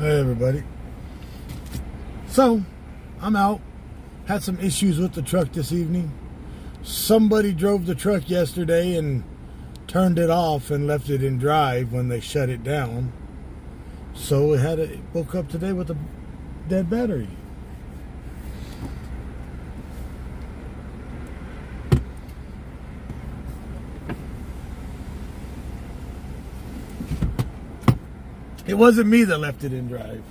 Hey everybody. So, I'm out. Had some issues with the truck this evening. Somebody drove the truck yesterday and turned it off and left it in drive when they shut it down. So it woke up today with a dead battery. It wasn't me that left it in drive.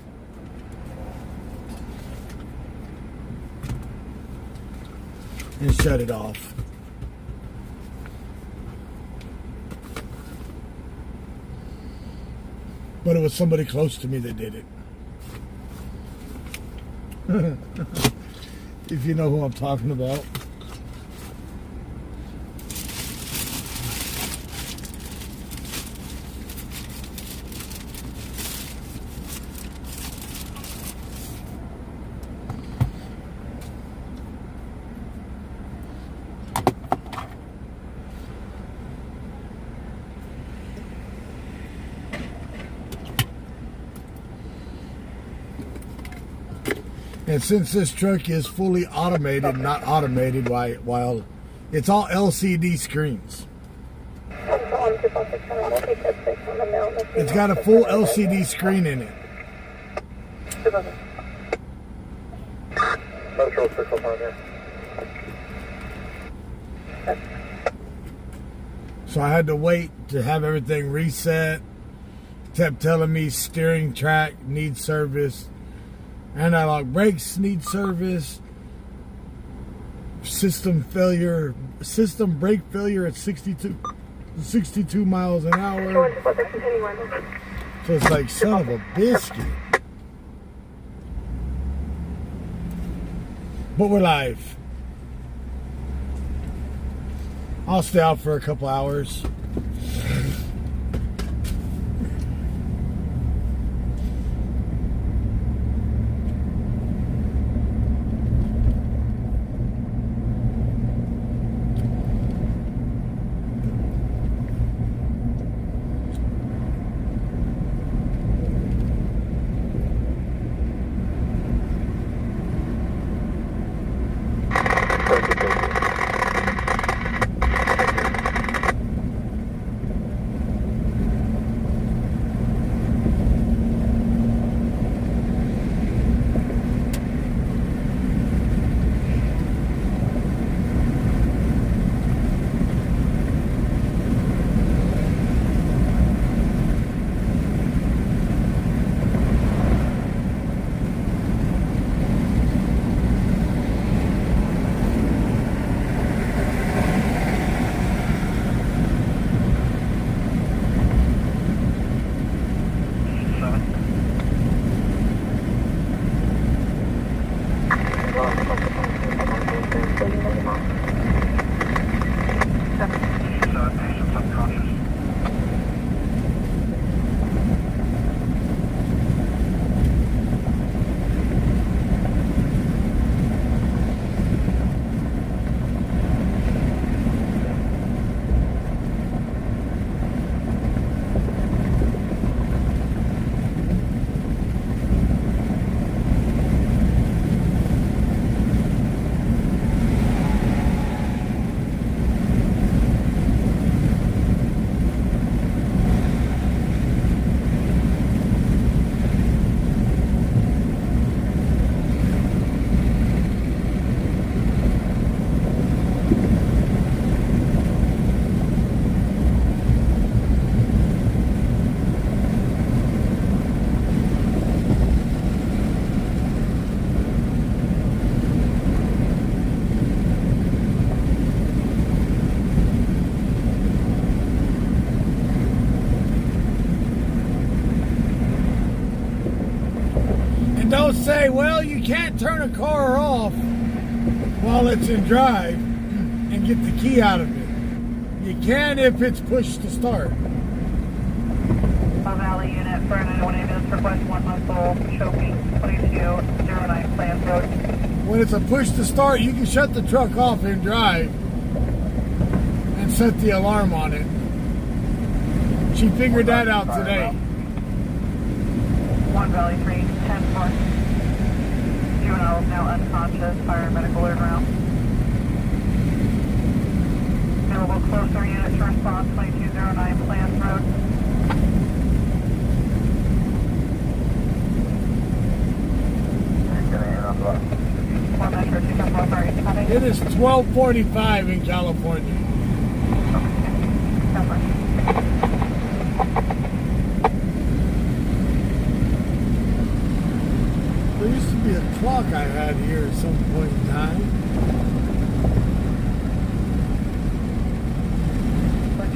And shut it off. But it was somebody close to me that did it. If you know who I'm talking about. And since this truck is fully automated, not automated, while it's all LCD screens. It's got a full LCD screen in it. So I had to wait to have everything reset. Kept telling me steering track needs service. Anti-lock brakes need service. System brake failure at 62 miles an hour. So it's like, son of a biscuit. But we're live. I'll stay out for a couple hours. Don't say, well, you can't turn a car off while it's in drive and get the key out of it. You can if it's pushed to start. Valley unit for an 91 ambulance request 1 month old, Choking 2209 Plant Road. When it's a push to start, you can shut the truck off in drive and set the alarm on it. She figured that out today. 1 Valley 3, 10-4. Juvenile is now unconscious, fire and medical alert round. Available closer units to response, 2209 Plans Road. It is 12:45 in California. There used to be a clock I had here at some point in time.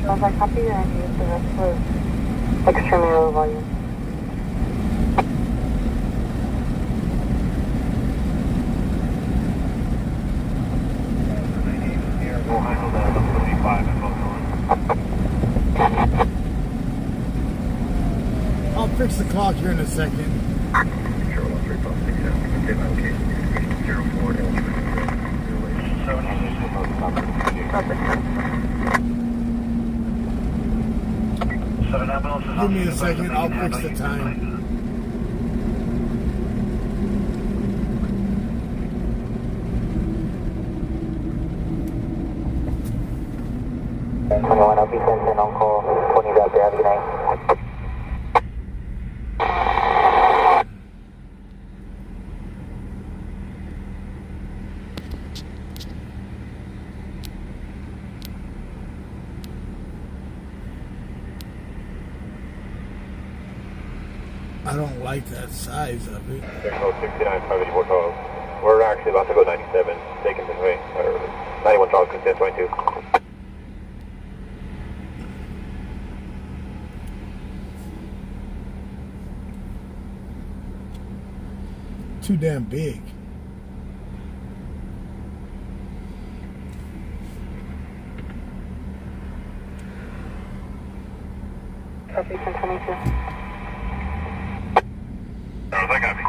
Charles, I copy you and use the rest of extremely low volume. We'll handle that up to 5 and both on. I'll fix the clock here in a second. 7 ambulances. Give me a second, I'll fix the time. I'll be sent in on call 20 out there. Have a good night. I don't like that size of it. 69, 584 Charles. We're actually about to go 97, taking this way. 91 Charles, consent 22. Too damn big. Copy 1022. Charles, I got me.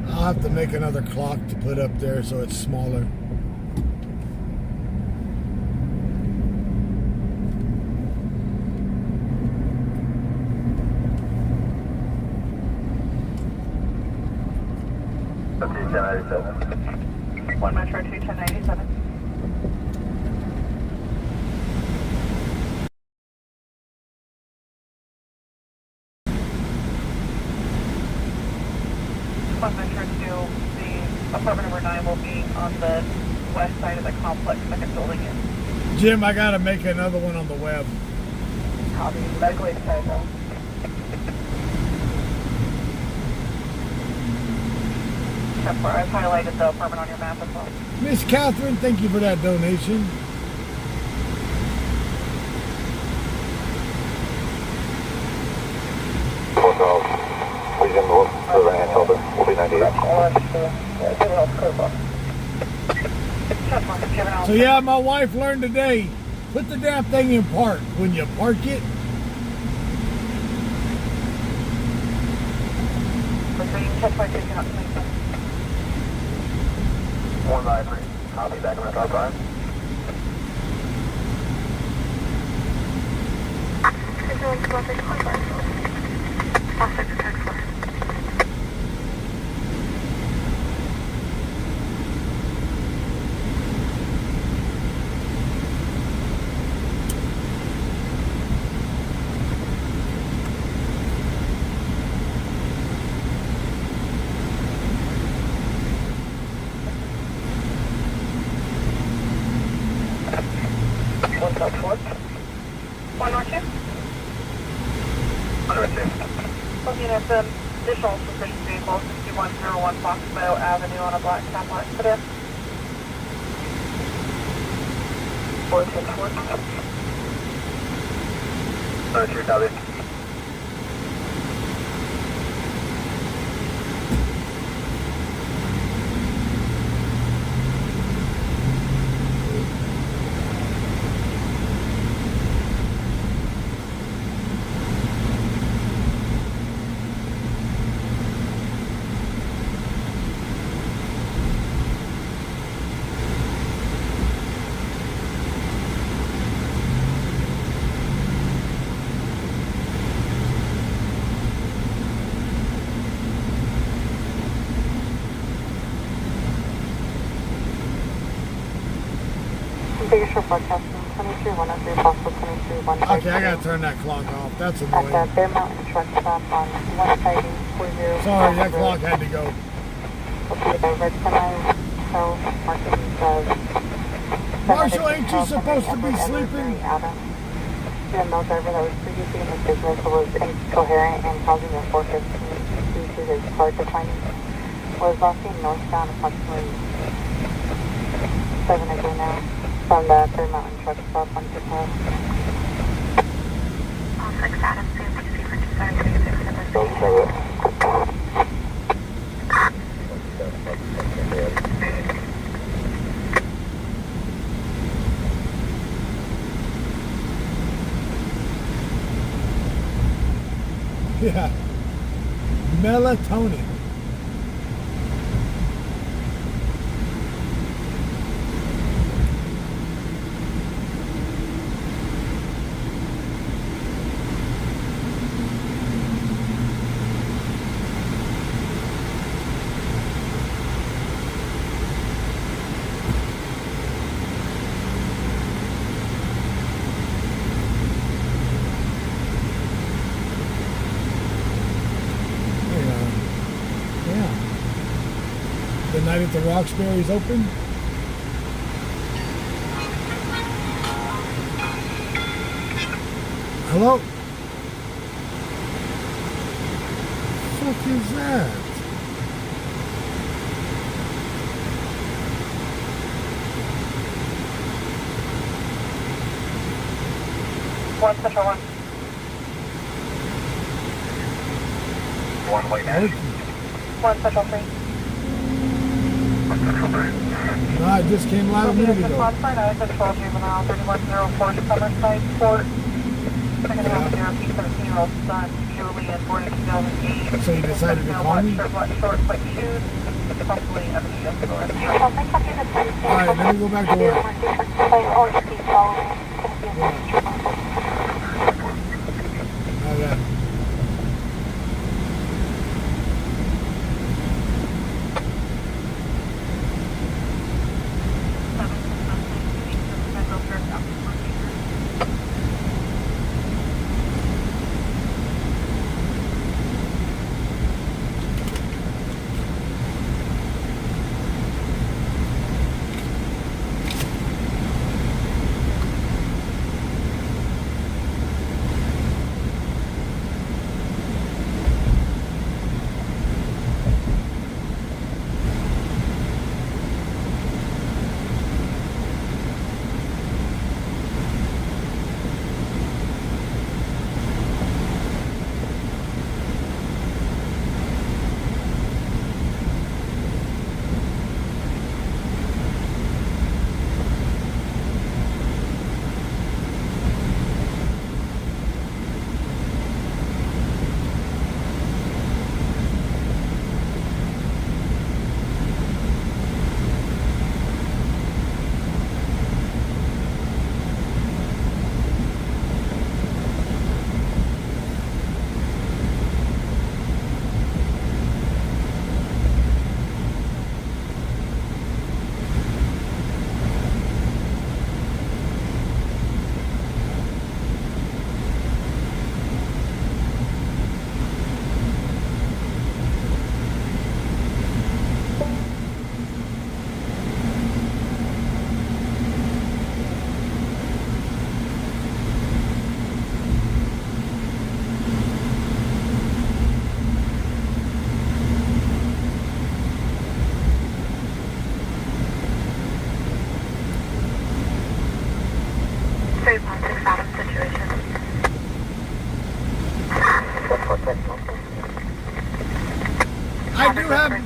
I'll have to make another clock to put up there so it's smaller. Okay, 1097. 1 Metro 2, 1097. Metro 2, the apartment number 9 will be on the west side of the complex, second building in. Jim, I gotta make another one on the web. Copy. Medically excited though. I've highlighted the apartment on your map as well. Miss Catherine, thank you for that donation. Please envelope for the hand shoulder. We'll be 98. So yeah, my wife learned today, put the damn thing in park. When you park it, One library. Copy, back on our time. What's up, Fort? 102? 102. Looking at the additional suspicious vehicle, 6101 Fox Meadow Avenue on a black Cadillac today. 410 102, copy. Reassure broadcasting 23103, possible 23103. Okay, I gotta turn that clock off. That's At annoying. the Bear Mountain truck stop on 19040. Sorry, that clock had to go. Will be the red semi, so markings of... Marshall, ain't you supposed to be sleeping? The mill driver that was previously in the business was incoherent and causing a forklift due to his car declining. Was walking northbound approximately 7 ago now from the Bear Mountain truck stop on Japan. All 6 Adams, CMPC for 273 Yeah. Melatonin. The night at the Roxbury's open. Hello? What the fuck is that? One Central 1. One white man. 1 Central 3. No, I just came live a minute ago. Qualified I Central Juvenile 3104 Summerside Court. I'm going to have your 17-year-old son, Julian, born in 2008. So you decided to call me? Black shorts, white shoes, possibly under the door. Alright, let me go back to work. Okay.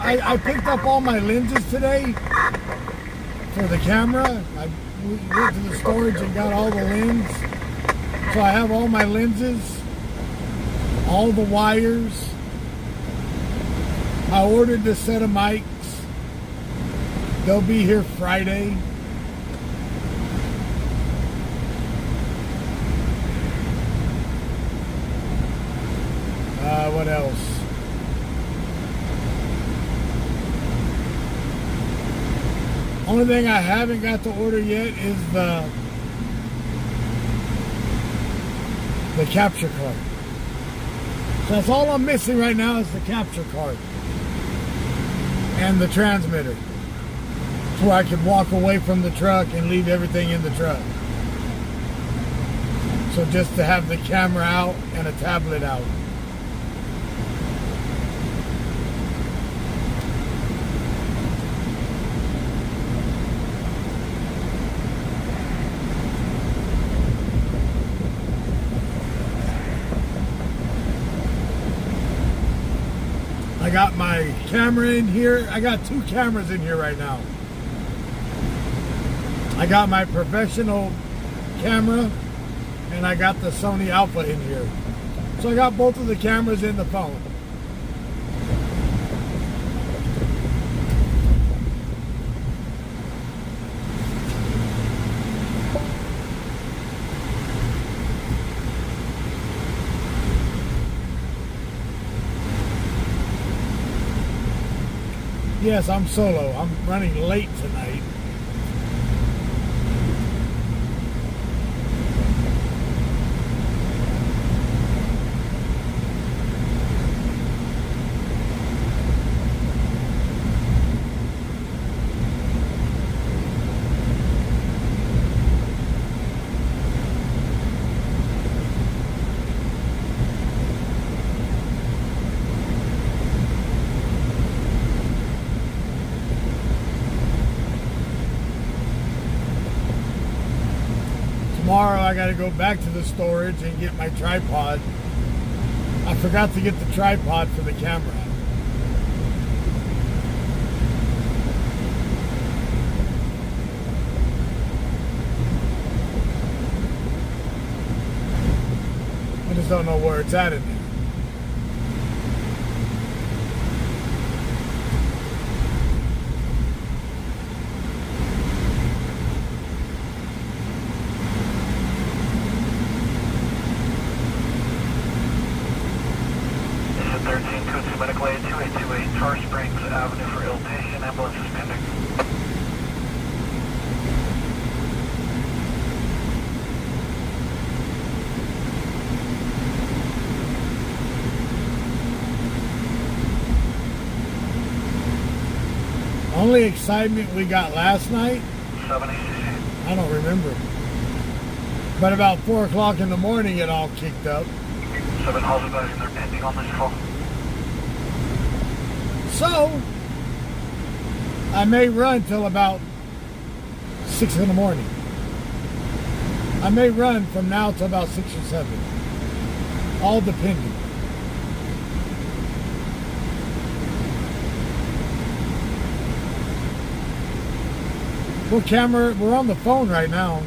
I picked up all my lenses today for the camera. I went to the storage and got all the lenses. So I have all my lenses, all the wires. I ordered a set of mics. They'll be here Friday. What else? Only thing I haven't got to order yet is the capture card. So that's all I'm missing right now is the capture card and the transmitter. So I can walk away from the truck and leave everything in the truck. So just to have the camera out and a tablet out. I got my camera in here. I got 2 cameras in here right now. I got my professional camera and I got the Sony Alpha in here. So I got both of the cameras in the phone. Yes, I'm solo. I'm running late tonight. Tomorrow I gotta go back to the storage and get my tripod. I forgot to get the tripod for the camera. I just don't know where it's at in there. Only excitement we got last night, I don't remember. But about 4 o'clock in the morning it all kicked up. 7 halls advising they're pending on this call. So, I may run till about 6 in the morning. I may run from now till about 6 or 7. All depending. We're on the phone right now.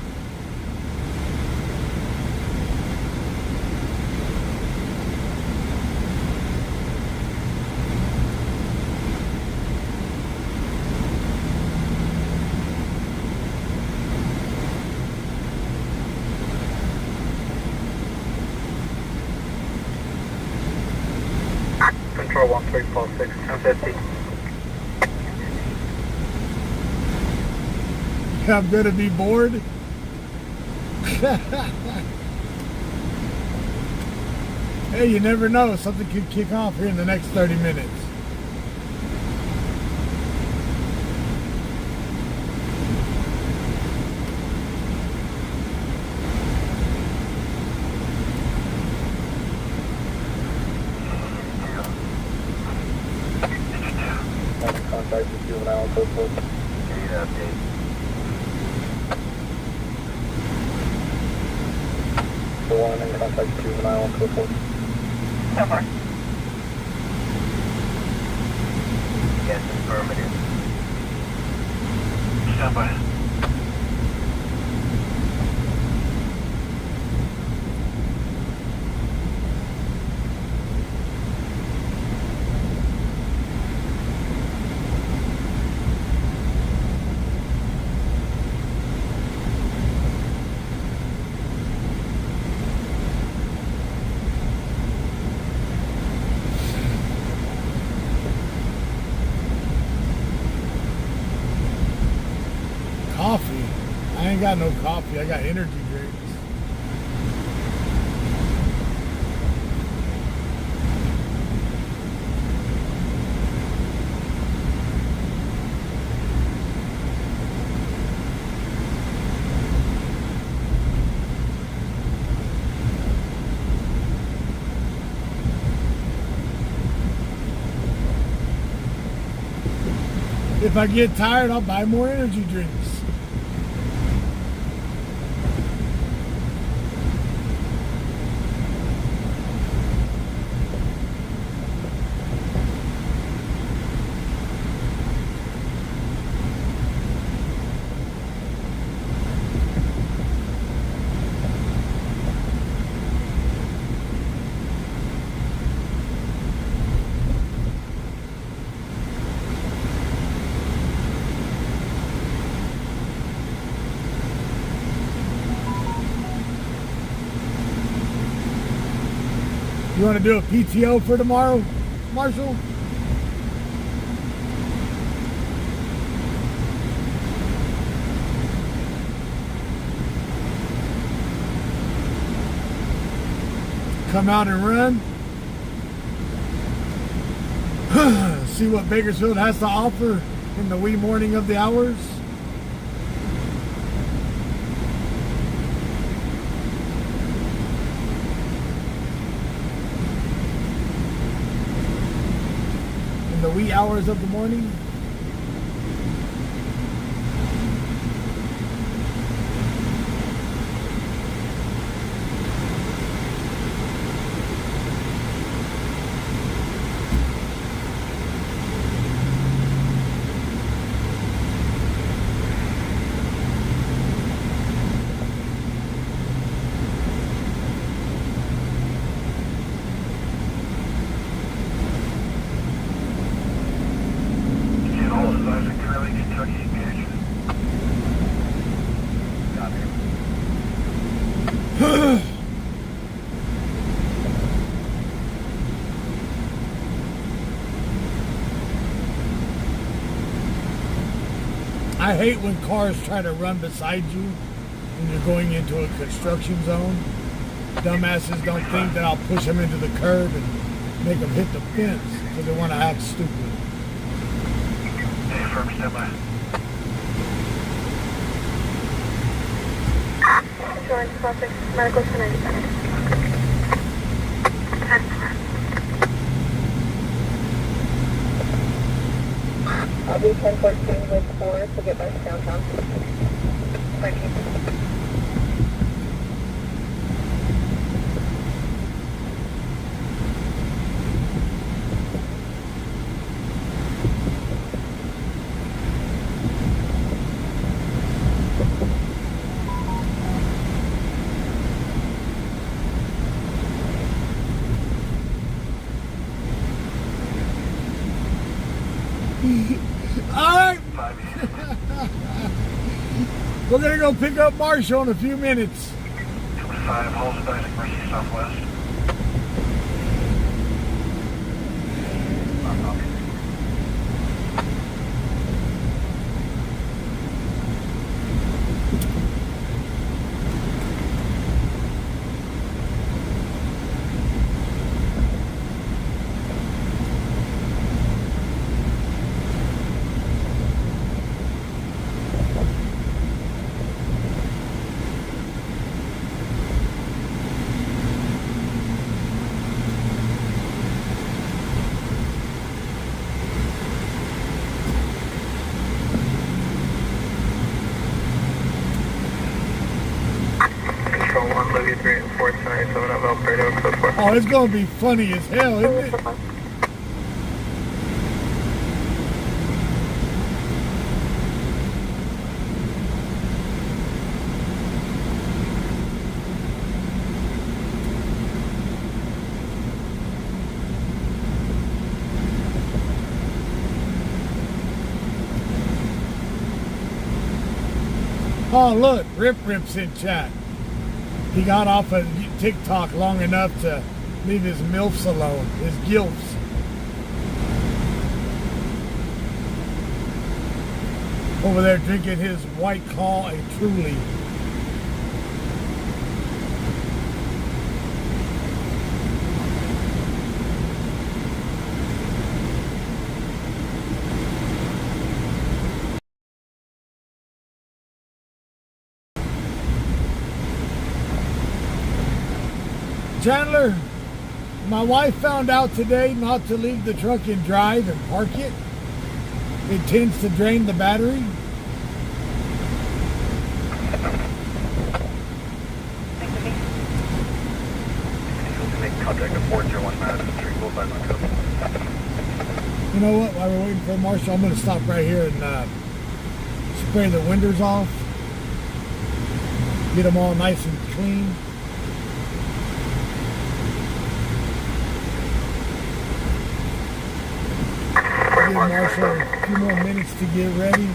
Control 1346, 1050. I'm gonna be bored. Hey, you never know. Something could kick off here in the next 30 minutes. Contact with juvenile code 4. Update. The one in contact with juvenile code 4. Over. Yes, affirmative. Stand by. got no coffee. I got energy drinks. If I get tired, I'll buy more energy drinks. You want to do a PTO for tomorrow, Marshall? Come out and run. See what Bakersfield has to offer in the wee morning of the hours. The wee hours of the morning. I hate when cars try to run beside you when you're going into a construction zone. Dumbasses don't think that I'll push them into the curb and make them hit the fence because they want to act stupid. Hey, firm standby. Insurance Classic Medical Center. 10-4. I'll be 1014 with 4 to get back to downtown. Thank you. Alright. We're gonna go pick up Marshall in a few minutes. 25 Halls Basic Mercy Southwest. Oh, it's gonna be funny as hell, isn't it? Oh, look, Rip's in chat. He got off of TikTok long enough to leave his MILFs alone, his GILFs. over there drinking his White Claw and Truly. Chandler, my wife found out today not to leave the truck in drive and park it. It tends to drain the battery. Make contact at 401 Madison Street, go by my code. You know what? While we're waiting for Marshall, I'm going to stop right here and spray the windows off. Get them all nice and clean. Give Marshall a few more minutes to get ready.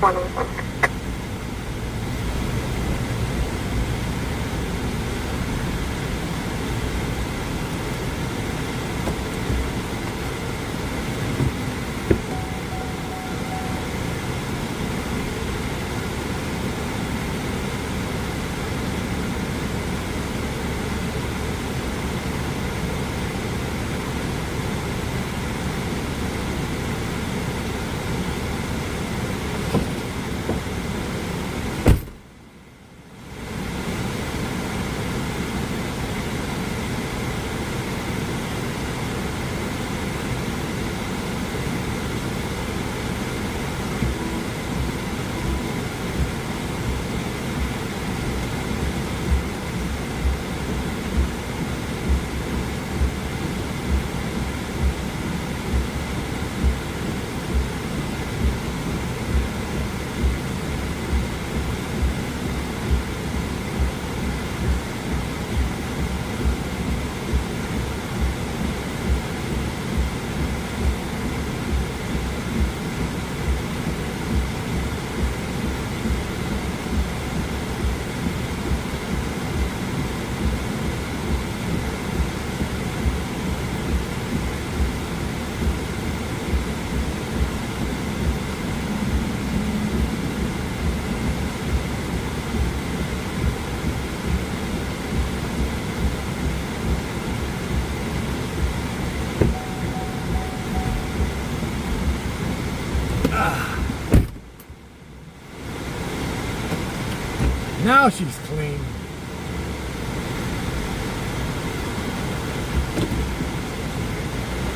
Now she's clean.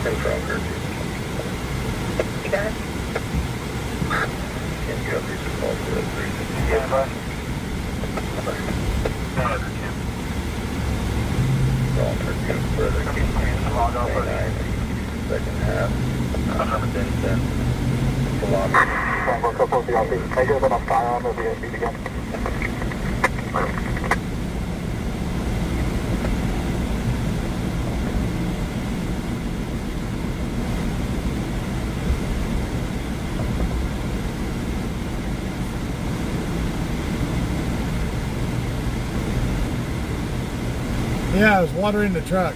Control her. You got it? Can you have these calls for the 360? Yeah, bud. All for good further. Log off for Second half. 10 kilometers. We're couple of VLP. Can I get enough fire on the VSB again? Yeah, there's water in the truck.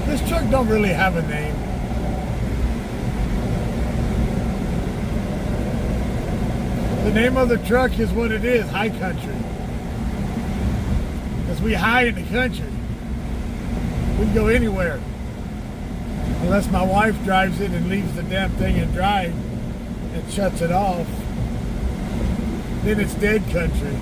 This truck don't really have a name. The name of the truck is what it is, high country. Because we high in the country. We can go anywhere. Unless my wife drives it and leaves the damn thing in drive and shuts it off. Then it's dead country.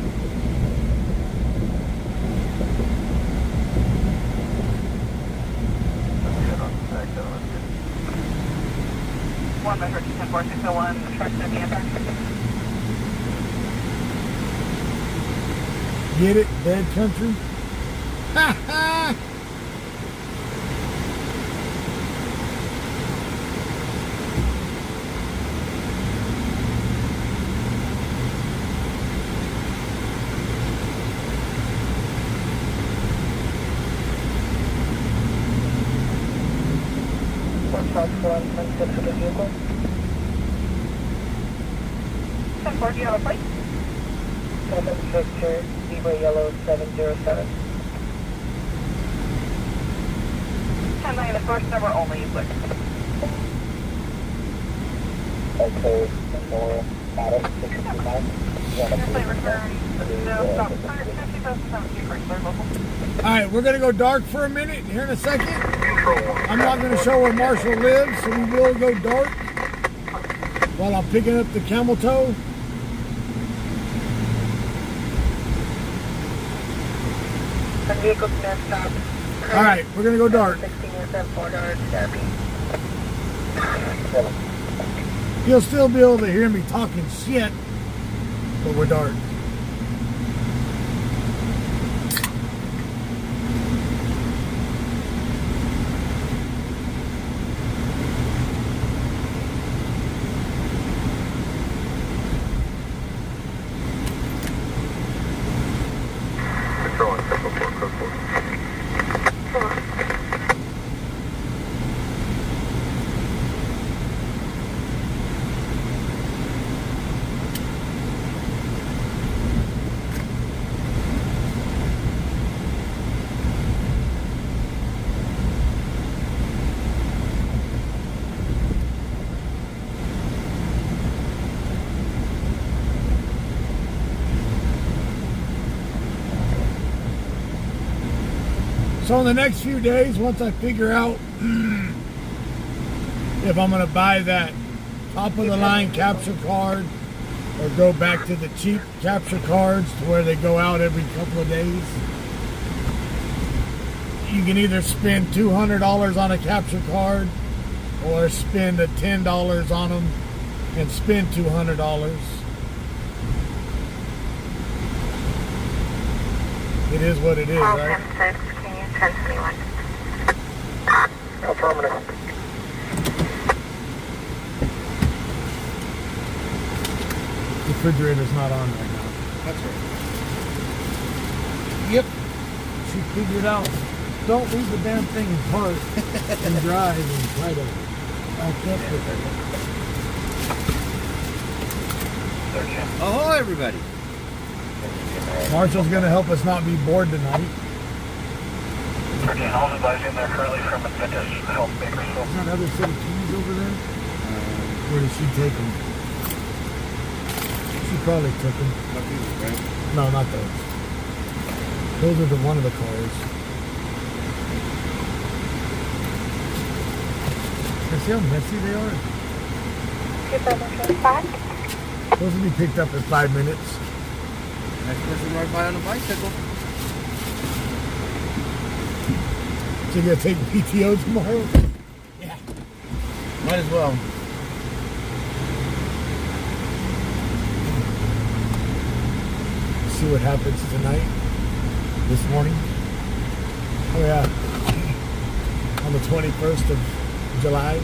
One by 13-10-4-601, the truck's going to be impacted. Get it? Dead country? Ha ha! responsible on 26 of the vehicle. 10-4, do you have a plate? 7 Victor, Zebra Yellow 707. 10-9, the source number only, please. Okay, Memorial, Adam, 69. Your plate return, no, stop, 150,017, regular local. Alright, we're going to go dark for a minute here in a second. I'm not going to show where Marshall lives, so we will go dark while I'm picking up the camel toe. The vehicle can stop. Alright, we're going to go dark. 16 is at $4 therapy. You'll still be able to hear me talking shit, but we're dark. Control on 704, code 4. So in the next few days, once I figure out if I'm going to buy that top of the line capture card or go back to the cheap capture cards to where they go out every couple of days, you can either spend $200 on a capture card or spend a $10 on them and spend $200. It is what it is, right? 10-6, can you 10-21? Affirmative. Refrigerator's not on right now. That's right. Yep. She figured out, don't leave the damn thing in park and drive and try to back up with it. Oh, everybody. Marshall's going to help us not be bored tonight. I'll advise in there currently from Adventist Health Bakersfield. Is that other set of keys over there? Where did she take them? She probably took them. Right? No, not those. Those are the one of the cars. You see how messy they are? Those will be picked up in 5 minutes. Next person right by on a bicycle. So you're going to take PTO tomorrow? Yeah. Might as well. See what happens tonight, this morning. Oh yeah, on the 21st of July.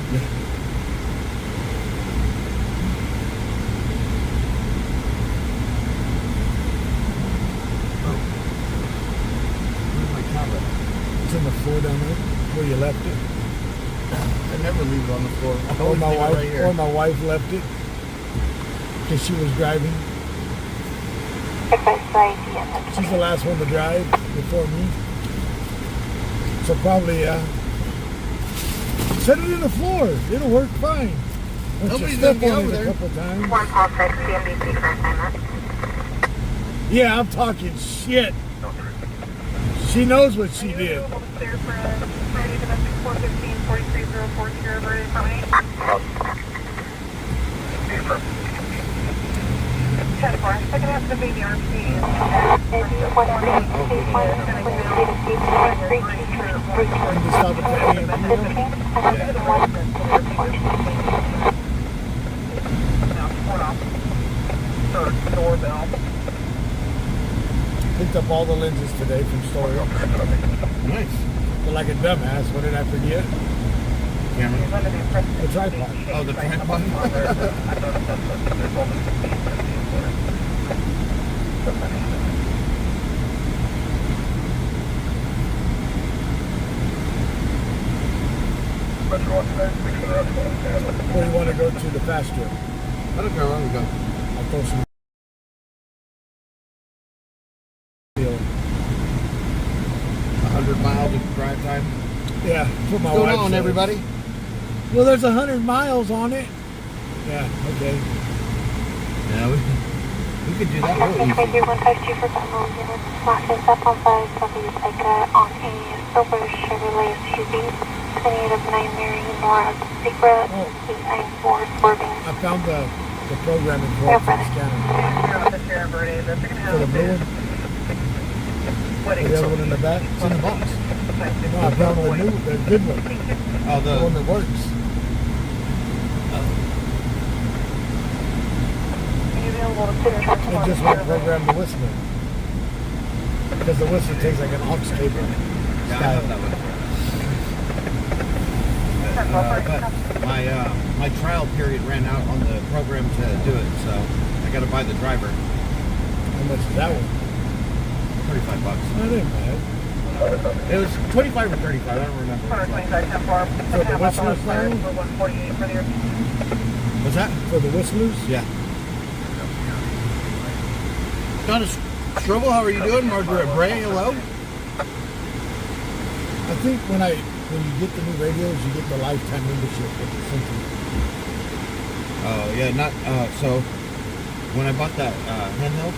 Where's my camera? It's on the floor down there, where you left it. I never leave it on the floor. I Or always my leave it wife, right here. or my wife left it because she was driving. She's the last one to drive before me. So probably, set it in the floor. It'll work fine. Once Nobody's you step gonna be on over it there. a couple times. 146, CMBC for assignment. Yeah, I'm talking shit. She knows what she did. Available to clear for Mardi domestic 415 4304 Sierra Verde terminate. 10-4, second half of the baby RP is I'm to stop at the doorbell. Picked up all the lenses today from storage. Nice. But like a dumbass, what did I forget? Camera. The tripod. Oh, the tripod. Or you want to go to the pasture? I don't care where we go. I'll throw some. 100 miles of drive time. Yeah, put my What's going wife on, says. everybody? Well, there's 100 miles on it. Yeah, okay. Yeah, we could do that real easy. 152 for Tunnel Unit. Martin up on 5 W Pika on a silver Chevrolet SUV. 28 of 9 Mary Nora Secret 894 Swerving. I found the programming for it for the scanner. For the blue one? Or the other one in the back? It's in the box. No, I found the good one. Oh, The one that works. It just won't program the whistler. Because the whistler takes like an aux cable. Yeah, I have that one. But my trial period ran out on the program to do it, so I got to buy the driver. How much is that one? $35. That ain't bad. It was 25 or 35. I don't remember. For the whistlers now? What's that? For the whistlers? Yeah. Donna Strobel, how are you doing? Margaret Bray, hello. I think when you get the new radios, you get the lifetime membership with the Symphony. Oh yeah, not so. When I bought that handheld,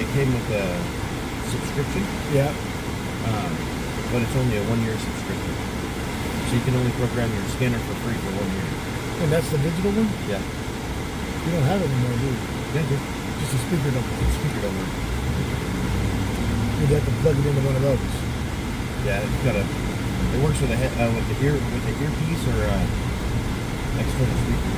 it came with a subscription, Yeah. but it's only a 1-year subscription. So you can only program your scanner for free for 1 year. And that's the digital one? Yeah. You don't have it anymore, do you? Yeah, dude. Just a speaker don't work. Speaker don't work. You'd have to plug it into one of those. Yeah, it's got a. It works with with the earpiece or external speaker.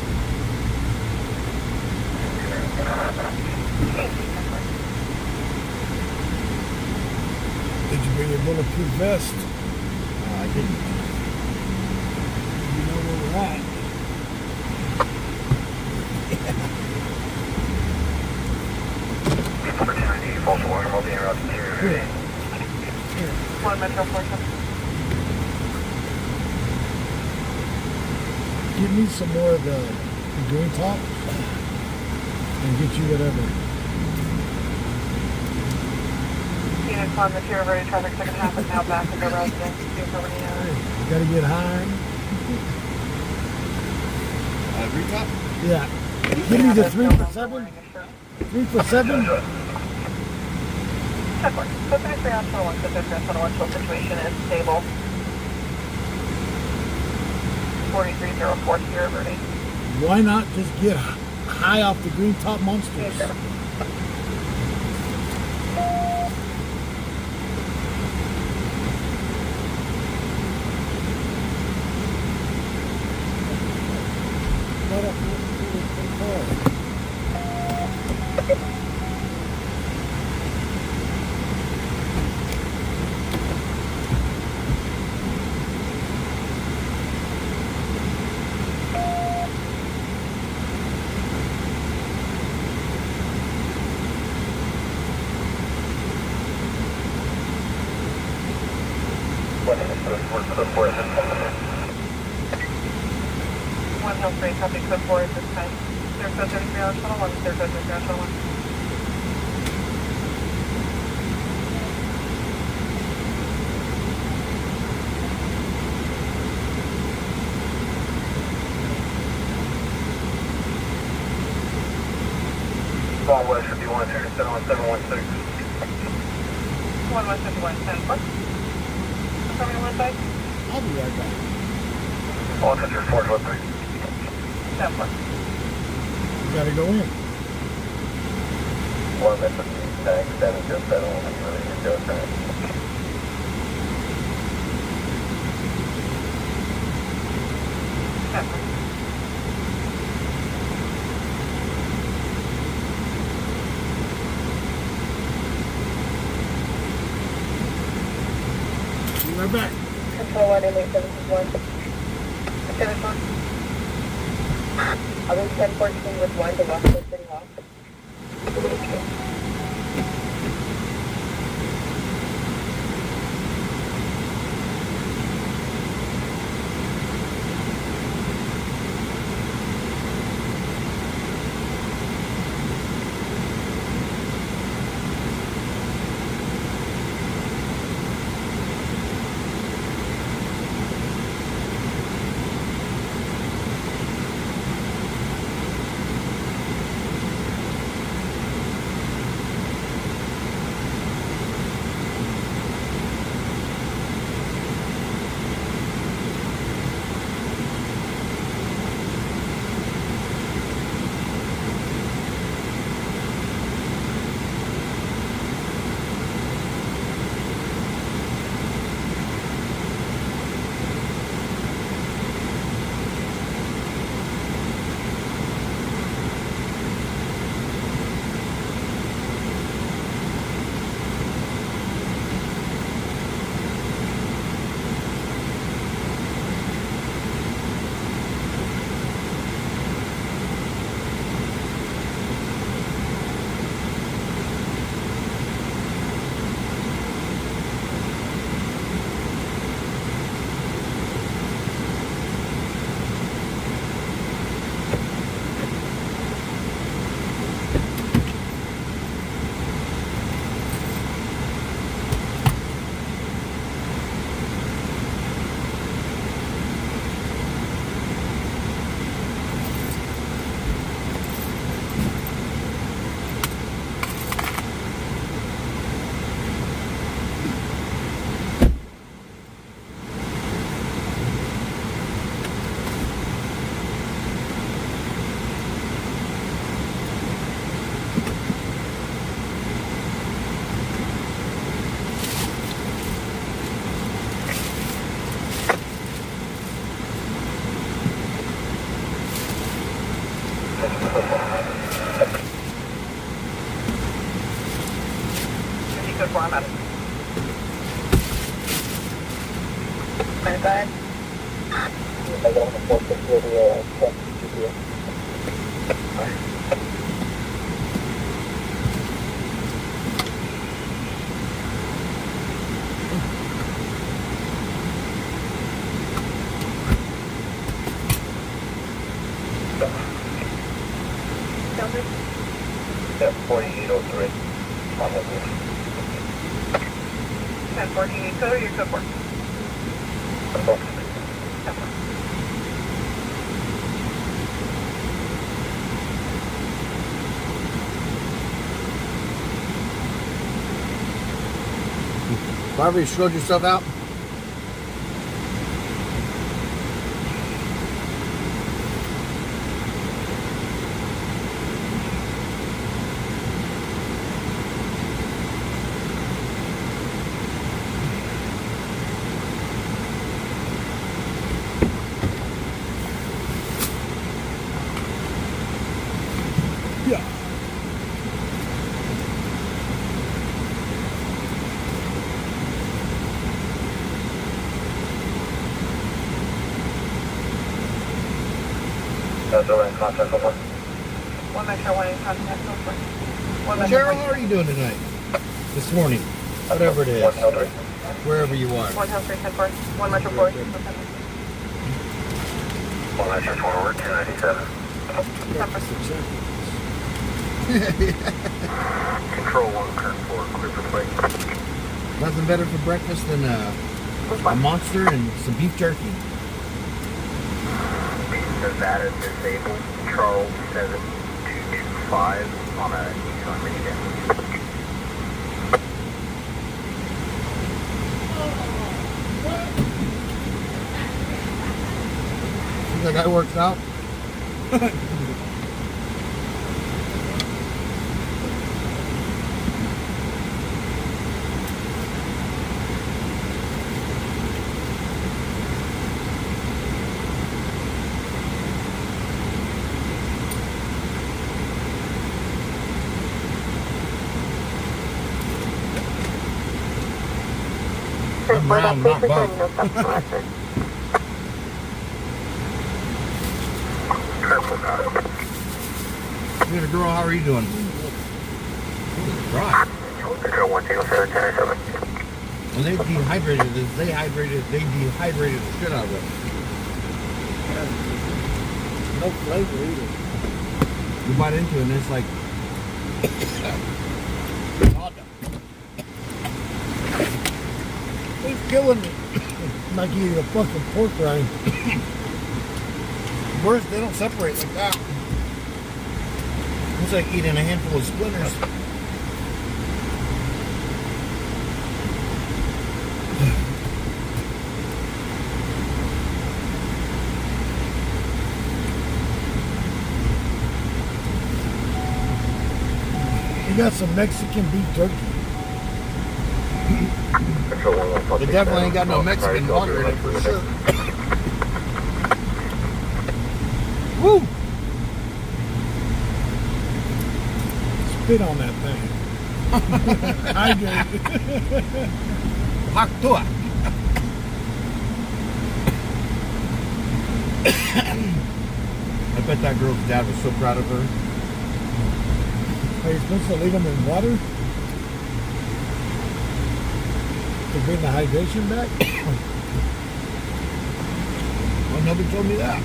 Did you bring your bulletproof vest? I didn't. You know where we're at. Here. One Metro 47. Give me some more of the green top and get you whatever. Units on Material Road traffic second half is now back into residence. You gotta get high. Recap? Yeah. Give me the 3 for 7. 3 for 7. Check work. So 33 on 21, so 33 on 21, so situation is stable. 4304 Sierra Verde. Why not just get high off the green top monsters? Yes, What up? One Hill 3, copy code 4 at this time. Clear code 33 on channel 1, clear code 33 on channel 1. West 51, 71716. 1151, 10 4. Coming on one side. I'll be right back. All attention, 413. 10 4. You gotta go in. 1 Metro 707, really good go time. Be right back. Control 1, inmate 761. 7 4. I'll be 1014 with 1 to Washington City Hall. Good for him. Go ahead. I got on the 450 here, the truck GPS. Yeah, 4803 on the roof. 1048 code or your code 4? Barbara, you screwed yourself out? Yeah. That's all in contact with 1 Metro 1 in contact code 4. 1 Metro Cheryl, how are you doing tonight? This morning? Whatever it is. 103. Wherever you are. 103 10 4. 1 Metro 4. 1 Metro forward, 297. Control 1, current 4, clear for plate. Nothing better for breakfast than a monster and some beef jerky. Nevada disabled, Charles 7225 on a Nissan minivan. That guy works out. I'm round, not buff. Hey, girl, how are you doing? Right. Control 1, Tango 7, 10 And they dehydrated the shit out of it. No flavor either. You bite into it and it's like It's killing me. Like eating a fucking pork rind. worse, they don't separate like that. It's like eating a handful of splinters. You got some Mexican beef jerky. They definitely ain't got no Mexican water in it for sure. Woo! Spit on that thing. Hydrate. Hak to it. I bet that girl's dad was so proud of her. Are you supposed to leave them in water? To bring the hydration back? Well, nobody told me that.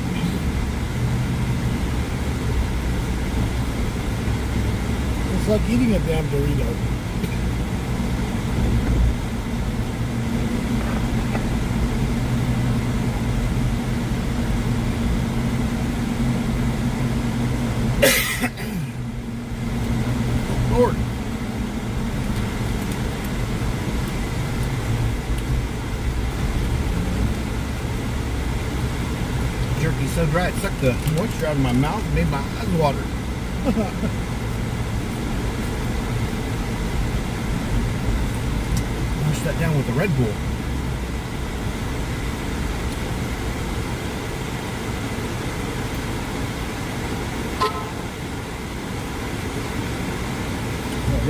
It's like eating a damn Dorito. Lord. Jerky so dry it sucked the moisture out of my mouth and made my eyes water. Wash that down with a Red Bull.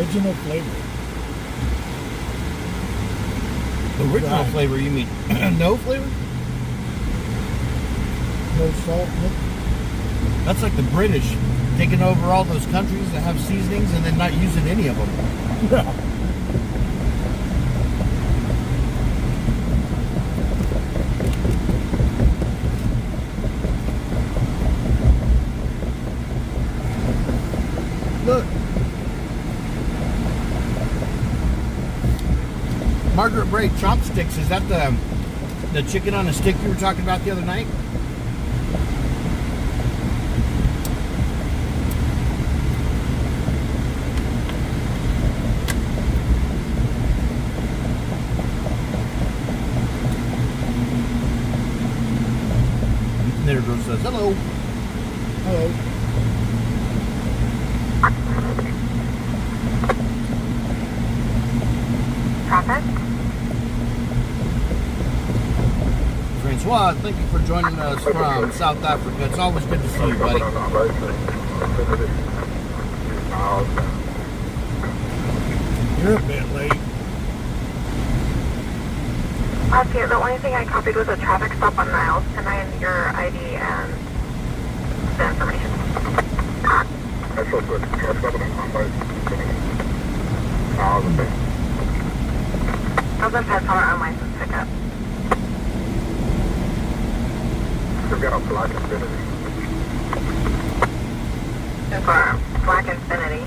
Original flavor. Original Right. flavor, you mean no flavor? No salt. No. That's like the British taking over all those countries that have seasonings and then not using any of them. Look. Margaret Bray chopsticks, is that the chicken on a stick you were talking about the other night? There girl says hello. Hello. Traffic? Francois, thank you for joining us from South Africa. It's always good to see you, buddy. You're a bit late. Okay, the only thing I copied was a traffic stop on Niles. Can I end your ID and the information? That's so good. That's not what I was in Pensacola on license pickup. We've got a black Infinity. Confirm. Black Infinity.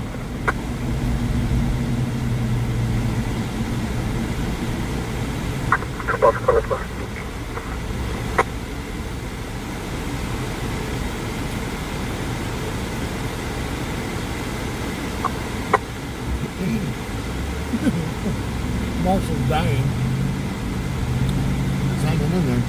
Marshall's dying. It's hanging in there.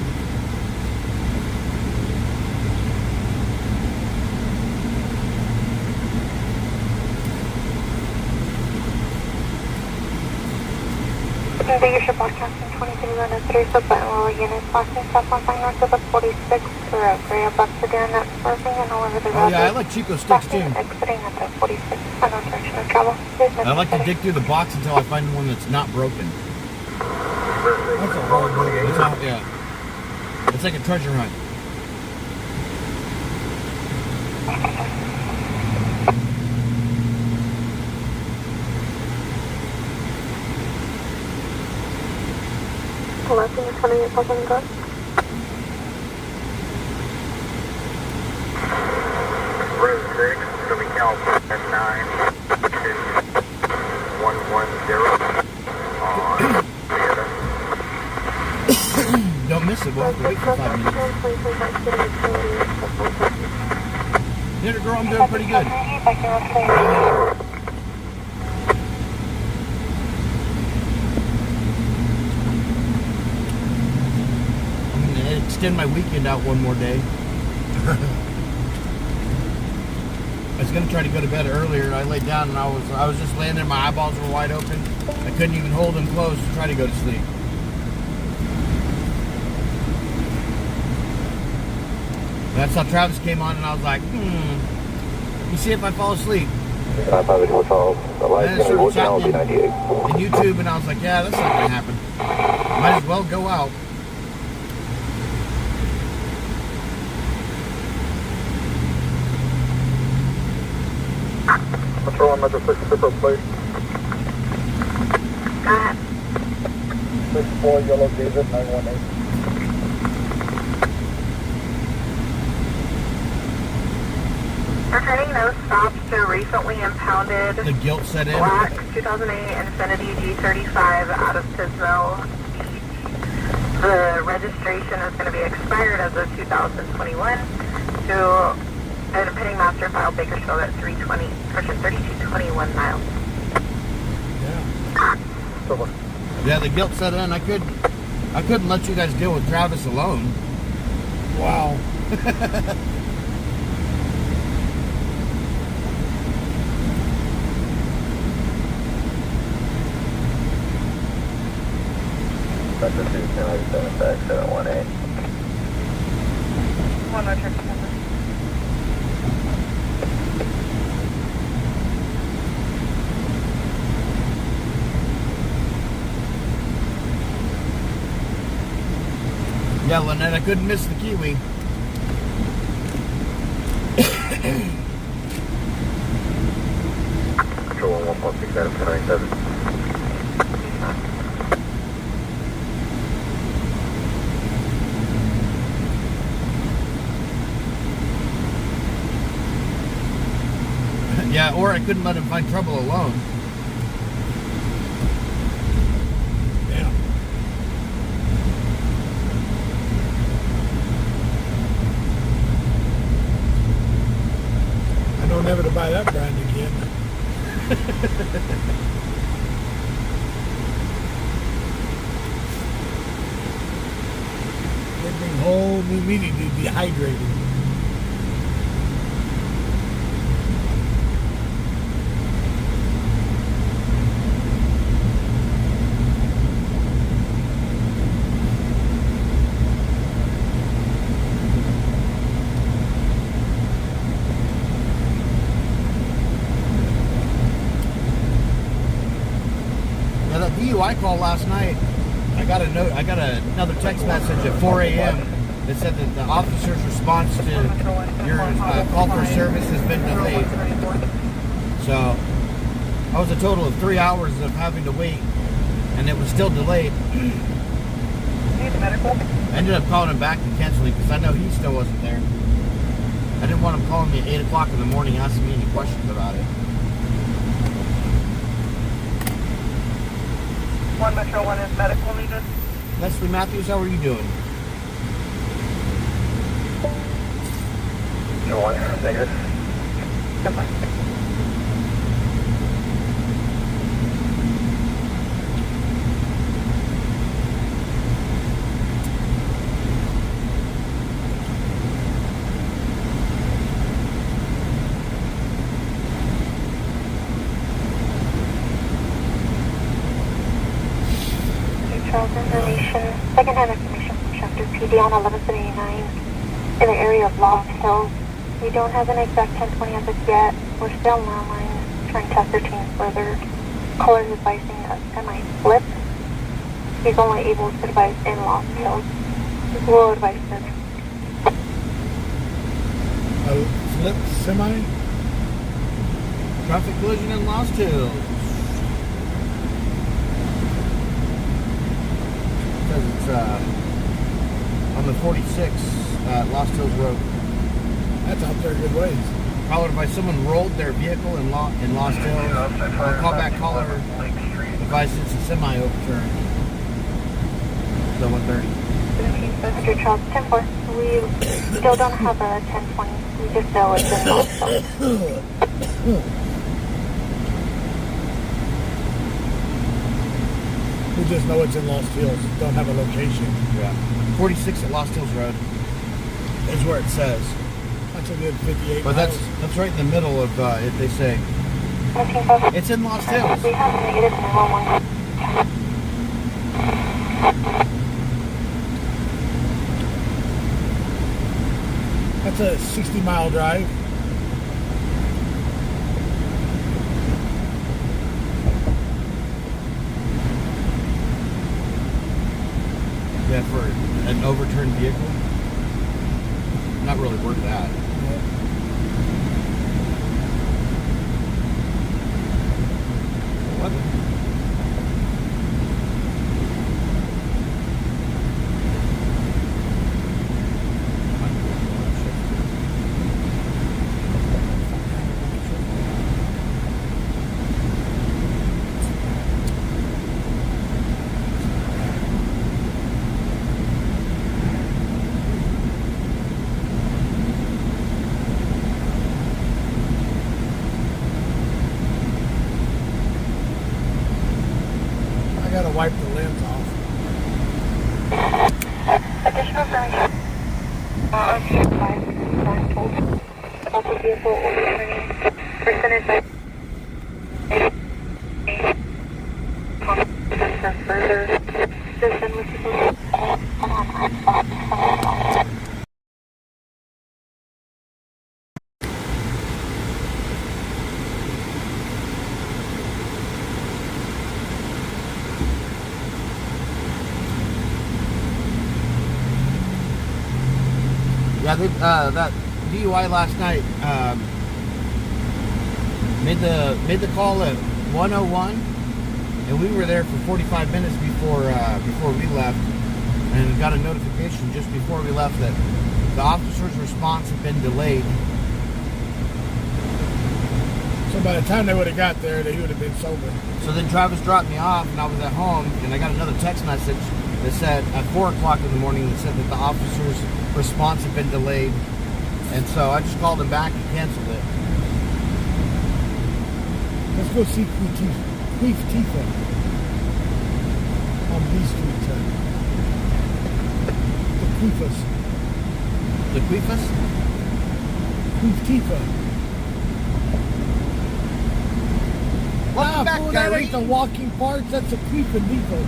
Leadership broadcasting 2303, sublet lower units, flashing stop on fine north of the 46, correct. Gray above sedan, that's swerving and all over the road. Oh yeah, I like Chico sticks too. Exiting at the 46, final direction of travel. I like to dig through the box until I find one that's not broken. That's a hard one. It's all, yeah. It's like a treasure hunt. Left in the 28,000 Gras. Road 6, Southern California 9110 on Theater. Don't miss it, we'll have to wait for 5 minutes. Yeah, girl, I'm doing pretty good. I'm gonna extend my weekend out one more day. I was gonna try to go to bed earlier. I laid down and I was just laying there. My eyeballs were wide open. I couldn't even hold them closed to try to go to sleep. That's how Travis came on, and I was like, you see if I fall asleep. I thought it was all the And light's then I going to be started working, I'll be chatting 98. in YouTube, and I was like, yeah, that's not gonna happen. Might as well go out. Patrol on Metro 6, Zipper Plate. Go ahead. 64 Yellow David 918. Returning those stops to recently impounded The guilt set in. black 2008 Infiniti G35 out of Pismo Beach. The registration is going to be expired as of 2021 to a pending master file Bakersfield at 3221 miles. Yeah. Silver. Yeah, the guilt set in. I couldn't let you guys deal with Travis alone. Wow. Metro 2, 1097 back, 718. One more trip number. Yeah, Lynette, I couldn't miss the Kiwi. Control 116 Adam 1097. Yeah, or I couldn't let him find trouble alone. Damn. I know never to buy that brand again. They bring whole new meaning to dehydrated. Yeah, that DUI call last night, I got another text message at 4 a.m. that said that the officer's response to your call for service has been delayed. So that was a total of 3 hours of having to wait, and it was still delayed. Need medical? I ended up calling him back and canceling because I know he still wasn't there. I didn't want him calling me at 8 o'clock in the morning asking me any questions about it. 1 Metro 1 is medical needed. Leslie Matthews, how are you doing? No one, negative. Goodbye. Charles information, second-hand information from Chapter PD on 1179 in the area of Lost Hills. We don't have an exact 1020 as of yet. We're still online trying to ascertain further. Caller is advising a semi-flip. He's only able to advise in Lost Hills. We'll advise this. A flip semi? Traffic collision in Lost Hills. Says it's on the 46 Lost Hills Road. That's out there a good ways. Caller by someone rolled their vehicle in Lost Hills. Call back caller advised it's a semi overturned. So 130. 100 Charles 10-4. We still don't have a 1020. We just know it's in Lost Hills. We just know it's in Lost Hills. Don't have a location. Yeah. 46 at Lost Hills Road is where it says. That's a good 58 But miles. that's right in the middle of it, they say. 17-5. It's in Lost Hills. We have negative 911. That's a 60-mile drive. Yeah, for an overturned vehicle. Not really worth that. What? I gotta wipe the lens off. Additional information. 5 about the vehicle overturning. Presented by for further assistance with the Yeah, that DUI last night made the call at 1:01, and we were there for 45 minutes before we left, and got a notification just before we left that the officer's response had been delayed. So by the time they would have got there, they would have been sober. So then Travis dropped me off, and I was at home, and I got another text message that said at 4 o'clock in the morning that said that the officer's response had been delayed, and so I just called him back and canceled it. Let's go see Queef Tifa on B Street. The Queefas. The Queefas? Queef Tifa. Welcome back, Fool, that Gary. ain't the walking parts, that's a Queef and Tifa.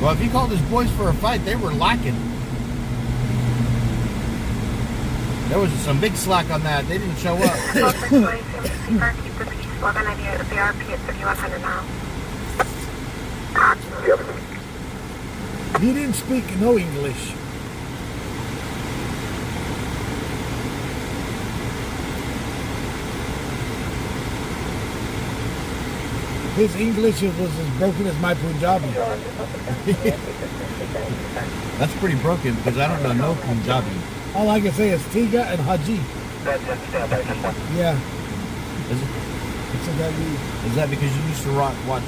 Well, if he called his boys for a fight, they were lacking. There was some big slack on that. They didn't show up. Keep the peace. 1198 at the RP at 3100 now. He didn't speak no English. His English was as broken as my Punjabi. That's pretty broken because I don't know no Punjabi. All I can say is Tiga and Haji. Yeah. Is that because you used to watch What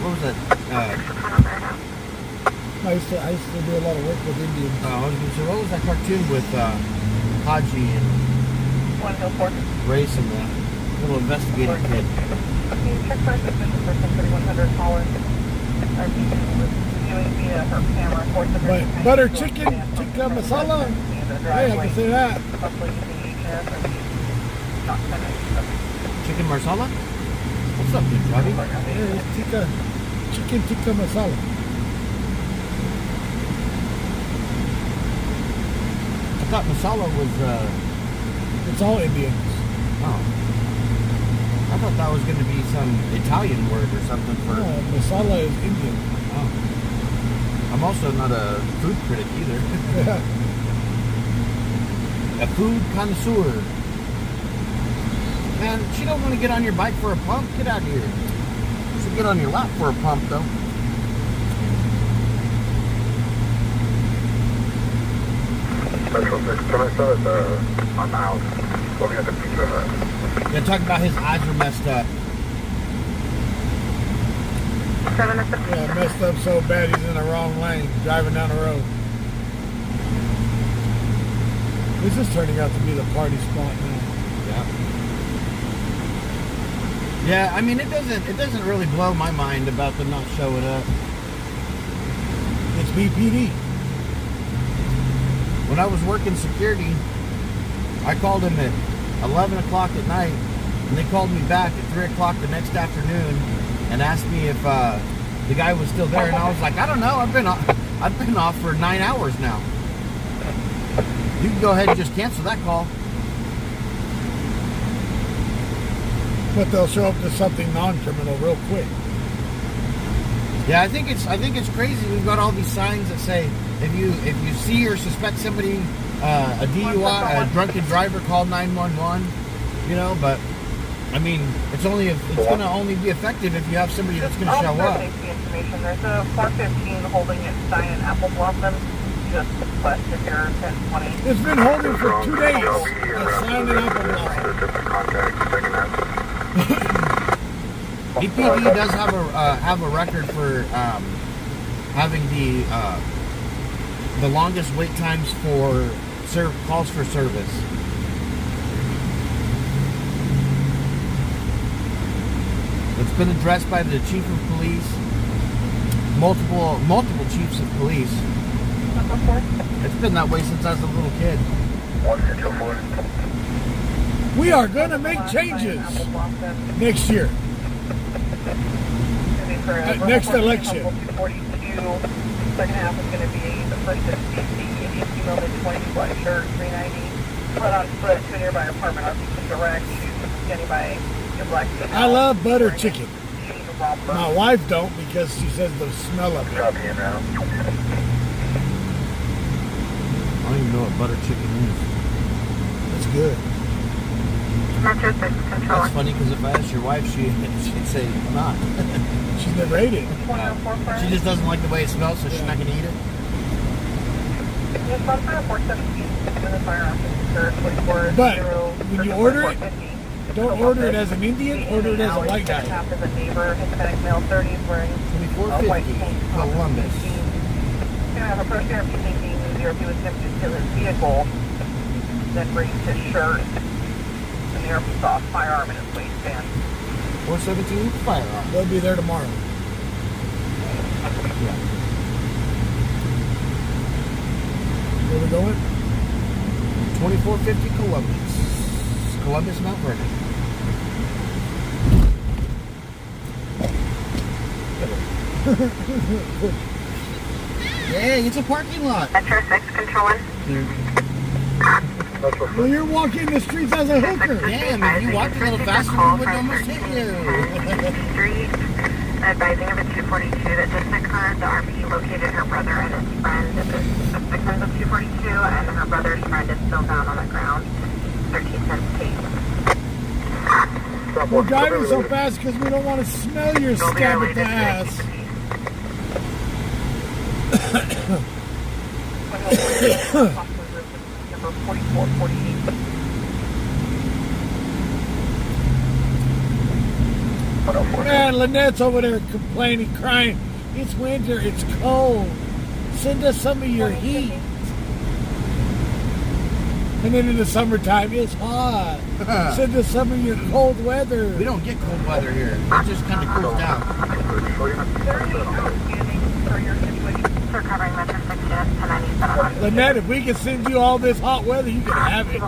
what was that? I used to do a lot of work with Indians. I was going to say, what was that cartoon with Haji and Race and the little investigator kid? But butter chicken, tikka masala. Hey, I can say that. Chicken marsala? What's up, dude, Robbie? Yeah, it's chicken tikka masala. I thought masala was, It's all Indians. oh. I thought that was going to be some Italian word or something for... No, masala is Indian. Oh. I'm also not a food critic either. Yeah. A food connoisseur. Man, she don't want to get on your bike for a pump. Get out of here. She'll get on your lap for a pump, though. Metro 6, can I start on the house? Looking at the Pizza Hut. Yeah, talking about his eyes are messed up. 7 at the Yeah, messed up so bad he's in the wrong lane, driving down the road. This is turning out to be the party spot now. Yeah. Yeah, I mean, it doesn't really blow my mind about them not showing up. It's BPD. When I was working security, I called him at 11 o'clock at night, and they called me back at 3 o'clock the next afternoon and asked me if the guy was still there, and I was like, I don't know, I've been off for 9 hours now. You can go ahead and just cancel that call. But they'll show up to something non-criminal real quick. Yeah, I think it's crazy. We've got all these signs that say if you see or suspect somebody a DUI, a drunken driver, call 911. You know, but I mean, it's going to only be effective if you have somebody that's going to show up. There's a 415 holding at Stein and Apple Blossom. Just west of here, 1020. It's been holding for 2 days. It's sounding up a lot. EPD does have a record for having the longest wait times for calls for service. It's been addressed by the chief of police, multiple chiefs of police, It's been that way since I was a little kid. 1604. We are going to make changes next year. Next election. 242. Second half is going to be the first at CC, 18 moment 20, black shirt, 390. Split on foot to a nearby apartment. I'll be direct to standing by your black suit. I love butter chicken. Shooting a romper. My wife don't because she says the smell of it. Copy in now. I don't even know what butter chicken is. It's good. Metro 6 control. That's funny because if I asked your wife, she'd say not. She's never ate it. She just doesn't like the way it smells, so she's not going to eat it. But when you order it, don't order it as an Indian, order it as a white guy. Half is a neighbor, Hispanic male, 30s, wearing a white 2450 tank. Columbus. Gonna have a first ERP thinking ERP was attempted to his vehicle, then raised his shirt, and the ERP saw a firearm in his waistband. 417 firearm. They'll be there tomorrow. Yeah. Where we going? 2450 Columbus. Columbus, Mount Vernon. Hey, it's a parking lot. Metro 6 controlling. Well, you're walking the streets as a hooker. Damn, if you walked a little faster, we would almost hit you. Street, advising of a 242 that just occurred. The RP located her brother and his friend. The victims of 242 and her brother's friend is still down on the ground. 13 cents case. We're driving so fast because we don't want to smell your scab at the ass. Number 4448. Man, Lynette's over there complaining, crying. It's winter, it's cold. Send us some of your heat. And then in the summertime, it's hot. Send us some of your cold weather. We don't get cold weather here. It just kind of cools down. For covering Metro 6 1097. Lynette, if we can send you all this hot weather, you can have it.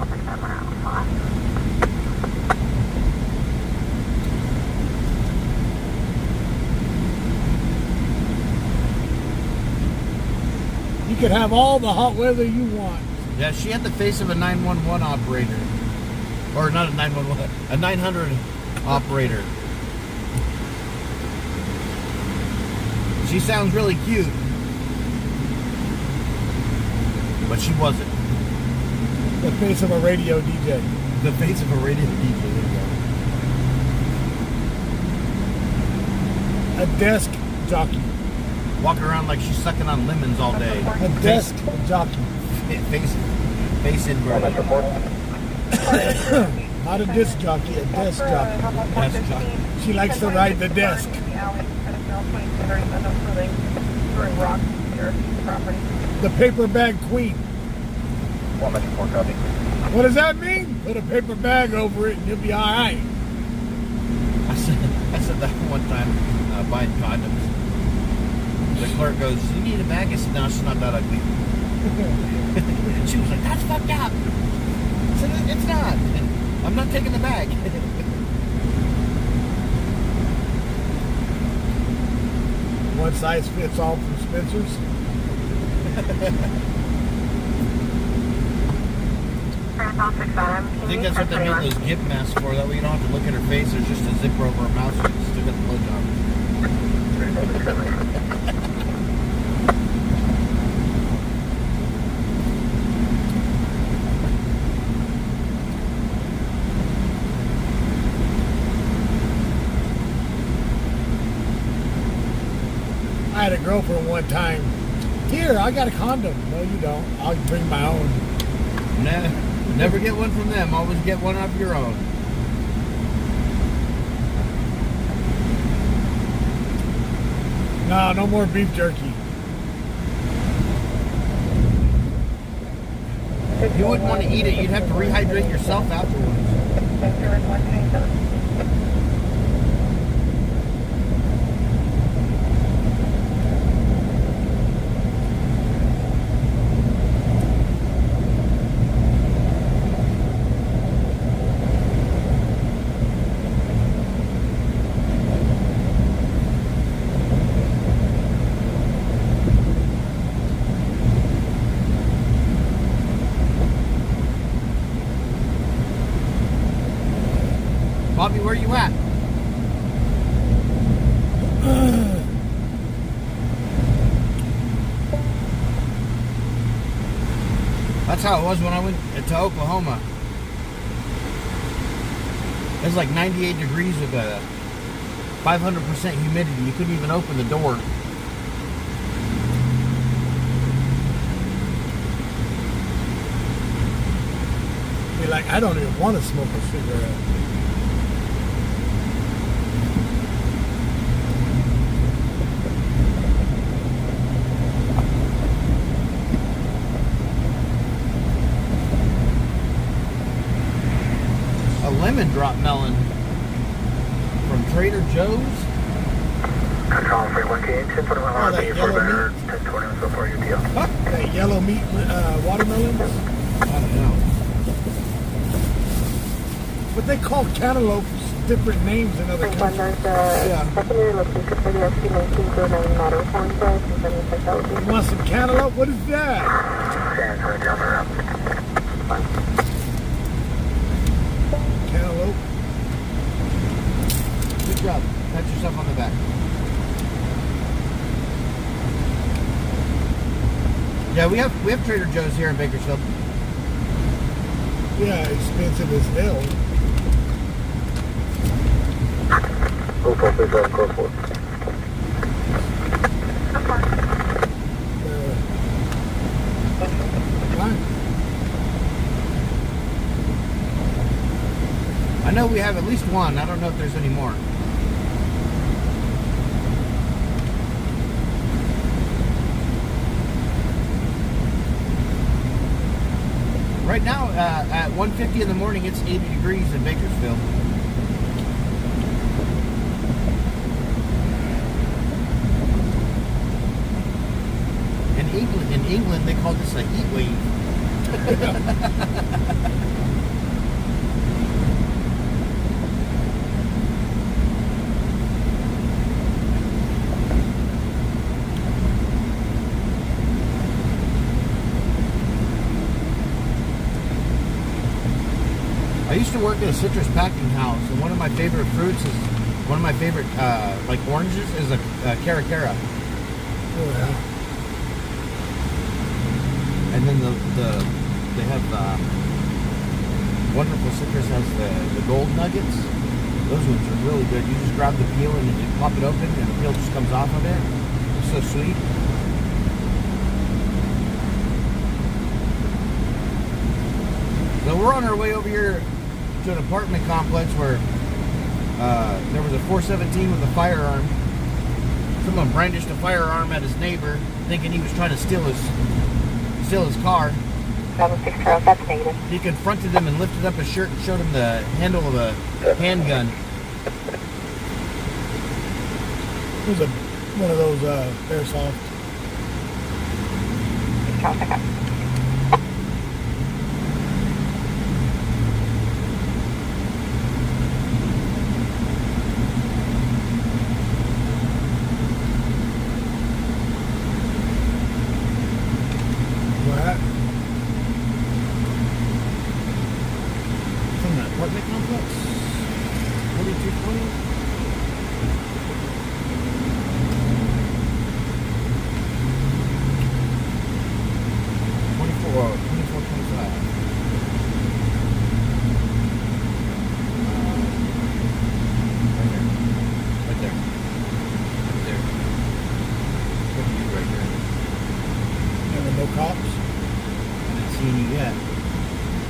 You can have all the hot weather you want. Yeah, she had the face of a 911 operator. Or not a 911, a 900 operator. She sounds really cute. But she wasn't. The face of a radio DJ. The face of a radio DJ. There you A desk jockey. go. Walking around like she's sucking on lemons all day. A desk jockey. Face inverted. Not a disc jockey, a desk jockey. Desk jockey. She likes to ride the desk. The paper bag queen. What does that mean? Put a paper bag over it and you'll be alright. I said that one time buying condoms. The clerk goes, "You need a bag?" I said, "No, she's not that ugly." She was like, "That's fucked up." I said, "It's not. I'm not taking the bag." One size fits all from Spencer's. I think that's what they made those gimp masks for. That way you don't have to look at her face. There's just a zipper over her mouth. So you can still get the blowjob. I had a girlfriend one time. Here, I got a condom. No, you don't. I'll bring my own. Never get one from them. Always get one of your own. No, no more beef jerky. You wouldn't want to eat it. You'd have to rehydrate yourself afterwards. me where you at. That's how it was when I went to Oklahoma. It was like 98 degrees with a 500% humidity. You couldn't even open the door. Be like, I don't even want to smoke a cigarette. A lemon drop melon from Trader Joe's. Control 318, 1021 Oh, that RP, yellow 1020 so far UTL. That yellow meat watermelons? I don't know. But they call cantaloupes different names in other countries. There's secondary location for the SC-1909 model contest and then check that You want some cantaloupe? What is that? San Antonio, down the route. Cantaloupe? Good job. Pat yourself on the back. Yeah, we have Trader Joe's here in Bakersfield. Yeah, expensive as hell. Go for please, close for. Fine. I know we have at least one. I don't know if there's any more. Right now, at 1:50 in the morning, it's 80 degrees in Bakersfield. In England, they call this a heat wave. I used to work at a citrus packing house, and one of my favorite fruits is one of my favorite like oranges is a cara cara. Oh, yeah. And then they have wonderful citrus has the gold nuggets. Those ones are really good. You just grab the peel and you pop it open, and the peel just comes off of it. It's so sweet. So we're on our way over here to an apartment complex where there was a 417 with a firearm. Someone brandished a firearm at his neighbor, thinking he was trying to steal his car. 76 Charles, that's negative. He confronted him and lifted up his shirt and showed him the handle of a handgun. It was one of those airsoft. Charles, I got it. What? From the apartment complex? 4220?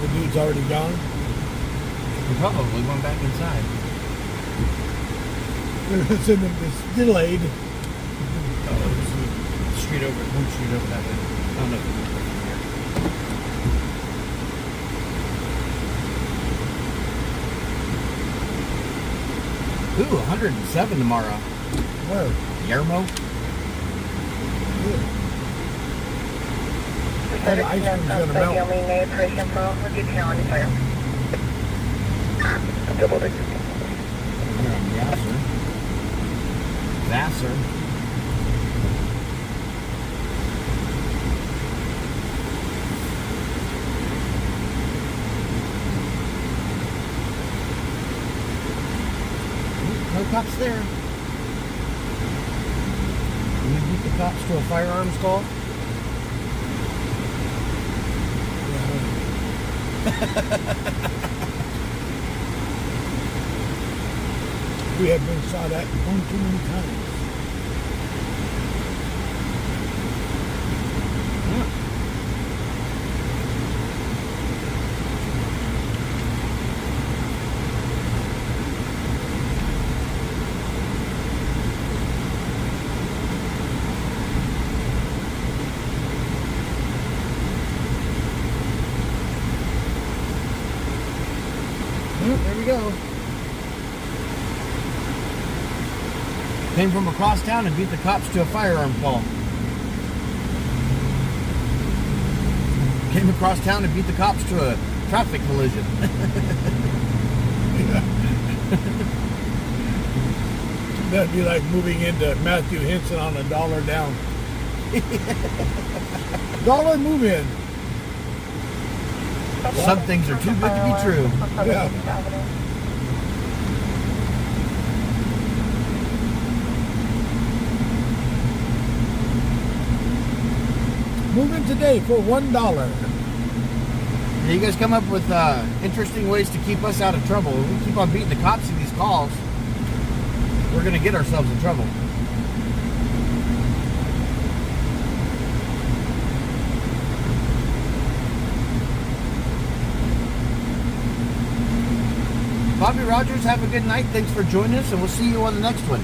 The dude's already gone. We probably went back inside. It's delayed. Oh, this is one street over that way. I don't know if it's here. Ooh, 107 tomorrow. Where? Yermo? Good. That ice cream's gonna melt. Double thank you. Here on Vassar. cops there. Can you beat the cops to a firearms call? We have been shot at one too many times. There we go. Came from across town and beat the cops to a firearm call. Came across town and beat the cops to a traffic collision. That'd be like moving into Matthew Henson on $1 down. Dollar move in. Some things are too good to be true. Yeah. Move in today for $1. You guys come up with interesting ways to keep us out of trouble. If we keep on beating the cops in these calls, we're going to get ourselves in trouble. Bobby Rogers, have a good night. Thanks for joining us, and we'll see you on the next one.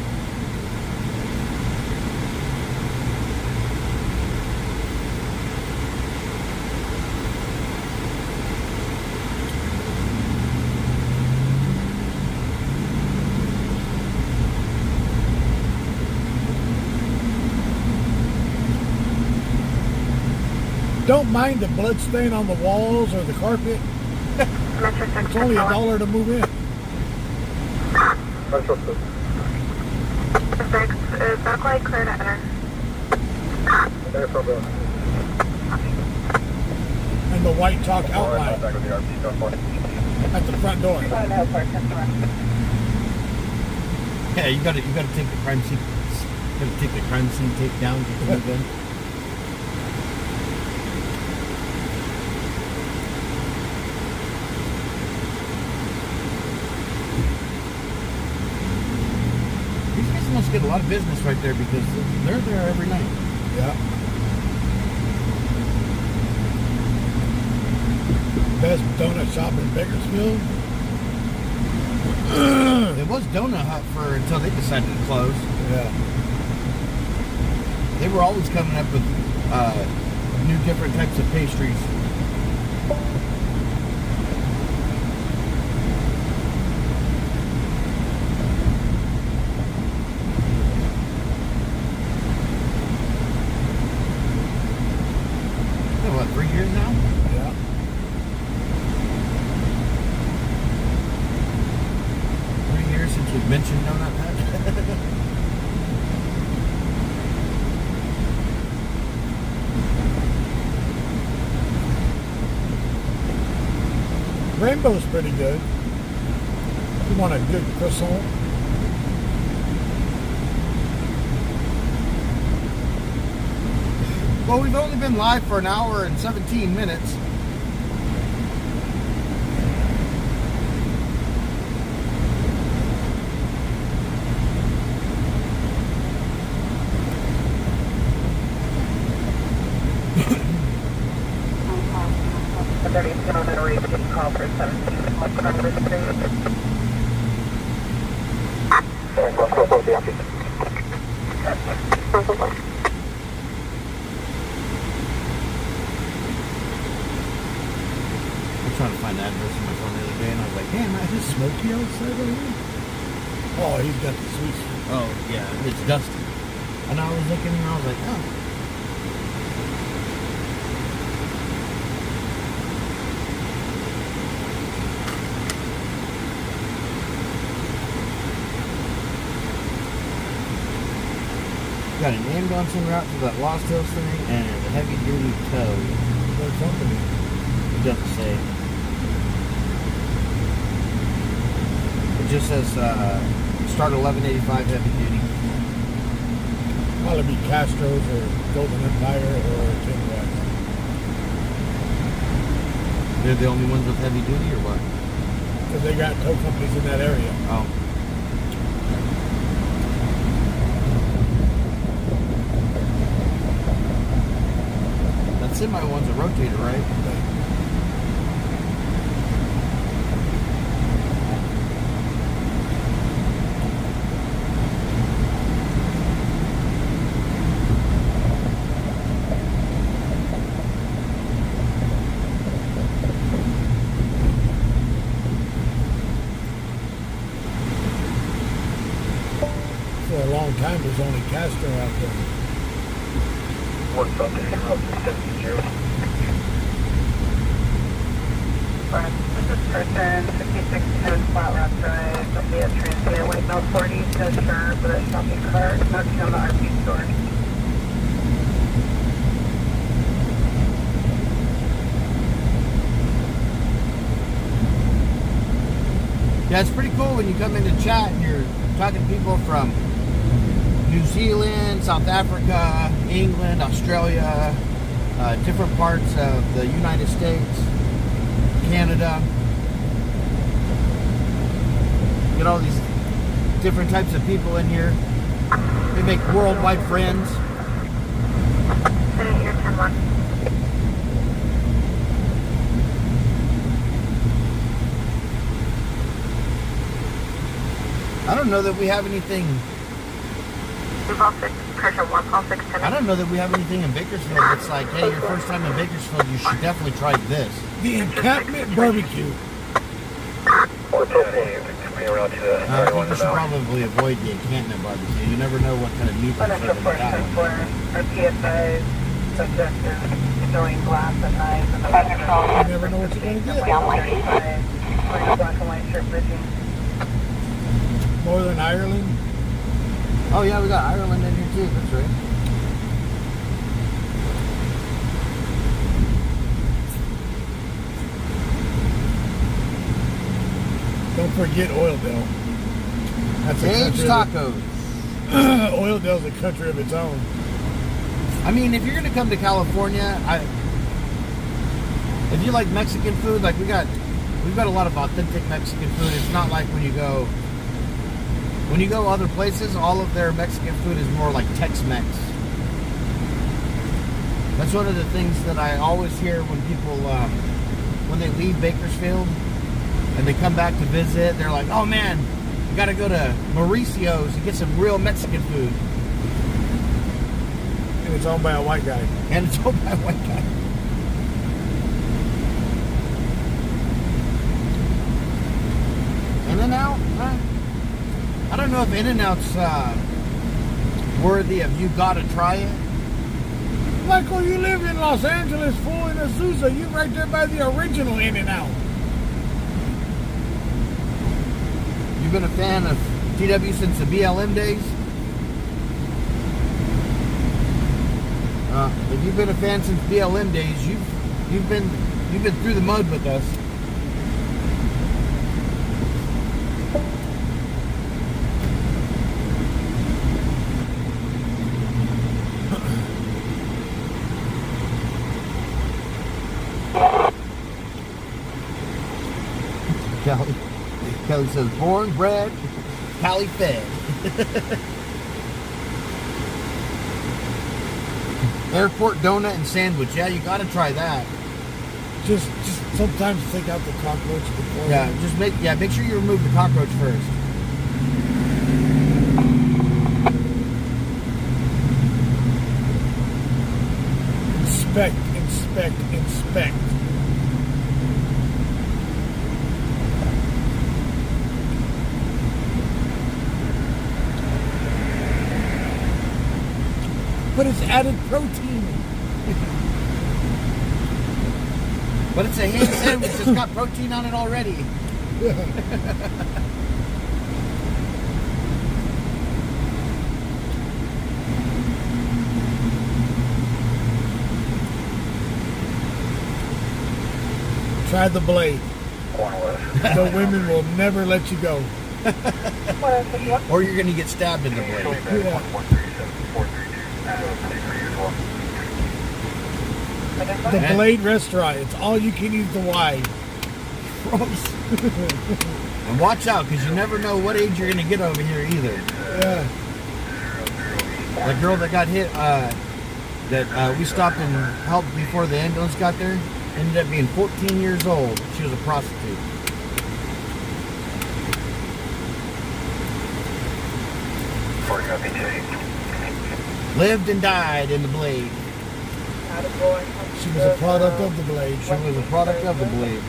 Don't mind the blood stain on the walls or the carpet. It's only $1 to move in. Metro 6. 6, is that quite clear to enter? Enter from the And the white chalk outline back of the RP, don't point. at the front door. Yeah, you gotta take the crime scene. You gotta take the crime scene tape down to move in. These guys must get a lot of business right there because they're there every night. Yeah. Best donut shop in Bakersfield. It was Donut Hut until they decided to close. Yeah. They were always coming up with new different types of pastries. What, 3 years now? Yeah. Since we've mentioned Donut Hut. Rainbow's pretty good. You want a good croissant? Well, we've only been live for an hour and 17 minutes. Call for 17 Montgomery Street. I'm trying to find the address on my phone the other day, and I was like, damn, I just Smoky outside over here? Oh, he's got the sweet street. Oh, yeah, it's dusty. And I was looking, and I was like, oh. Got an ambulance en route to that Lost Hills thing and a heavy duty tow. What company? It doesn't say. It just says start 1185 heavy duty. Probably be Castro's or Golden Empire or King West. They're the only ones with heavy duty or what? Because they got tow companies in that area. Oh. That semi one's a rotator, right? For a long time, there's only Castro out there. What's up to him? 72. This is person 5610 Flat Rock Drive, via transient, white belt 40, no sure, with a shopping cart, knocking on the RP store. Yeah, it's pretty cool when you come into chat and you're talking to people from New Zealand, South Africa, England, Australia, different parts of the United States, Canada. Get all these different types of people in here. They make worldwide friends. Sitting here, 10-1. I don't know that we have anything. Pressure 12610. I don't know that we have anything in Bakersfield that's like, hey, your first time in Bakersfield, you should definitely try this. The Encampment Barbecue. What's up, Dave? Coming around to the I think you should probably avoid the encampment barbecue. You never know what kind of meat they're Unnatural serving at that for one. our PSI subject is throwing glass and knives in the You never know what you're going to get. wearing black and white shirt bridging. Northern Ireland. Oh yeah, we got Ireland in here too. That's right. Don't forget Oildale. That's a Aged country. tacos. Oildale's a country of its own. I mean, if you're gonna come to California, if you like Mexican food, like we've got a lot of authentic Mexican food. It's not like when you go other places, all of their Mexican food is more like Tex-Mex. That's one of the things that I always hear when people, when they leave Bakersfield and they come back to visit, they're like, oh man, you gotta go to Mauricio's and get some real Mexican food. And it's owned by a white guy. And it's owned by a white guy. In-N-Out? I don't know if In-N-Out's worthy of you gotta try it. Michael, you live in Los Angeles, fool, in Azusa. You're right there by the original In-N-Out. You've been a fan of TW since the BLM days? If you've been a fan since BLM days, you've been through the mud with us. Kelly says, born, bred, Cali fed. Airport donut and sandwich. Yeah, you gotta try that. Just sometimes take out the cockroach before. Yeah, make sure you remove the cockroach first. Inspect. But it's added protein. But it's a ham sandwich that's got protein on it already. Try the blade. Corn West. The women will never let you go. Or you're gonna get stabbed in the blade. Yeah. The Blade Restaurant. It's all you can eat the wine. And watch out, because you never know what age you're gonna get over here either. Yeah. The girl that got hit, that we stopped and helped before the ambulance got there, ended up being 14 years old. She was a prostitute. Lived and died in the blade. She was a product of the Blade. She was a product of the blade.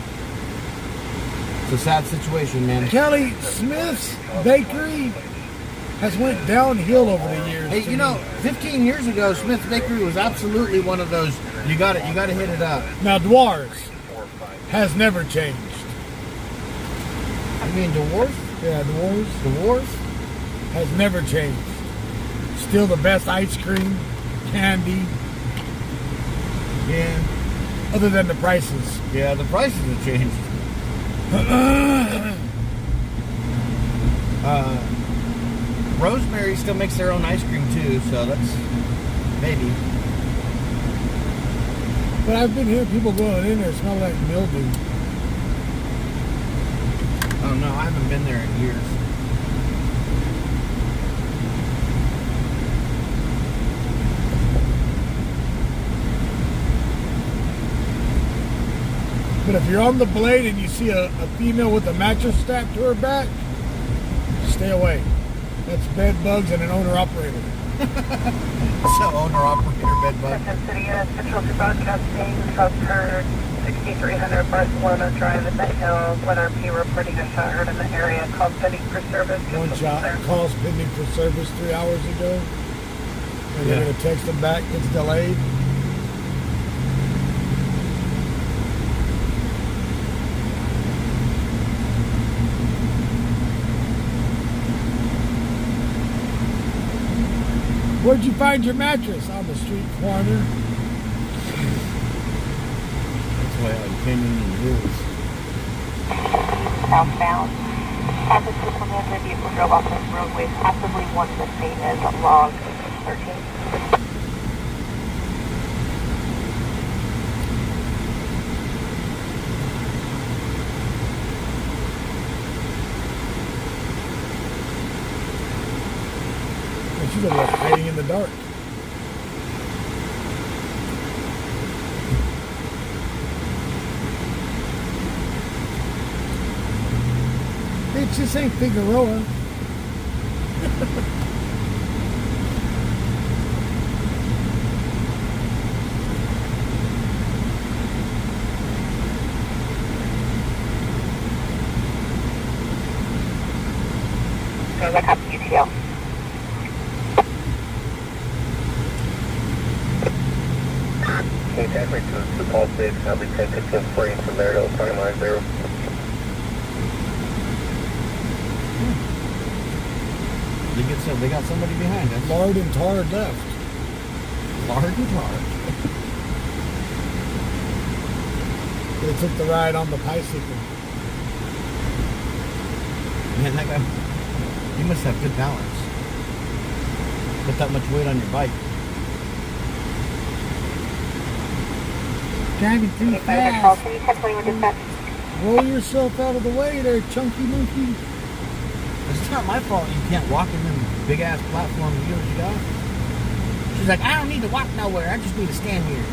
It's a sad situation, man. Kelly, Smith's Bakery has went downhill over the years. Hey, to you know, me. 15 years ago, Smith's Bakery was absolutely one of those. You got to hit it up. Now Dwarves has never changed. I mean, Dwarf Yeah, Dwarves has never changed. Still the best ice cream, candy. Yeah, Other than the prices. yeah, the prices have changed. Rosemary still makes their own ice cream too, so that's maybe. But I've been hearing people going in there smell like mildew. Oh no, I haven't been there in years. But if you're on the Blade and you see a female with a mattress strapped to her back, stay away. That's bed bugs and an owner-operator. So owner-operator bed bug. Central City units, Central to Broadcasting, South Turn, 6300 Barcelona Drive in the Hills. 1RP reporting a shot heard in the area called pending for service. One shot calls pending for service 3 hours ago. And they're going to text them back. It's delayed. Where'd you find your mattress? On the street corner. That's why I'm canyoning in the hills. Southbound. Traffic to command the vehicle drove off this roadway. Possibly one missing is log 13. She's over there hiding in the dark. Bitch, this ain't Figueroa. Back up UTL. Traffic to Paul 6, I'll be 1015 free from there to County Line 0. They got somebody behind us. Lard and Tar left. Lard and tar. They took the ride on the bicycle. Man, that guy, you must have good balance. Put that much weight on your bike. Driving too fast. Roll yourself out of the way there, chunky monkey. It's not my fault you can't walk in them big ass platform wheels you got. She's like, I don't need to walk nowhere. I just need to stand here.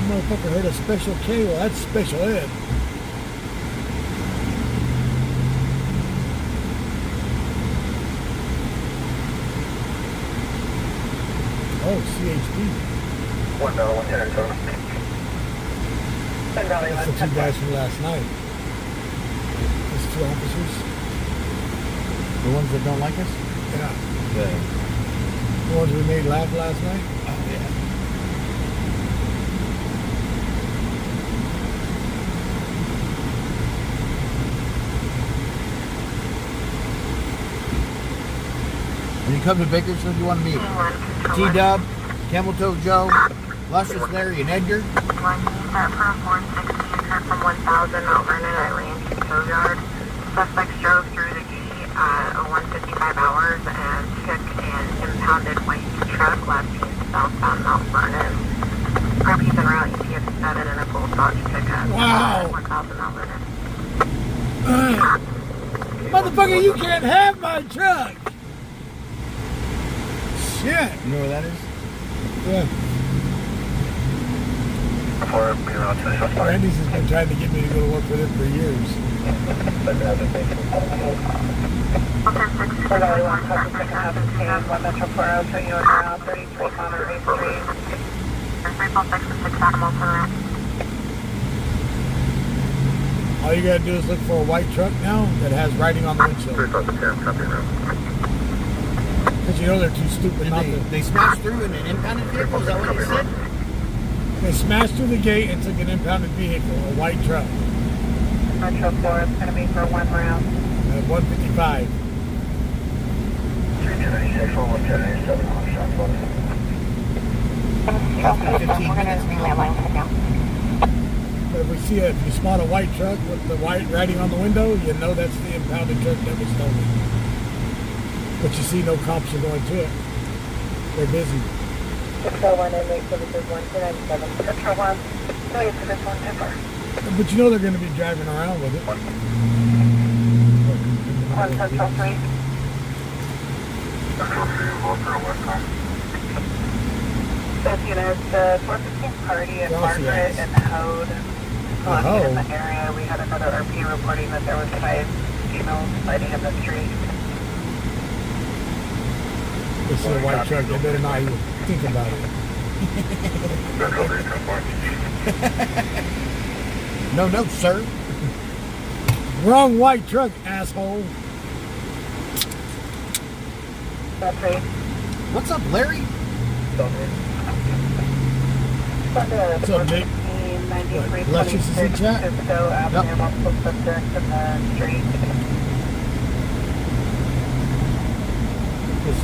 Motherfucker heard a special K. Well, that's special ed. Oh, CHD. 110 total. That's the two guys from last night. Those two officers. The ones that don't like us? Yeah. The ones we made laugh last night. Oh, yeah. When you come to Bakersfield, you want to meet T-Dub, Camel Toe Joe, Luscious, Larry, and Edgar. One set from 460 and set from 1000 Mount Vernon at Randy Tow Yard. Suspects drove through the gate at 1:55 hours and took an impounded white truck left southbound Mount Vernon. RP's en route, UTF-7 and a gold Dodge pickup. Wow. 1000 Mount Vernon. Motherfucker, you can't have my truck! Shit! You know where that is? Yeah. Randy's has been trying to get me to go to work with him for years. 1 Metro 40, so you are now 33 Monterey Street. 346 animals for that. All you gotta do is look for a white truck now that has writing on the windshield. 310, copy now. Because you know they're too stupid Did not to. they smashed through in an impounded vehicle? Is that what you said? They smashed through the gate and took an impounded vehicle, a white truck, Metro 4 is going to be for 1 round. at 155. 396, 110, 7 on shot 1. Less than 15 minutes now. But if you spot a white truck with the white writing on the window, you know that's the impounded truck that was stolen. But you see no cops are going to it. They're busy. 601 inmate services 1297. Metro 1, no, it's this one temper. But you know they're going to be driving around with it. 1 Central 3. Central 3, Walter, West Home. Those units, the 415 party in Gracias. Margaret and Hode. Oh. In the area, we had another RP reporting that there was 5 females fighting in the street. They see a white truck, they better not even think about it. Central 3, 10 No, sir. Wrong white truck, asshole. That's right. What's up, Larry? What's up, Nick? What, Luscious is in chat? Cisco Avenue, multiple suspects in the street. Let's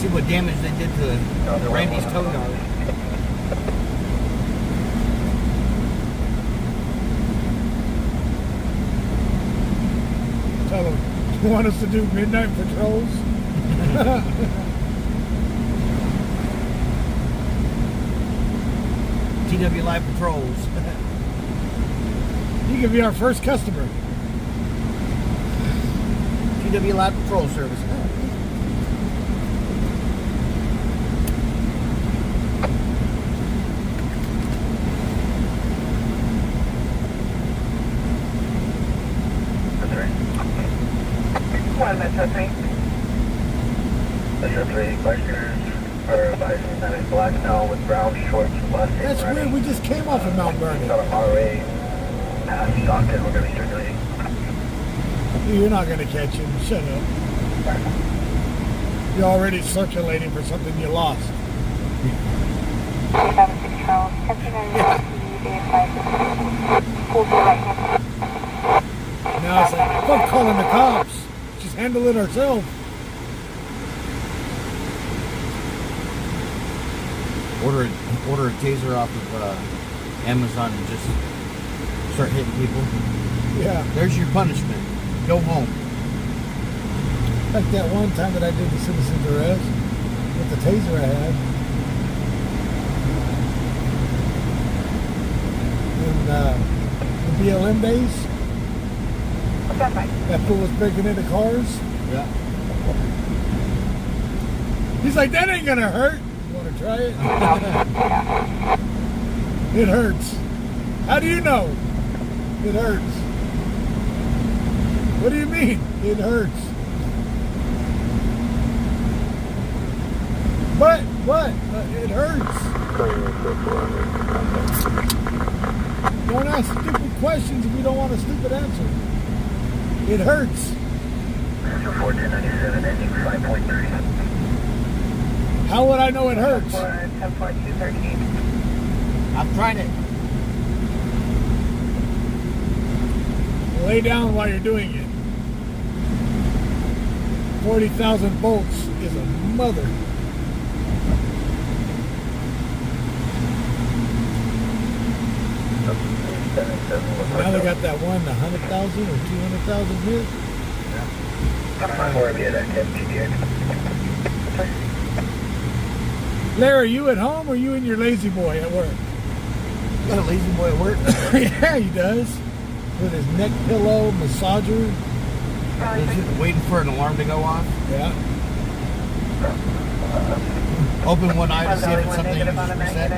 see what damage they did to Randy's tow yard. Tell them, you want us to do midnight patrols? TW Live Patrols. You can be our first customer. TW Live Patrol Service. That's right. 1 Metro 3. Metro 3, bikers are advising that in black now with brown shorts and Mustang. That's weird, we just came off of Mount Vernon. Got a Monterey past Stockton, we're going to be circulating. You're not going to catch him. Shut up. You're already circulating for something you lost. 376 Charles, 10 Now it's like, fuck calling the cops. Just handle it ourselves. Order a taser off of Amazon and just start hitting people. Yeah. There's your punishment. Go home. Like that one time that I did the citizen's arrest with the taser I had. In the BLM days, that fool was breaking into cars. Yeah. He's like, that ain't gonna hurt. You wanna try it? It hurts. How do you know? It hurts. What do you mean? It hurts. But it hurts. Don't ask stupid questions if you don't want a stupid answer. It hurts. Metro 4, 1097, ending 5.3. How would I know it hurts? 10.213. I've tried it. Lay down while you're doing it. 40,000 volts is a mother. Now they got that one, 100,000 or 200,000 hit. Larry, are you at home or are you and your lazy boy at work? You got a lazy boy at work? Yeah, he does. With his neck pillow, massager. He's just waiting for an alarm to go off. Yeah. Open one eye to see if it's something you can reset.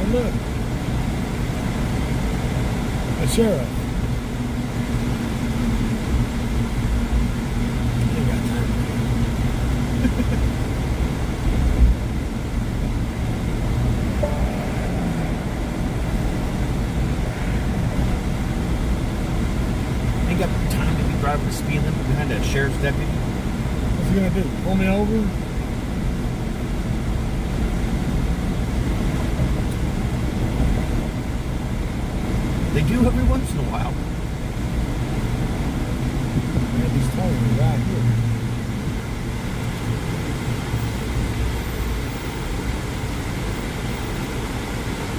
Look. A sheriff. Ain't got time. Ain't got time to be driving the speed limit behind a sheriff's deputy. What's he gonna do? Pull me over? They do every once in a while. Man, he's telling me right here.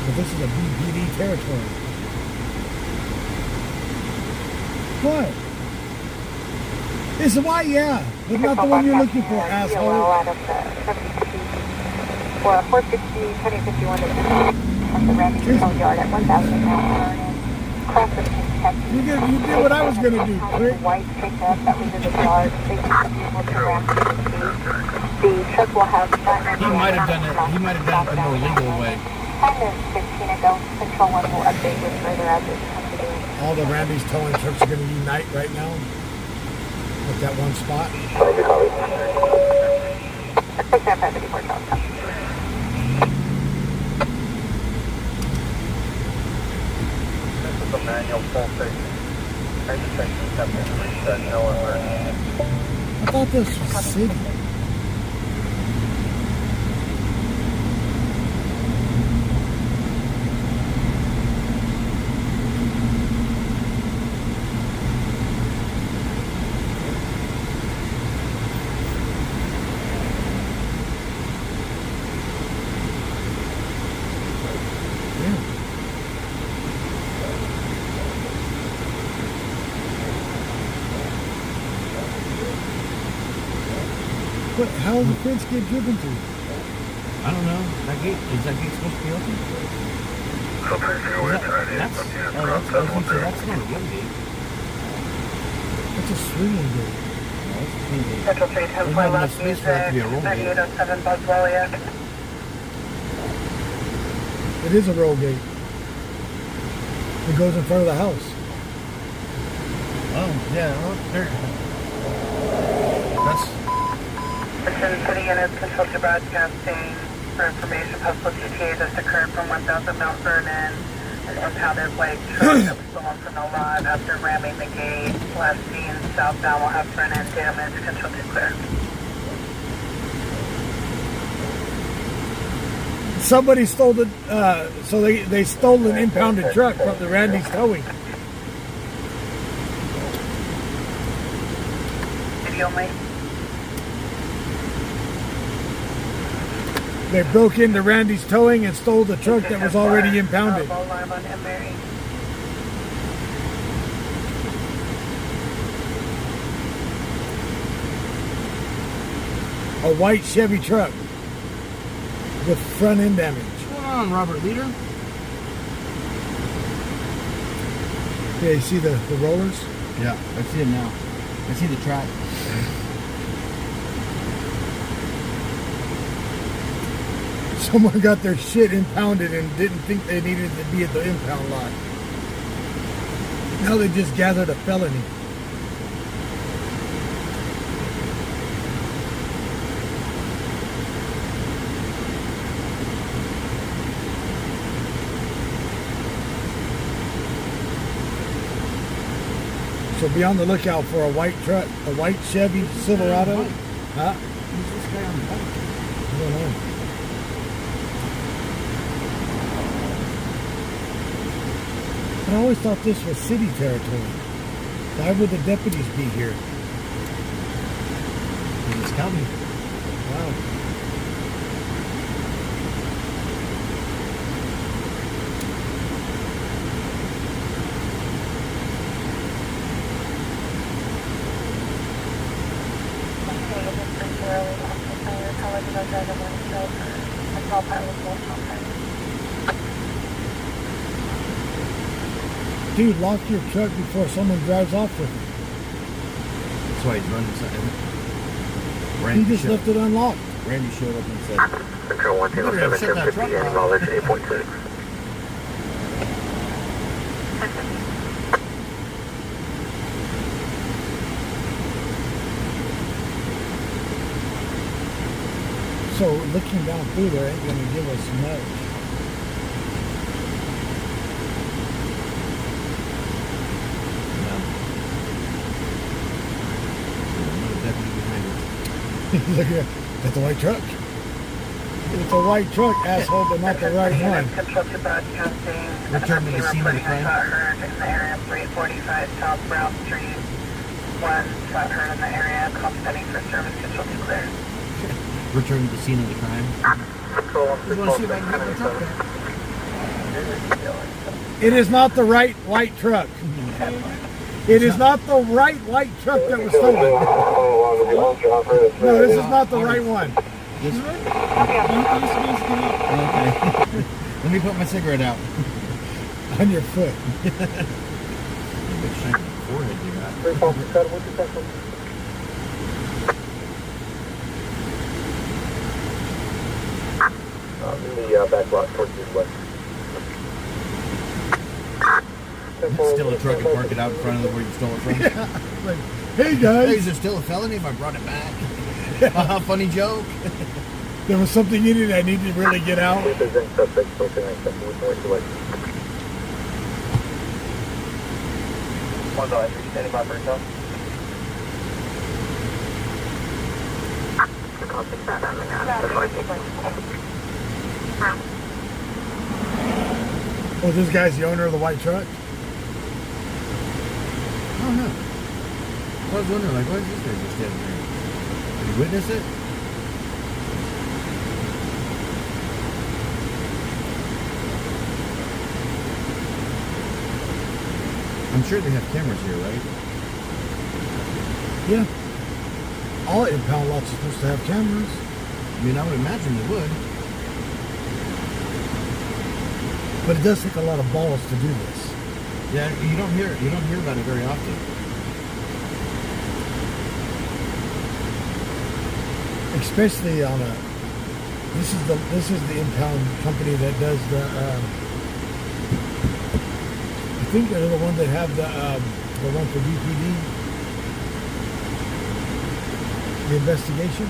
But this is a BPD territory. What? It's a white, yeah, but not the one you're looking for, asshole. Well, 460, 2051 from the Ramsey Tow Yard at 1,000 miles. Cross of Kentucky. You did what I was gonna do, prick. White pickup that was in the yard. They took the vehicle to Ramsey. The truck will have front and He might have done it. He might have done it the more legal way. 10 minutes, 15 ago. Control 1 will update with further updates come to you. All the Randy's towing trucks are gonna unite right now at that one spot. Let's take that 554 Charles. The manual full station. Intersections have been reset, no alert. I thought this was city. What, how does the fence get driven to? I don't know. That gate, is that gate supposed to be open? That's not a real gate. It's a swinging gate. Central 310 There's not enough space for that to be a roll gate. 9807 Buzzwell. It is a roll gate. It goes in front of the house. Oh, yeah. Well, there. That's. Attention city units, control to broadcasting for information. Possible GTA just occurred from 1,000 Mount Vernon. An impounded white truck that was stolen from the lot after ramming the gate. Last seen southbound will have front end damage. Control to clear. Somebody stole the, so they stole an impounded truck from the Randy's Towing. Video only. They broke into Randy's Towing and stole the truck that was already impounded. Alarm on Emery. A white Chevy truck with front end damage. What's going on, Robert Leader? Yeah, you see the rollers? Yeah, I see him now. I see the track. Someone got their shit impounded and didn't think they needed to be at the impound lot. Now they just gathered a felony. So be on the lookout for a white truck, a white Chevy Silverado. Huh? Who's this guy on the bike? I don't know. I always thought this was city territory. Why would the deputies be here? It's county. Wow. Dude, lock your truck before someone drives off with it. That's why he's running something. He Randy just left it unlocked. Randy showed up and said, Control 107, 1050, and knowledge 8.6. So looking down through there ain't gonna give us much. no. Another deputy behind us. Look at the white truck. It's a white truck, asshole, but not the right one. Return to the scene of the crime. Heard in the area of 345 South Brown Street. One shot heard in the area. Call pending for service. Control to clear. Return to the scene of the crime. Control Just want to see if I can get the truck back. It is not the right white truck. It is not the right white truck that was stolen. No, this is not the right one. This one? Okay. Let me put my cigarette out. On your foot. Big shiny forehead you got. in the back lot towards the west. Still a truck and park it out in front of where you stole it from. Yeah. Like, hey Hey, guys, is it still a felony if I brought it back? Funny joke. there was something in it I need to really get out. Represent suspect spoken and accepted with north to west. 1 dollar, standing by for yourself. Oh, this guy's the owner of the white truck? Oh no. I was wondering, like, why is this guy just standing there? Did you witness it? I'm sure they have cameras here, right? Yeah. All impound lots are supposed to have cameras. I mean, I would imagine they would. But it does take a lot of balls to do this. Yeah, you don't hear about it very often. Especially on a this is the impound company that does the I think they're the one that have the one for DPD, the investigation.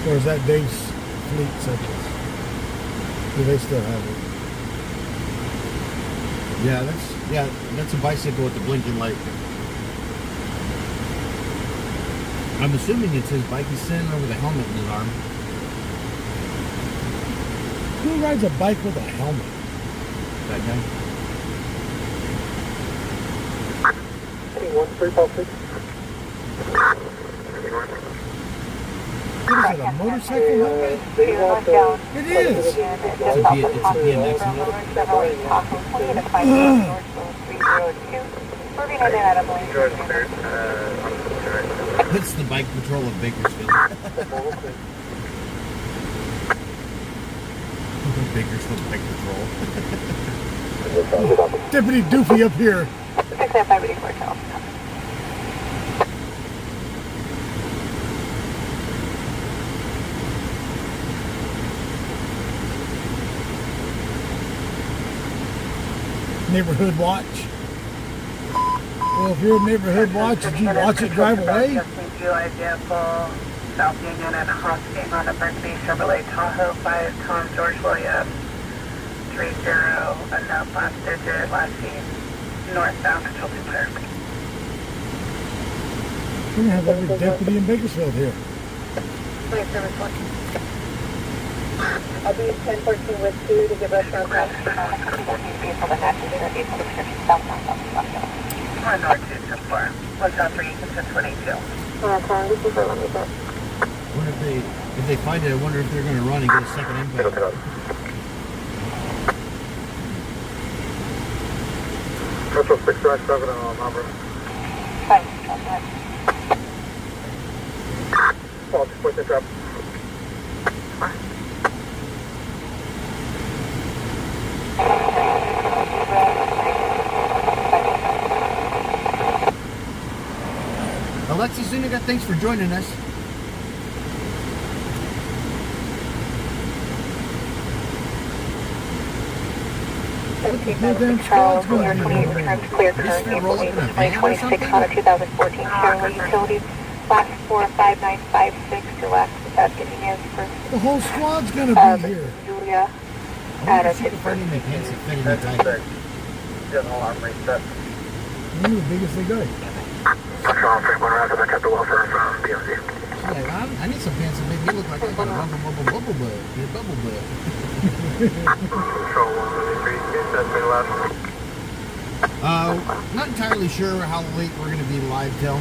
Or is that Dave's fleet suches? Do they still have it? Yeah, that's a bicycle with the blinking light. I'm assuming it's his bike he's sitting over the helmet in his arm. Who rides a bike with a helmet? That guy. 1346. What is it, a motorcycle helmet? It is! It's a BMX helmet. It's the bike patrol of Bakersfield. Bakersfield Bike Patrol. Deputy Doofy up here. Neighborhood watch. Well, if you're a neighborhood watch, did you watch it drive away? DUI vehicle, South Union and Hosking on a Berkeley Chevrolet Tahoe 5 Tom George Williams 30, unknown last digit, last seen northbound Control Clear. We're gonna have every deputy in Bakersfield here. Police service 1. I'll be 1014 with 2 to give us our press. On North 224. What's on 3, consent 22. Wonder if they find it, I wonder if they're going to run and get a second impound. Metro 6-7 number. Paul, just put this up. Alexi Zuniga, thanks for joining us. Charles, we are 28 returns clear currently April 8, 2026 on a 2014 Chevrolet Utility, last 45956, your last getting in for The whole squad's gonna be here. Julia at a See if I need my pants that fit in the tight. General armory set. You're the biggest they go. Sean, frame 1 round, I kept the welfare from BMC. Like, I need some pants that make me look like I got a bubble butt. You're bubble butt. Control 123, that's my last. Not entirely sure how late we're going to be live till.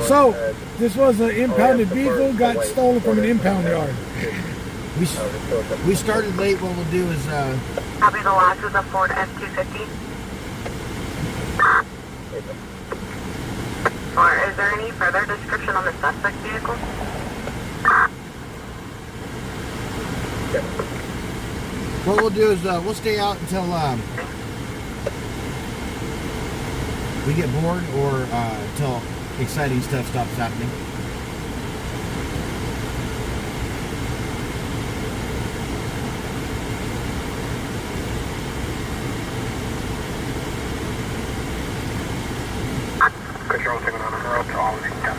So, this was an impounded vehicle, got stolen from an impound yard. We started late. What we'll do is Copy the loss is a Ford F-250. Or is there any further description on the suspect vehicle? what we'll do is we'll stay out until we get bored or until exciting stuff stops happening. Control taking on the road to all of these guys.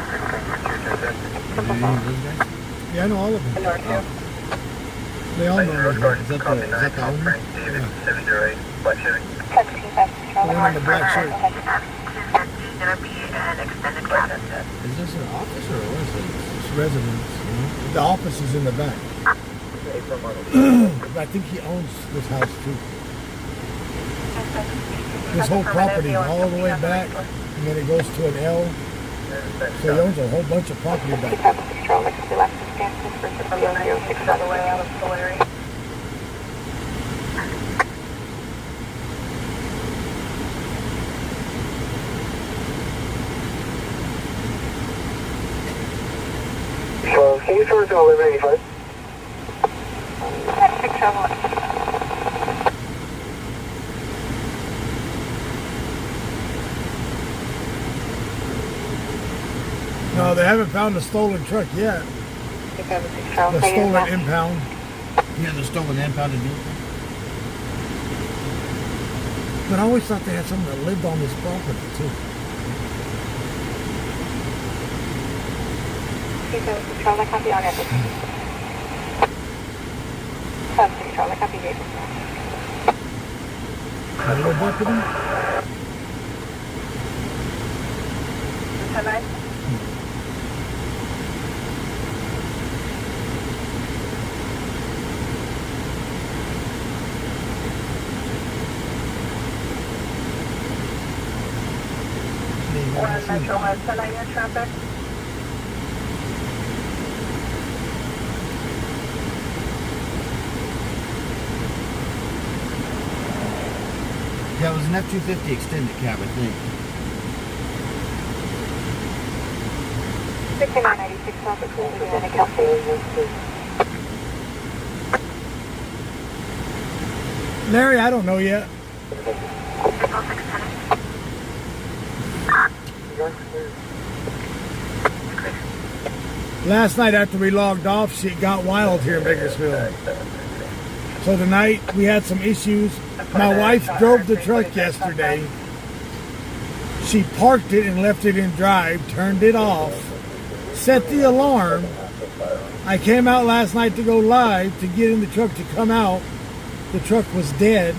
Yeah, I know all of them. North 2. They all know me. Is that the owner? David 708, Black Chevy. 17 passenger The one in the black shirt. F-250 is going to be an extended cabin. Is this an office or a residence? It's residence. The office is in the back. I think he owns this house too. This whole property, all the way back, and then it goes to an L. So he owns a whole bunch of property back. All the way out of Tulare. So, can you turn to 1185? No, they haven't found a stolen truck yet. The stolen impound. Yeah, the stolen impounded vehicle. But I always thought they had someone that lived on this property too. Control, copy on it. Control, copy vehicle. Little deputy? 10-9? Metro has 10-9 in traffic. Yeah, it was an F-250 extended cab, I think. 6996 South of Louisiana, California. Larry, I don't know yet. Last night after we logged off, shit got wild here in Bakersfield. So tonight we had some issues. My wife drove the truck yesterday. She parked it and left it in drive, turned it off, set the alarm. I came out last night to go live to get in the truck to come out. The truck was dead.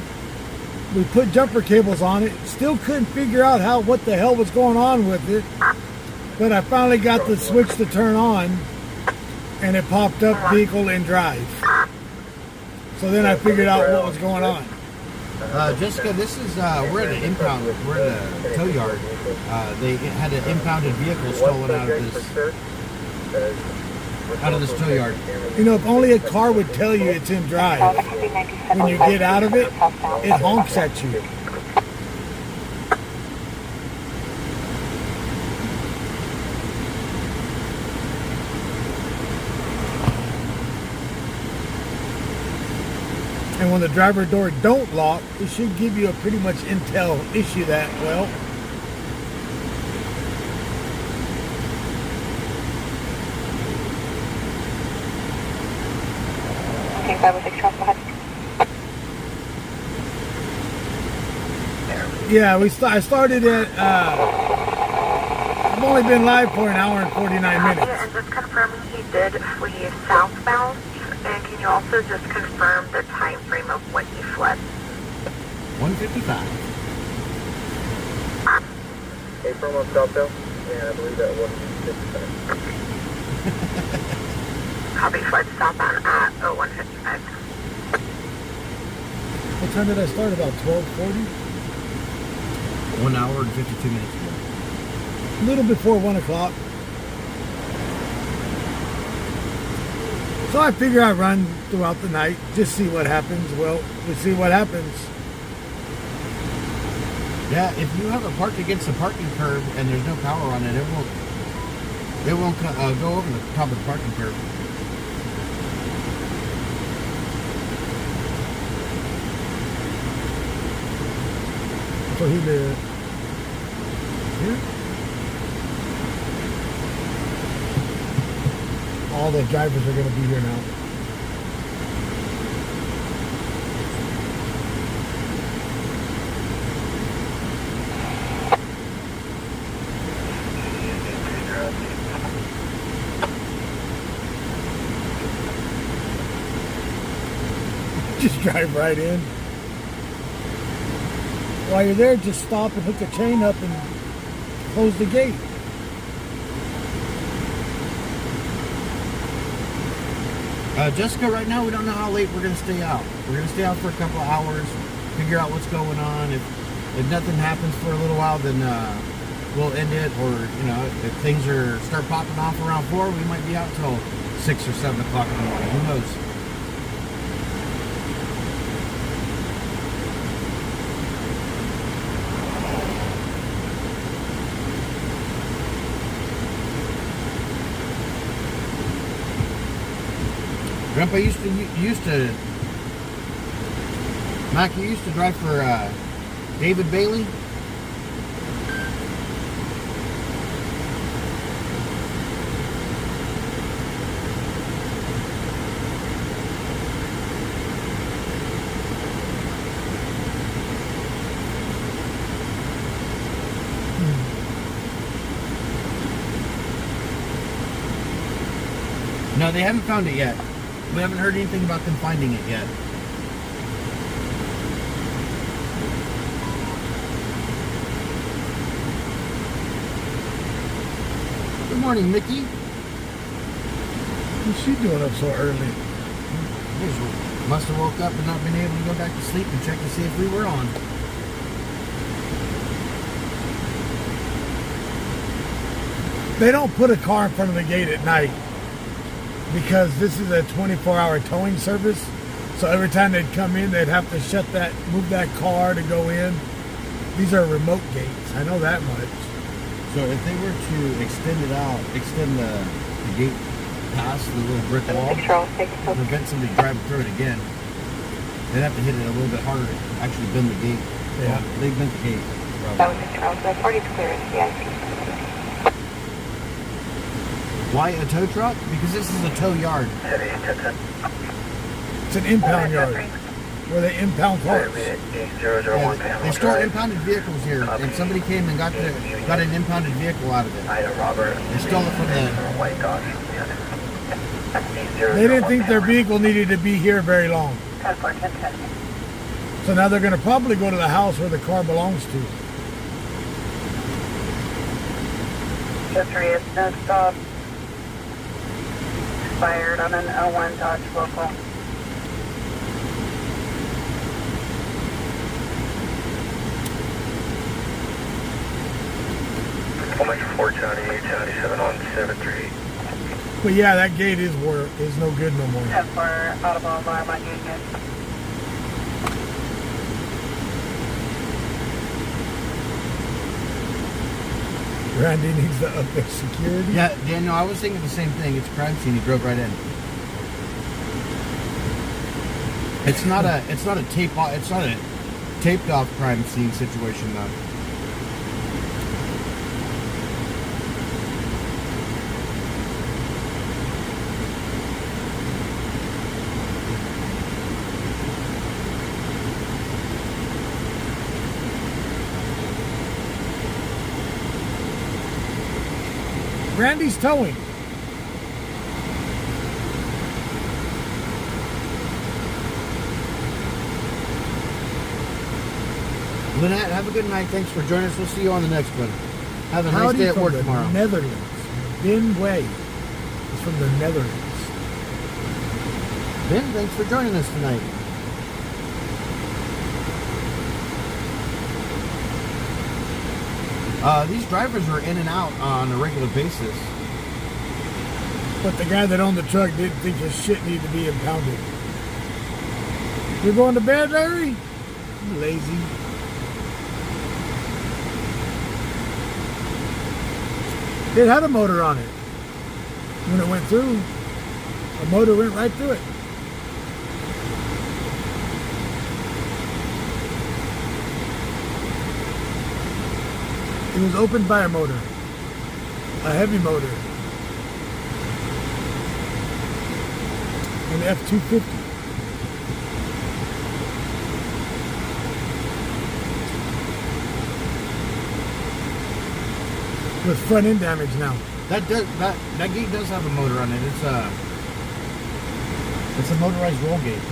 We put jumper cables on it. Still couldn't figure out what the hell was going on with it. But I finally got the switch to turn on. and it popped up vehicle in drive. So then I figured out what was going on. Jessica, this is, we're at an impound, we're at a tow yard. They had an impounded vehicle stolen out of this tow yard. You know, if only a car would tell you it's in drive, when you get out of it, it honks at you. And when the driver door don't lock, it should give you a pretty much intel issue that, well, Okay, 506 Charles, go ahead. yeah, I started at, I've only been live for an hour and 49 minutes. And just confirming he did flee southbound. And can you also just confirm the time frame of when he fled? 155. April on southbound? Yeah, I believe that was 55. Copy, fled southbound at 0155. What time did I start? About 12:40? 1 hour and 52 minutes ago. A little before 1 o'clock. So I figure I run throughout the night, just see what happens. Well, we'll see what happens. Yeah, if you have it parked against the parking curb and there's no power on it, it won't go over the top of the parking curb. So he did. Here. All the drivers are going to be here now. Just drive right in. While you're there, just stop and hook a chain up and close the gate. Jessica, right now we don't know how late we're going to stay out. We're going to stay out for a couple of hours, figure out what's going on. If nothing happens for a little while, then we'll end it. Or, you know, if things start popping off around 4, we might be out till 6 or 7 o'clock in the morning. Who knows? Grandpa used to Mac, you used to drive for David Bailey? No, they haven't found it yet. We haven't heard anything about them finding it yet. Good morning, Mickey. What's she doing up so early? Must have woke up and not been able to go back to sleep and check to see if we were on. They don't put a car in front of the gate at night because this is a 24-hour towing service. So every time they'd come in, they'd have to move that car to go in. These are remote gates. I know that much. So if they were to extend the gate past the little brick wall, prevent somebody driving through it again, they'd have to hit it a little bit harder to actually bend the gate. Yeah. Well, they bent the gate. That was Mr. Charles. That's already clearance, VIP. Why a tow truck? Because this is a tow yard. It's an impound yard where they impound cars. Yeah, they store impounded vehicles here, and somebody came and got an impounded vehicle out of it. They stole it from the... They didn't think their vehicle needed to be here very long. So now they're going to probably go to the house where the car belongs to. Just no stop. expired on an L1 Dodge local. Almost 4 County 8 County 71738. But yeah, that gate is no good no more. 10 for audible alarm on Union. Randy needs to up their security. Yeah, Daniel, I was thinking the same thing. It's a crime scene. He drove right in. It's not a taped off crime scene situation though. Randy's towing. Lynette, have a good night. Thanks for joining us. We'll see you on the next one. Have a nice Howdy day at from work the tomorrow. Netherlands. Ben Way is from the Netherlands. Ben, thanks for joining us tonight. These drivers are in and out on a regular basis. But the guy that owned the truck didn't think his shit needed to be impounded. You're going to bed, Larry? You lazy. It had a motor on it. When it went through, a motor went right through it. It was opened by a motor. A heavy motor. An F-250. With front end damage now. That gate does have a motor on it. It's a motorized roll gate.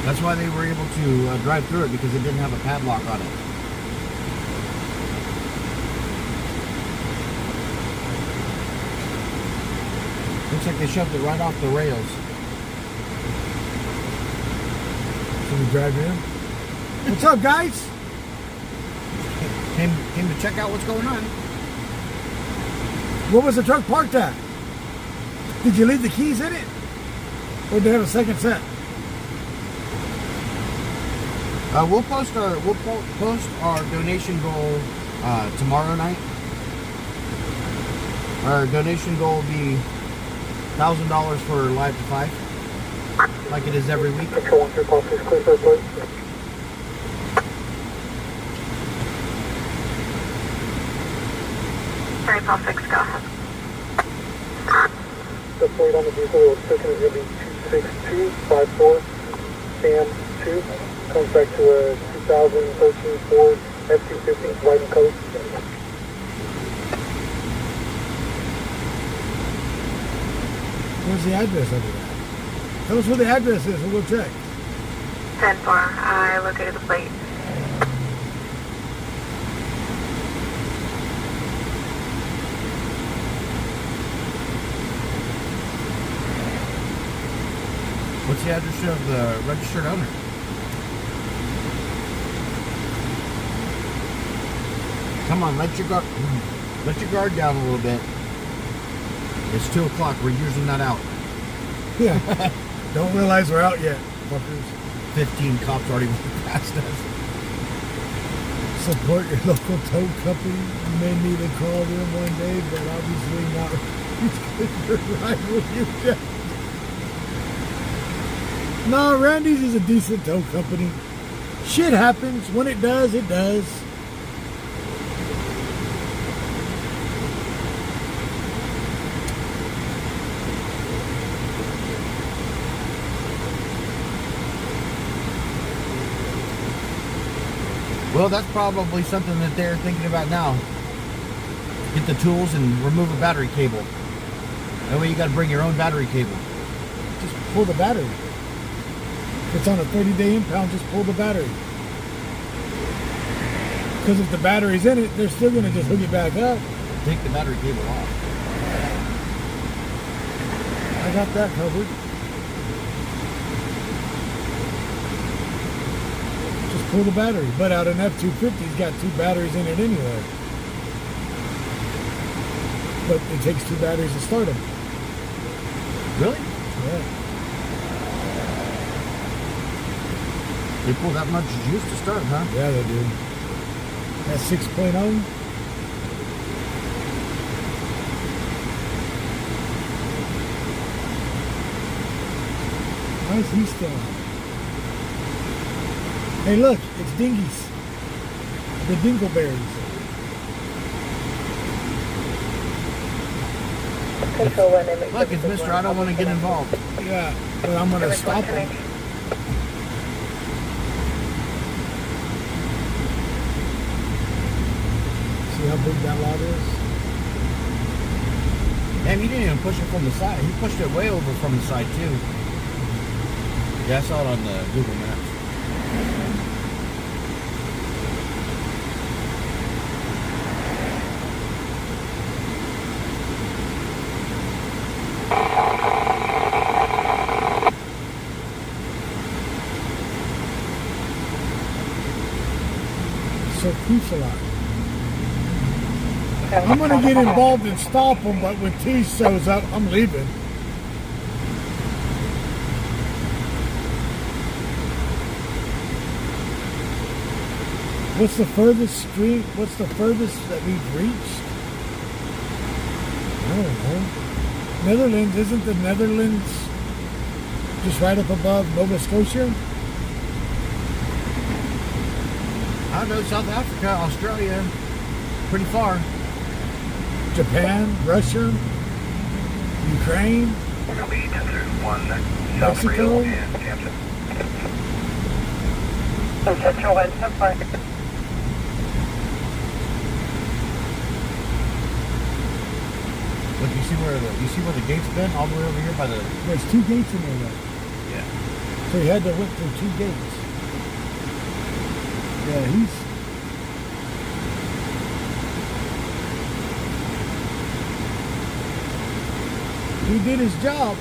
That's why they were able to drive through it, because it didn't have a padlock on it. Looks like they shoved it right off the rails. So we drive in. What's up, guys? Came to check out what's going on. What was the truck parked at? Did you leave the keys in it? Or did they have a second set? We'll post our donation goal tomorrow night. Our donation goal will be $1,000 for Live to 5, like it is every week. Control 1 call, please clear for report. Sorry, Paul 6, go ahead. The plate on the vehicle was taken is going to be 26254 Sam 2. Comes back to a 2013 Ford F-250 white and coat. Where's the address of it? Tell us where the address is, we'll go check. 10-4, I located the plate. What's the address of the registered owner? Come on, let your guard down a little bit. It's 2 o'clock. We're usually not out. Yeah. Don't realize we're out yet, fuckers. 15 cops already went past us. Support your local tow company. You may need to call them one day, but obviously not you're right with you. No, Randy's is a decent tow company. Shit happens. When it does, it does. Well, that's probably something that they're thinking about now. Get the tools and remove a battery cable. That way you got to bring your own battery cable. Just pull the battery. If it's on a 30-day impound, just pull the battery. Because if the battery's in it, they're still going to just hook it back up. Take the battery cable off. I got that covered. Just pull the battery. But out an F-250's got 2 batteries in it anyway. But it takes 2 batteries to start them. Really? Yeah. They pull that much juice to start, huh? Yeah, they do. That 6.0. Why is he still out? Hey, look, it's dingies. The dingleberries. Control 1 and Look, it's Mr. I don't want to get involved. Yeah, but I'm going to stop him. See how big that lot is? Damn, he didn't even push it from the side. He pushed it way over from the side, too. Yeah, I saw it on the Google Maps. So crucial. I'm going to get involved and stop him, but when T shows up, I'm leaving. What's the furthest street? What's the furthest that we've reached? I don't know. Netherlands, isn't the Netherlands just right up above Nova Scotia? I don't know, South Africa, Australia, pretty far. Japan, Russia, Ukraine, Mexico. Central 1, so far. Look, you see where the gate's been? All the way over here by the... There's 2 gates in there though. Yeah. So he had to went through 2 gates. Yeah, he did his job.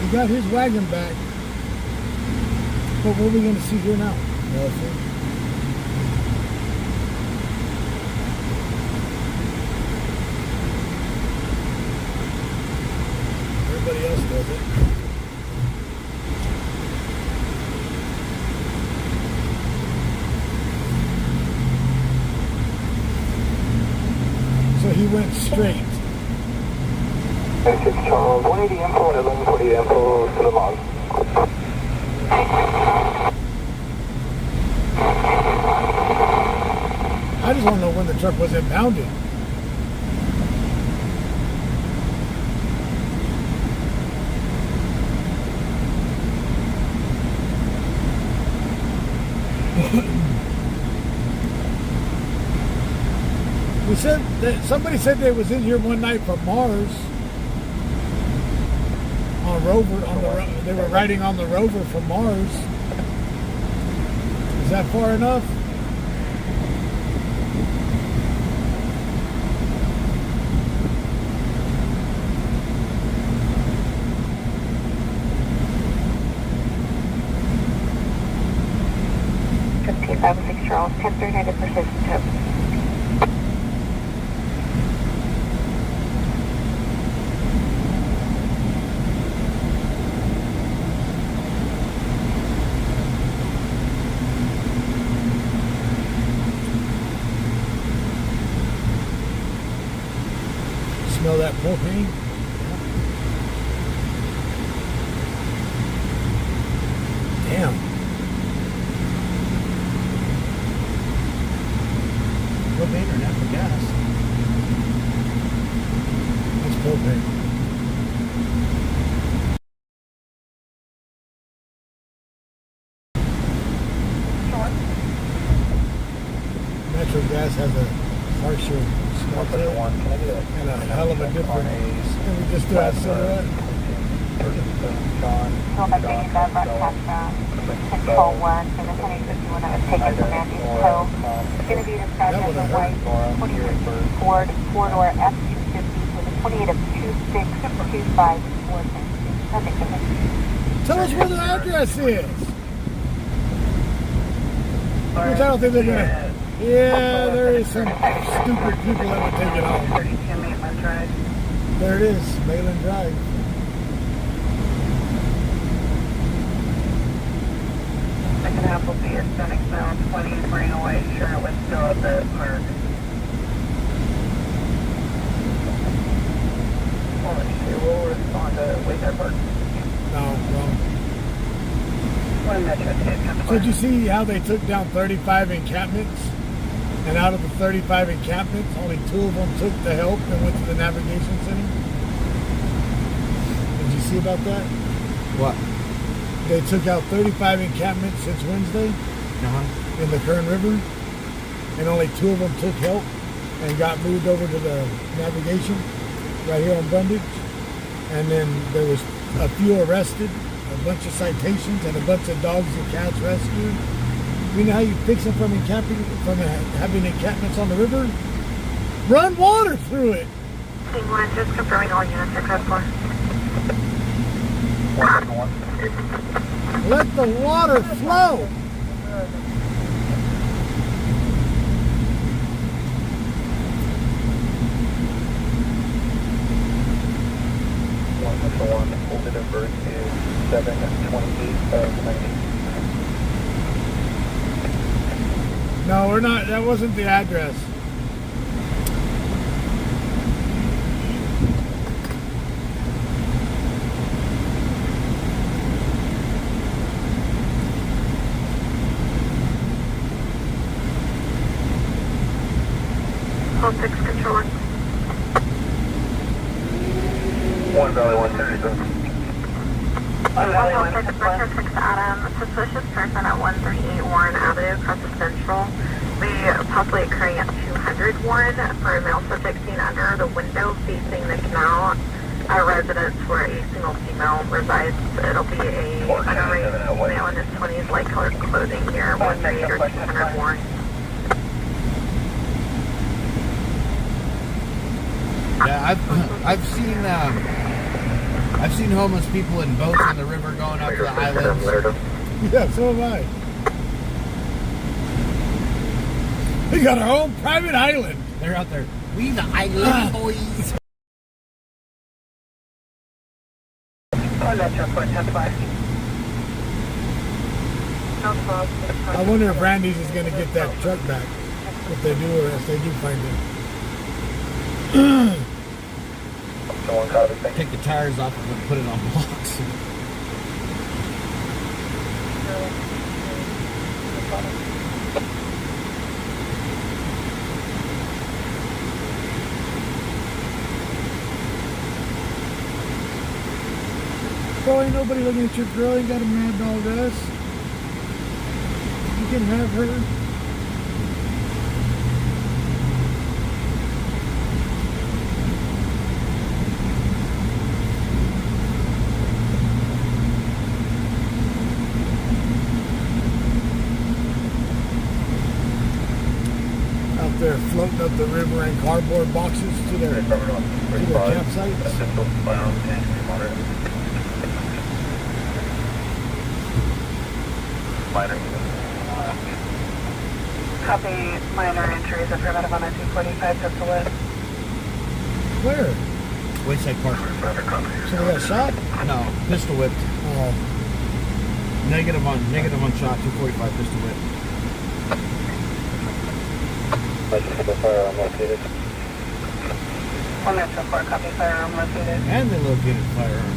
He got his wagon back. But what are we going to see here now? Nothing. Everybody else does it. So he went straight. 6 Charles, 180 info and 1140 info to the log. I just want to know when the truck was impounded. We said that somebody said they was in here one night from Mars on Rover. They were riding on the Rover from Mars. Is that far enough? Charles, 1039 to persistent tip. Smell that propane? Damn. Propane or natural gas? It's propane. Natural gas has a harsher smell to it and a hell of a different. And we just do that silhouette. Control 1 for the 1051 that was taken from Andy's tow. It's going to be described as a white 2013 Ford 4-door F-250 with a 28 of 2625 Tell us where the address is. Which I don't think they're gonna. Yeah, there is some stupid people that would take it home. 32 Maitland Drive. There it is, Maitland Drive. Second half will be a Senex bound 20 bring away Sherwood still at the park. We'll respond to Wayfair Park. No, wrong. One Metro 2. So did you see how they took down 35 encampments? And out of the 35 encampments, only 2 of them took the help and went to the navigation center? Did you see about that? What? They took out 35 encampments since Wednesday in the Kern River, and only 2 of them took help and got moved over to the navigation right here on Brundage. And then there was a few arrested, a bunch of citations, and a bunch of dogs and cats rescued. You know how you fix them from having encampments on the river? Run water through it. Team 1, just confirming all units are code 4. Let the water flow. Hold it over to 728 of 90. No, we're not. That wasn't the address. Hold 6 control 1. 1 Valley 132. Hold 6, Metro 6 Adam. Suspicious person at 138 Warren Avenue, across the Central. We possibly occurring at 200 Warren for a male subject seen under the window facing the canal. A residence where a single female resides. It'll be a underage male in his 20s, light colored clothing here, 138 or 200 Warren. Yeah, I've seen homeless people in boats on the river going up to the islands. Yeah, so have I. We got our own private island. They're out there. We the island boys. I wonder if Randy's is going to get that truck back. If they do, or if they do find it. Take the tires off and put it on blocks. Bro, ain't nobody looking at your girl. You got a mad dog ass. You can have her. Out there floating up the river in cardboard boxes to their campsites. Minor. Copy minor entries affirmative on a 245 pistol whip. Where? Wayside Park. So they got shot? No, pistol whipped. Oh. Negative on shot, 245 pistol whip. Firearm located. One Metro 4, copy firearm located. And they located the firearm.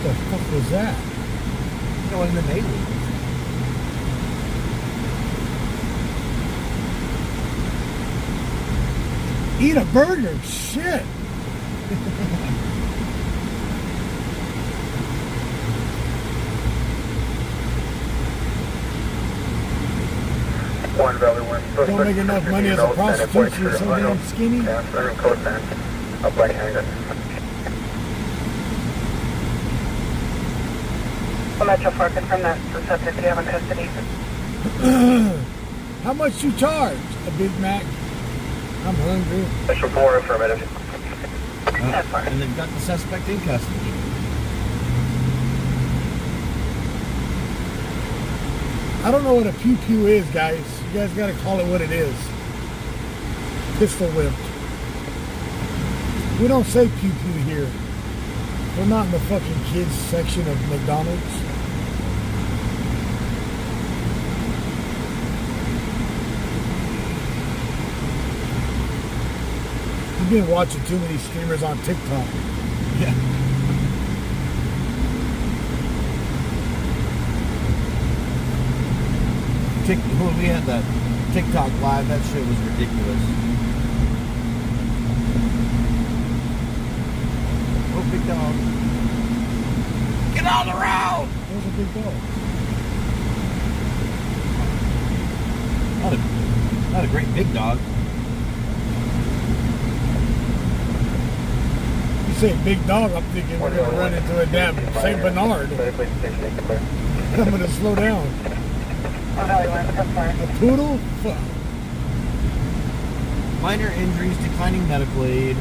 What the fuck was that? In the Navy. Eat a burger, shit. One Valley 1. Don't make enough money as a prostitute. You're so damn skinny. Up by handgun. One Metro 4, confirm that the subject you have in custody. How much you charge? A Big Mac? I'm hungry. Metro 4, affirmative. And they've got the suspect in custody. I don't know what a pew-pew is, guys. You guys got to call it what it is. Pistol whipped. We don't say pew-pew here. We're not in the fucking kids section of McDonald's. You've been watching too many streamers on TikTok. Yeah. When we had that TikTok live, that shit was ridiculous. Oh, big dog. Get on the road! There's a big dog. Not a great big dog. You say big dog, I'm thinking we're going to run into a damn St. Bernard. I'm going to slow down. A poodle? Fuck. Minor injuries, declining medical aid.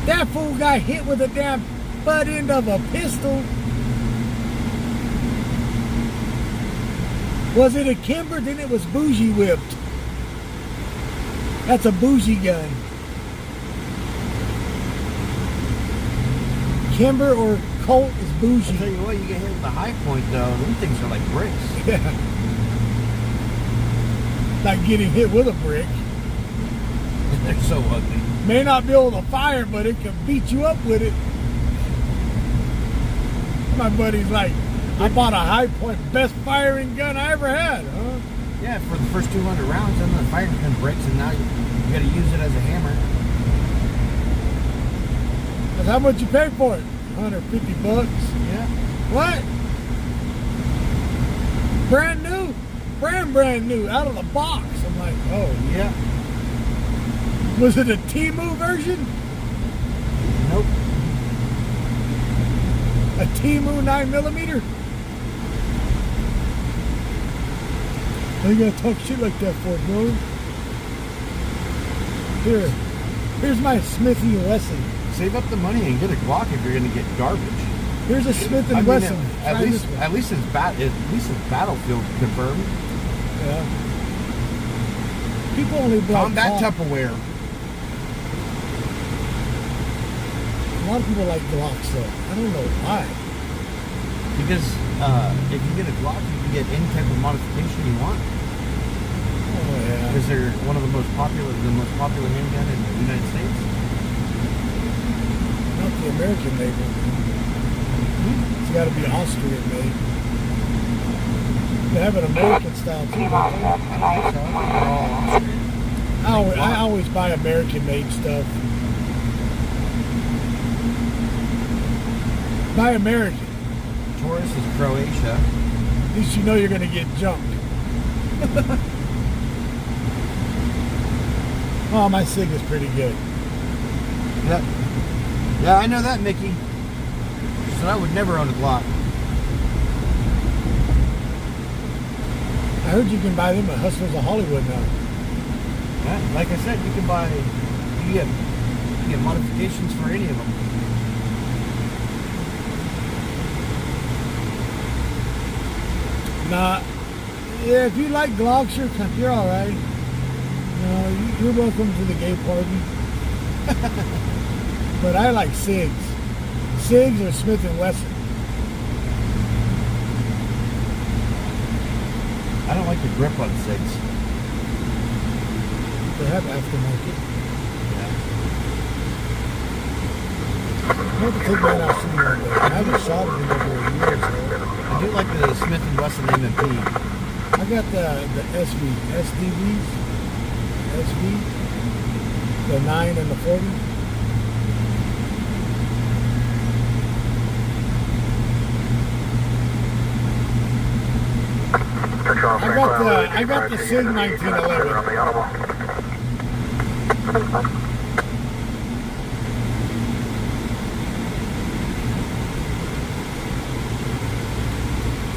That fool got hit with a damn butt end of a pistol. Was it a Kimber? Then it was Bougie whipped. That's a Bougie gun. Kimber or Colt is Bougie. I'll tell you what, you get hit with a high point though, them things are like bricks. Yeah. Like getting hit with a brick. They're so ugly. May not be able to fire, but it can beat you up with it. My buddy's like, I bought a high point, best firing gun I ever had, huh? Yeah, for the first 200 rounds, then the firing pin breaks, and now you got to use it as a hammer. That's how much you pay for it? 150 bucks. Yeah. What? Brand new? Brand new, out of the box. I'm like, oh yeah. Was it a Temu version? Nope. A Temu 9mm? Why you gotta talk shit like that for, bro? Here's my Smith & Wesson. Save up the money and get a Glock if you're going to get garbage. Here's a Smith & I mean, Wesson. At least it's Battlefield confirmed. Yeah. People only block Combat Tupperware. A lot of people like Glocks though. I don't know why. Because if you get a Glock, you can get any type of modification you want. Oh yeah. Because they're one of the most popular handgun in the United States. Not the American made one. It's got to be Austrian made. They have an American style too. I always buy American made stuff. Buy American. Taurus is Croatia. At least you know you're going to get jumped. Oh, my SIG is pretty good. Yeah, I know that, Mickey. So I would never own a Glock. I heard you can buy them at Hustlers of Hollywood now. Yeah, like I said, you can get modifications for any of them. Nah, yeah, if you like Glocks, you're all right. You're welcome to the gay party. But I like SIGs. SIGs or Smith & Wesson. I don't like the grip on SIGs. They have aftermarket. Yeah. I have to take mine out soon one day. I haven't shot it in over a year or so. I do like the Smith & Wesson M&P. I got the SDVs, SV, the 9 and the 40. I got the SIG 1911.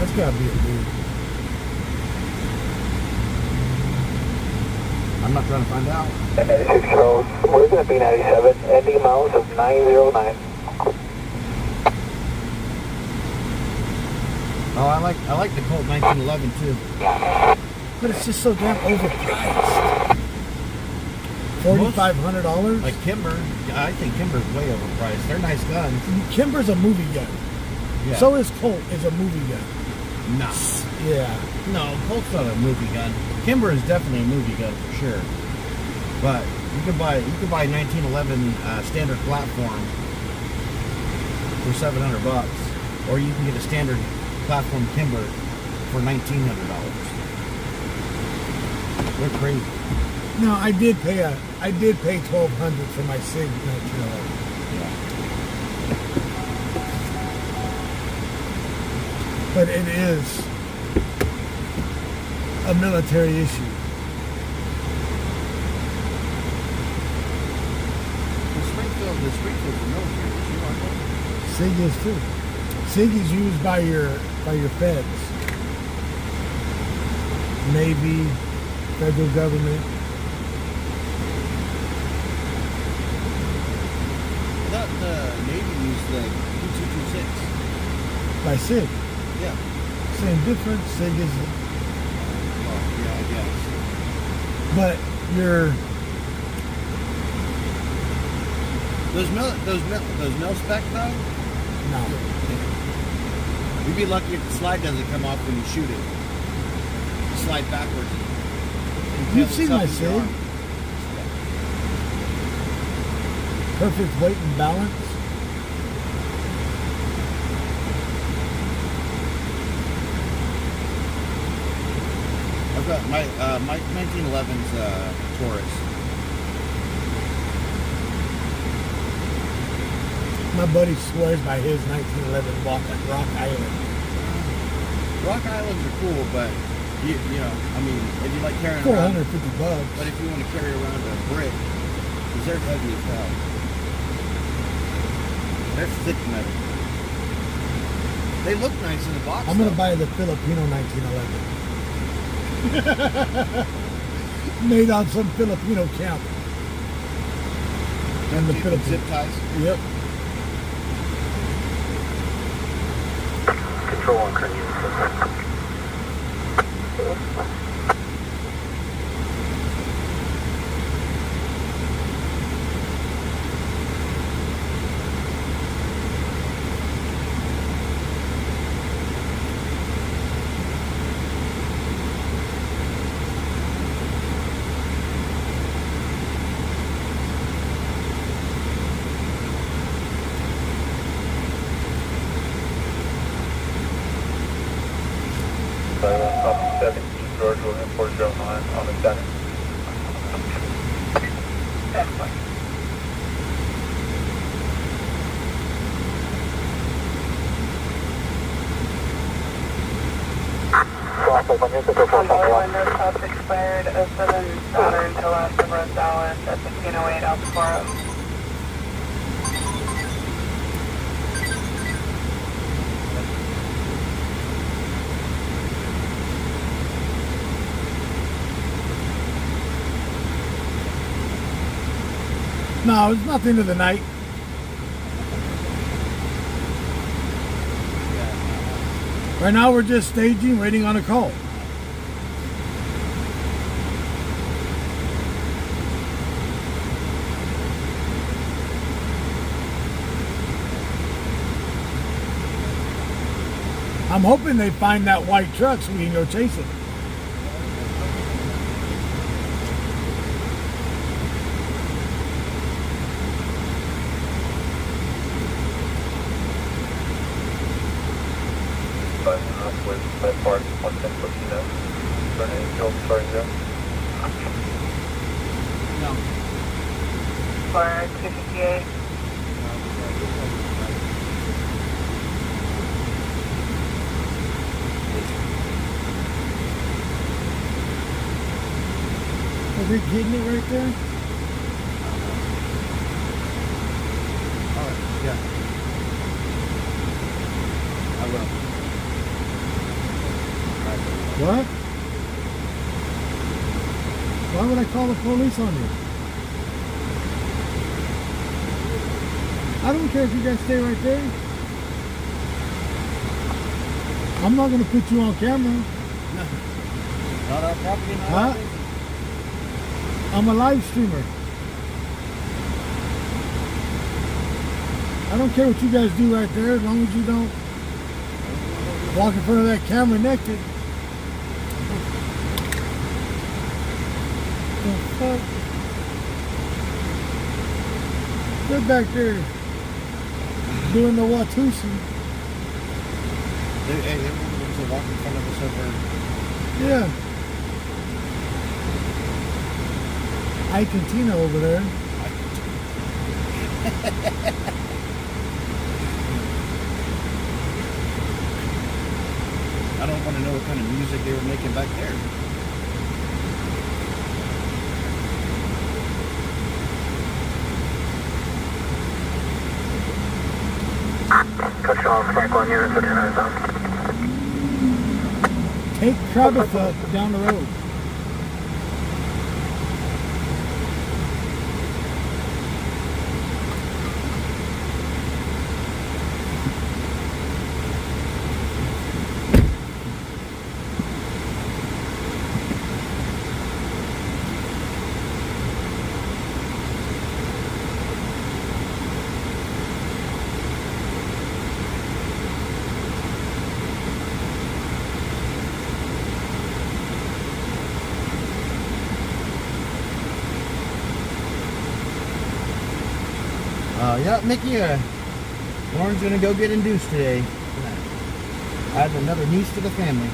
That's gotta be a dude. I'm not trying to find out. 96 Charles, we're going to be 97, ending miles of 909. Oh, I like the Colt 1911 too. But it's just so damn overpriced. $4,500? Like Kimber, I think Kimber's way overpriced. They're nice guns. Kimber's a movie gun. Yeah. So is Colt is a movie gun. No. Yeah. No, Colt's not a movie gun. Kimber is definitely a movie gun for sure. But you can buy a 1911 standard platform for $700, or you can get a standard platform Kimber for $1,900. They're crazy. No, I did pay $1,200 for my SIG 1911. But it is a military issue. The Springfield's a military issue, aren't they? SIG is too. SIG is used by your feds. Navy, federal government. I thought the Navy used the P226. By SIG. Yeah. Same difference. SIG is, Oh, yeah, I guess. but your Those mil spec though, no. you'd be lucky if the slide doesn't come off when you shoot it. You slide backwards. You've seen my SIG. Perfect weight and balance. I've got my 1911's Taurus. My buddy swears by his 1911 Rock Island. Rock Islands are cool, but you know, I mean, if you like carrying around, $450. but if you want to carry around a brick, because they're heavy as hell. They're thick metal. They look nice in the box. I'm gonna though. buy the Filipino 1911. Made on some Filipino camp. And the With zip Philippines. ties. Yep. Control on current unit. Up 17 George will hit 409 on the center. Convoy window stops expired 07 Saturn to last of Rosales at 1508 Alpha. No, it's nothing of the night. Right now we're just staging, waiting on a call. I'm hoping they find that white truck so we can go chase it. With my part 110 now. Turn Angel, sorry, zero. No. For 258. Are we getting it right there? All right. Yeah. I will. What? Why would I call the police on you? I don't care if you guys stay right there. I'm not going to put you on camera. Not our property, not Huh? our business. I'm a live streamer. I don't care what you guys do right there as long as you don't walk in front of that camera naked. The fuck? They're back there doing the Watusi. They were walking in front of us over. Yeah. Ike and Tina over there. I don't want to know what kind of music they were making back there. Touch on Franklin units with 10 minutes out. Take Travis down the road. Yeah, Mickey, Lauren's gonna go get induced today. Add another niece to the family.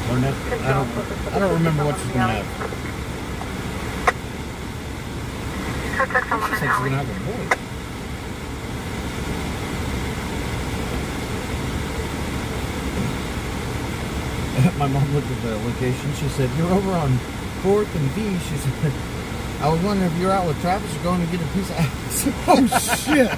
Or I don't remember what she's gonna have. She said she's gonna have a boy. My mom looked at the location. She said, "You're over on 4th and V." She said, "I was wondering if you're out with Travis or going to get a piece of ass." Oh shit!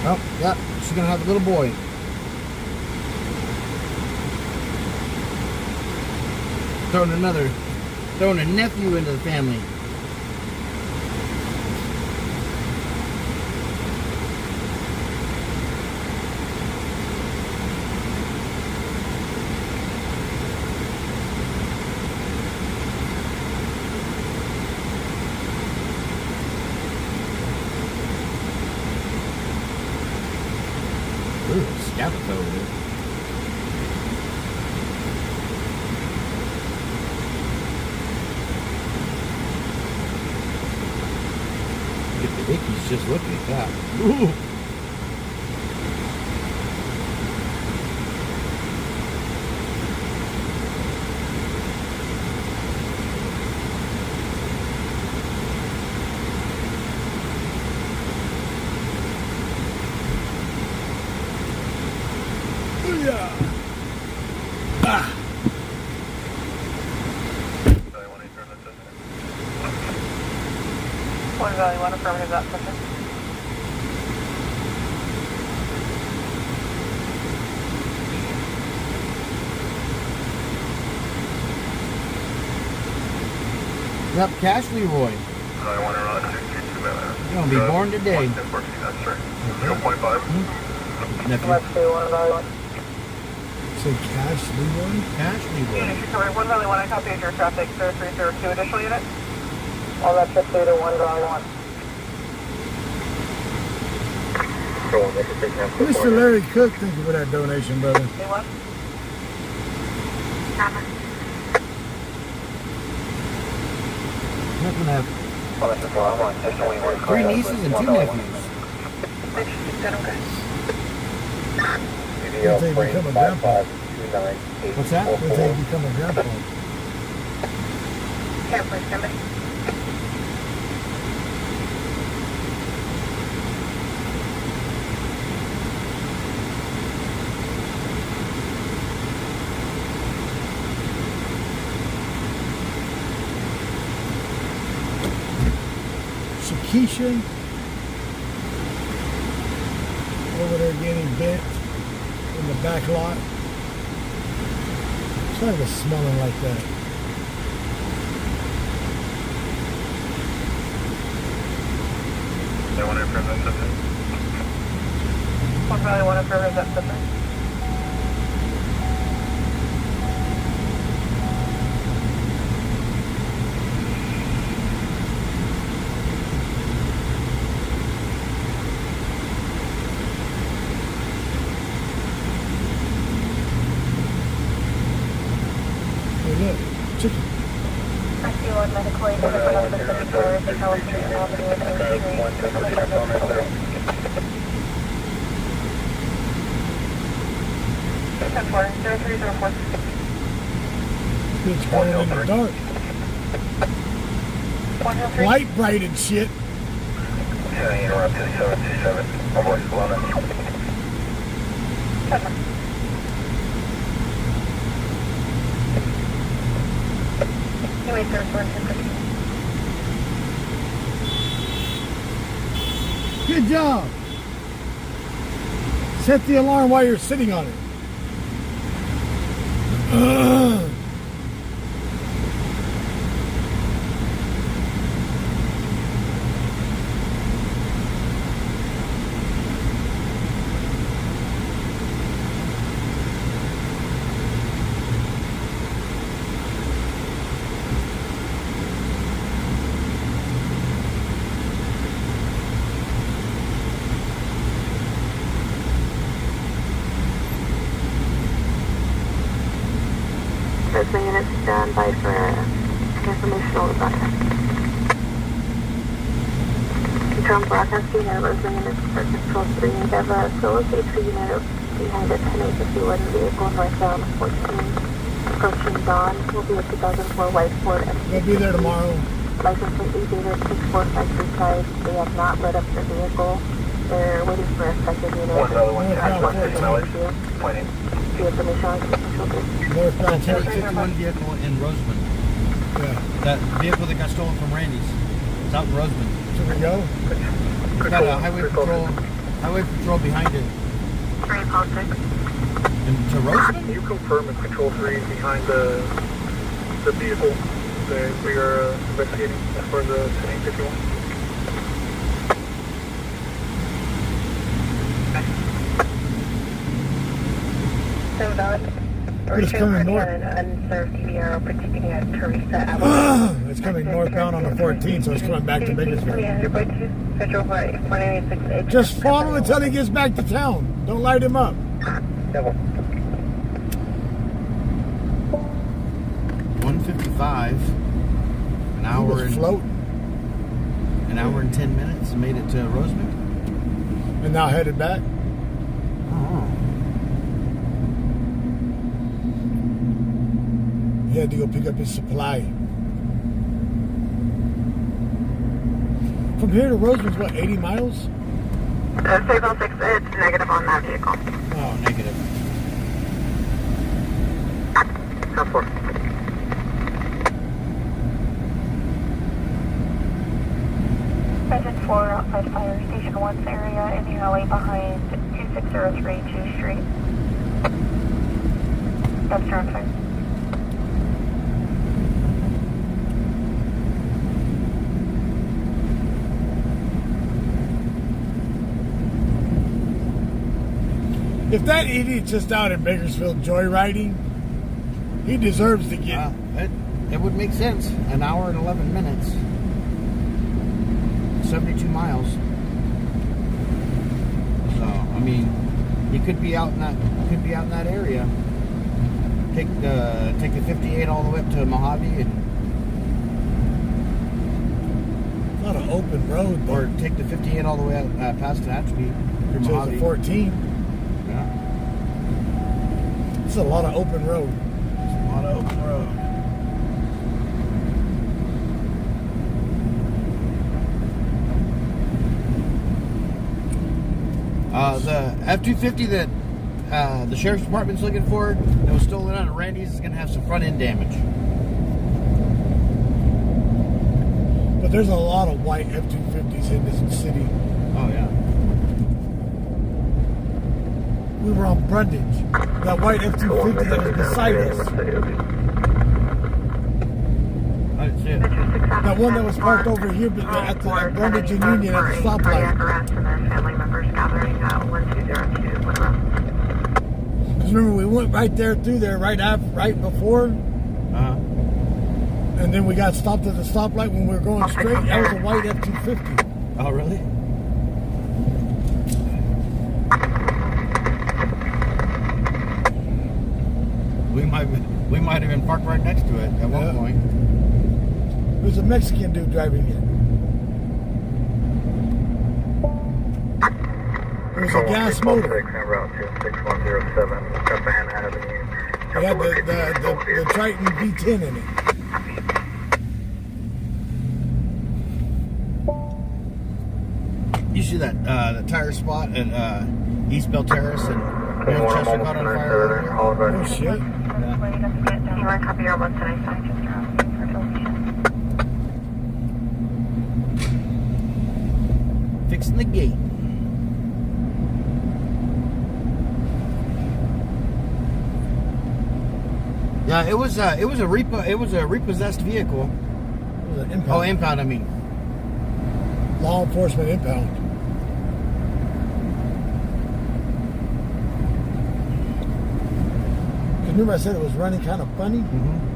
Oh, yeah, she's gonna have a little boy. Throwing a nephew into the family. Ooh, scallop over there. Get the ickies just looking at that. Ooh. One Valley, one affirmative, that person. Yep, Cash Leroy. You're gonna be born today. 0.5. Nephew. Let's do one Valley, one. Say Cash Leroy? Cash Leroy. Unit, you're covering 1 Valley, 1, I copy your traffic, 0302 additional unit. All that trip due to 1 Valley, 1. Mr. Larry Cook, thank you for that donation, brother. Anyone? Nothing to have 3 nieces and 2 nephews. Until you become a grandpa. What's that? Until you become a grandpa. Can't push somebody. Keisha over there getting bent in the back lot. Sorry was smelling like that. They want to prevent something. One probably want to prevent something. Chicken. I see one medical aid for the Pacific Forest in California Avenue with injury. 10-4, 0304. Bitch going in the dark. 103. Light bright and shit. Interrupt 2727. My voice is blown up. You may serve for 10-15. Good job. Set the alarm while you're sitting on it. The units stand by for informational broadcast. Control broadcast unit, Roseland units for Control 3. We have a solo stage for unit behind a 10-851 vehicle northbound 14. Approaching dawn will be a 2004 white Ford. They'll be there tomorrow. License plate E-Data 64535. They have not lit up the vehicle. They're waiting for a second unit. One's the other one. Yeah, Pointing. Do you have permission on Control 3? Northbound 1051 vehicle in Roseman. Yeah. That vehicle that got stolen from Randy's. It's out in Roseman. Should we go? It's got a highway patrol behind it. 3 pound 6. And to Roseman? Can you confirm if Control 3 is behind the vehicle that we are investigating as far as the 10-851? So done. It's coming north. Unserved DVR protecting at Teresa Avenue. It's coming northbound on the 14th, so it's coming back to Bakersfield. Just follow until he gets back to town. Don't light him up. 155. An hour and float. An hour and 10 minutes. Made it to Roseman. And now headed back. Oh. He had to go pick up his supply. From here to Roseman's, what, 80 miles? 306, it's negative on that vehicle. Oh, negative. 10-4. Engine 4 outside Fire Station 1's area in the alley behind 2603 2 Street. Dumpster on fire. If that idiot's just out in Bakersfield joyriding, he deserves to get... It would make sense. An hour and 11 minutes. 72 miles. So, I mean, he could be out in that area. Take the 58 all the way up to Mojave and Not an open road, or take the 58 all the way out, past Tehachapi through to Mojave. the 14. Yeah. It's a lot of open road. A lot of open road. The F-250 that the sheriff's department's looking for that was stolen out of Randy's is going to have some front end damage. But there's a lot of white F-250s in this city. Oh yeah. We were on Brundage. That white F-250 that was beside us. I didn't see it. That one that was parked over here at Brundage and Union at the stoplight. Family members gathering at 1202 Monroe. Because remember, we went right there through there right before, and then we got stopped at the stoplight when we were going straight. That was a white F-250. Oh really? We might have been parked right next to it at one point. There's a Mexican dude driving it. There's a gas motor. Route 26107, Savannah Avenue. It had the Triton V10 in it. You see that tire spot at East Bell Terrace and North Chester caught on fire earlier? Oh shit. You want to copy your 179 just around for deletion? Fixing the gate. Yeah, it was a repossessed vehicle. It was an impound. Oh, impound, I mean. Law enforcement impound. Remember I said it was running kind of funny? Mm-hmm.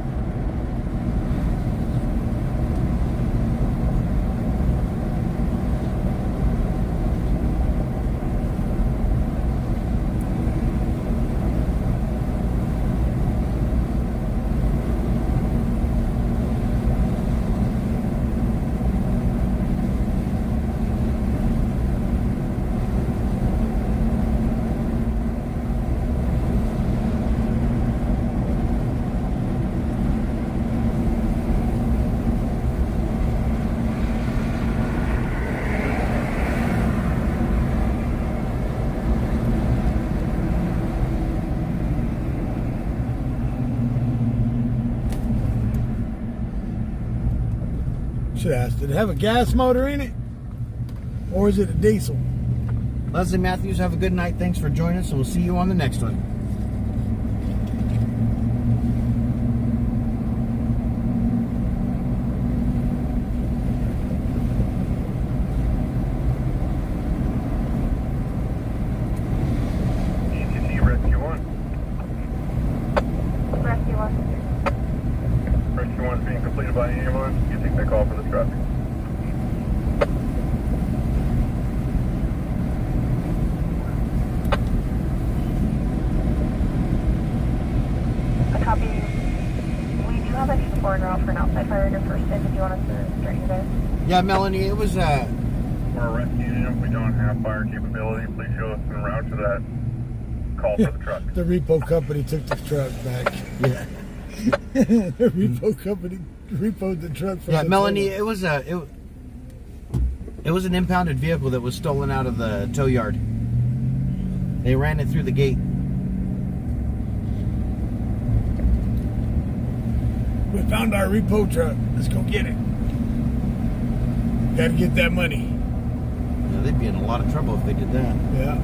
Should ask, did it have a gas motor in it? Or is it a diesel? Leslie Matthews, have a good night. Thanks for joining us, and we'll see you on the next one. ECC Rescue 1. Rescue 1. Rescue 1 is being completed by an ambulance. You take that call for the traffic. A copy. We do have a 4 route for an outside fire at first aid. If you want us to straighten you there. Yeah, Melanie, it was We're a rescue unit. We don't have fire capability. Please show us en route to that call for the truck. The repo company took the truck back. yeah. The repo company repoed the truck from Yeah, the Melanie, total. it was an impounded vehicle that was stolen out of the tow yard. They ran it through the gate. We found our repo truck. Let's go get it. Gotta get that money. Yeah, they'd be in a lot of trouble if they did that. Yeah.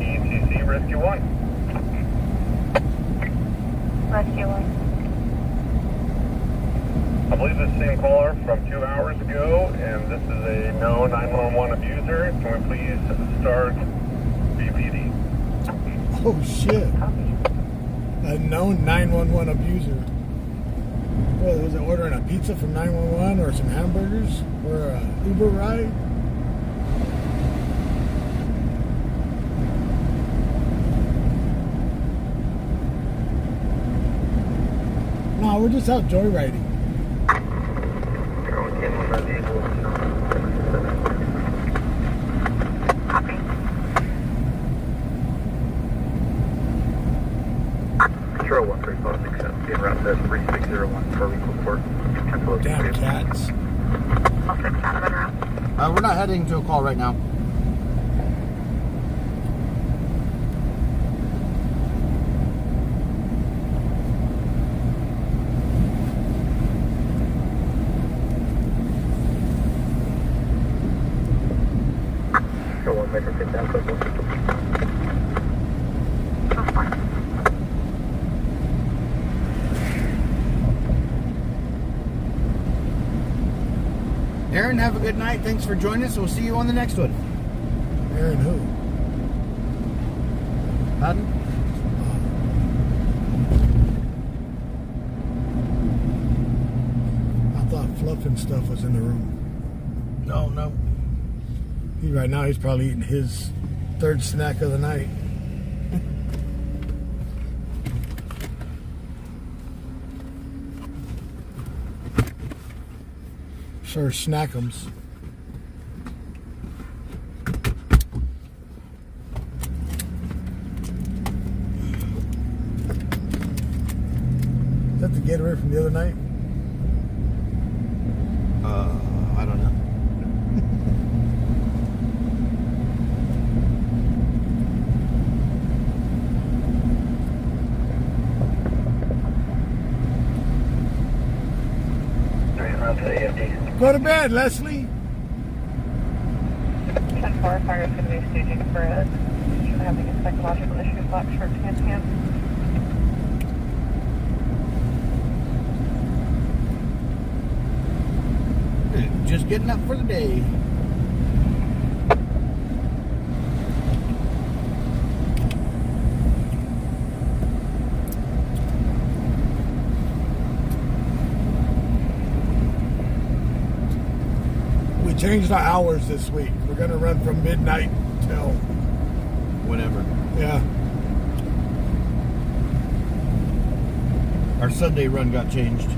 ECC Rescue 1. Rescue 1. I believe this same caller from 2 hours ago, and this is a no 911 abuser. Can we please start BPD? Oh shit. Copy. A known 911 abuser. Well, was it ordering a pizza from 911 or some hamburgers or a Uber ride? No, we're just out joyriding. Copy. Control 13567, being routed as 3601 for legal report. Damn cats. I'll fix out of en route. We're not heading to a call right now. Control 1 Metro 10 down, code 1. That's fine. Aaron, have a good night. Thanks for joining us. We'll see you on the next one. Aaron who? Pardon? I thought Fluff and stuff was in the room. No. Right now he's probably eating his third snack of the night. Sure, snackums. Is that the getaway from the other night? I don't know. Go to bed, Leslie. 10-4, fire is going to be staging for a suspicion having a psychological issue, black shirt, tan pants. Just getting up for the day. We changed our hours this week. We're going to run from midnight till Whenever. yeah. Our Sunday run got changed.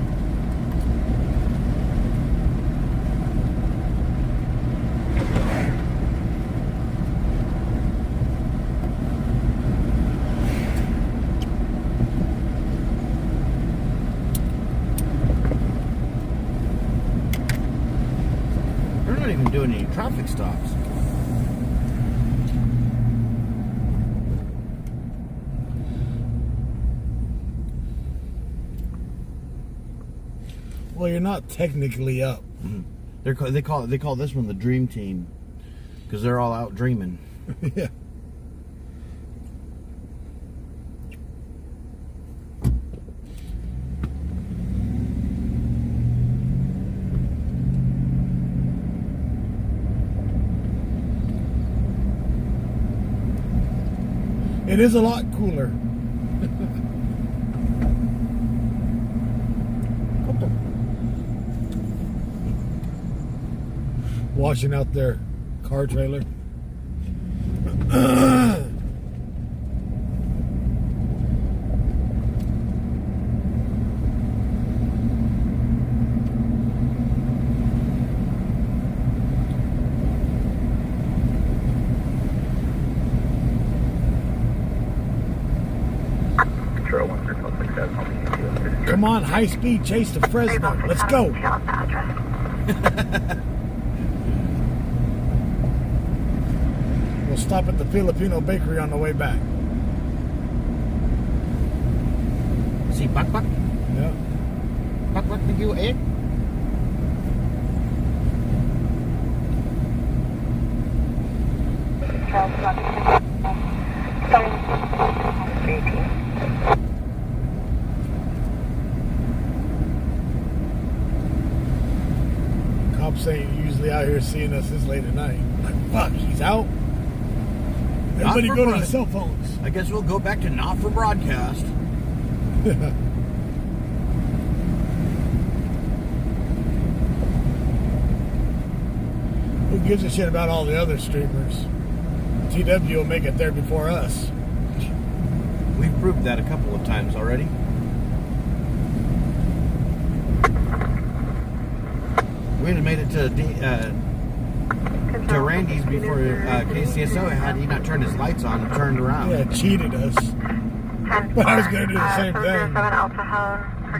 We're not even doing any traffic stops. Well, you're not technically up. They call this one the dream team because they're all out dreaming. Yeah. It is a lot cooler. Washing out their car trailer. Control 13567. Come on, high speed chase to Fresno. Let's go. We'll stop at the Filipino bakery on the way back. See, Pak. Yeah. Pak, did you egg? Cops ain't usually out here seeing us this late at night. Like, fuck, he's out. Everybody for go to broad- the cell phones. I guess we'll go back to not for broadcast. Who gives a shit about all the other streamers? TW will make it there before us. We've proved that a couple of times already. We'd have made it to Randy's before KCSO had he not turned his lights on and turned around. Yeah, cheated us. But I was going to do the same thing.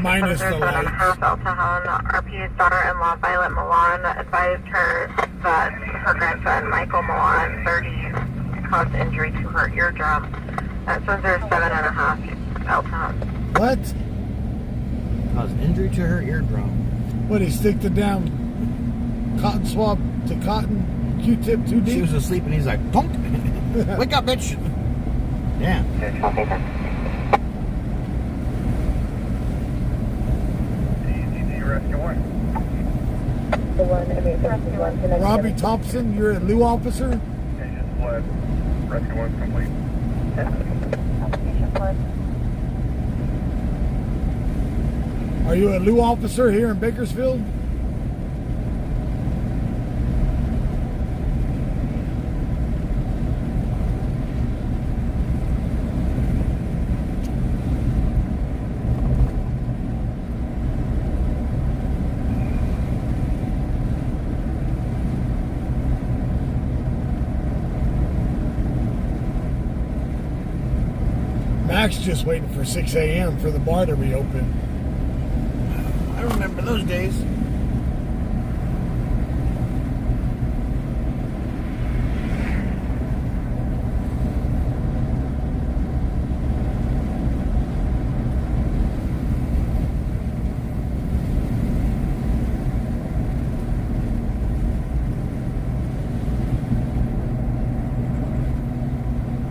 Minus the lights. RP's daughter-in-law, Violet Milan, advised her that her grandson, Michael Milan, 30, caused injury to her eardrum. That says there's 7.5 El Cajon. What? Caused injury to her eardrum. What, he stick the damn cotton swab to cotton Q-tip too deep? She was asleep and he's like, "Punk! Wake up, bitch!" Yeah. Okay, then. Robbie Thompson, you're a Lou officer? Rescue 1's complete. Are you a Lou officer here in Bakersfield? Mac's just waiting for 6 a.m. for the bar to reopen. I remember those days.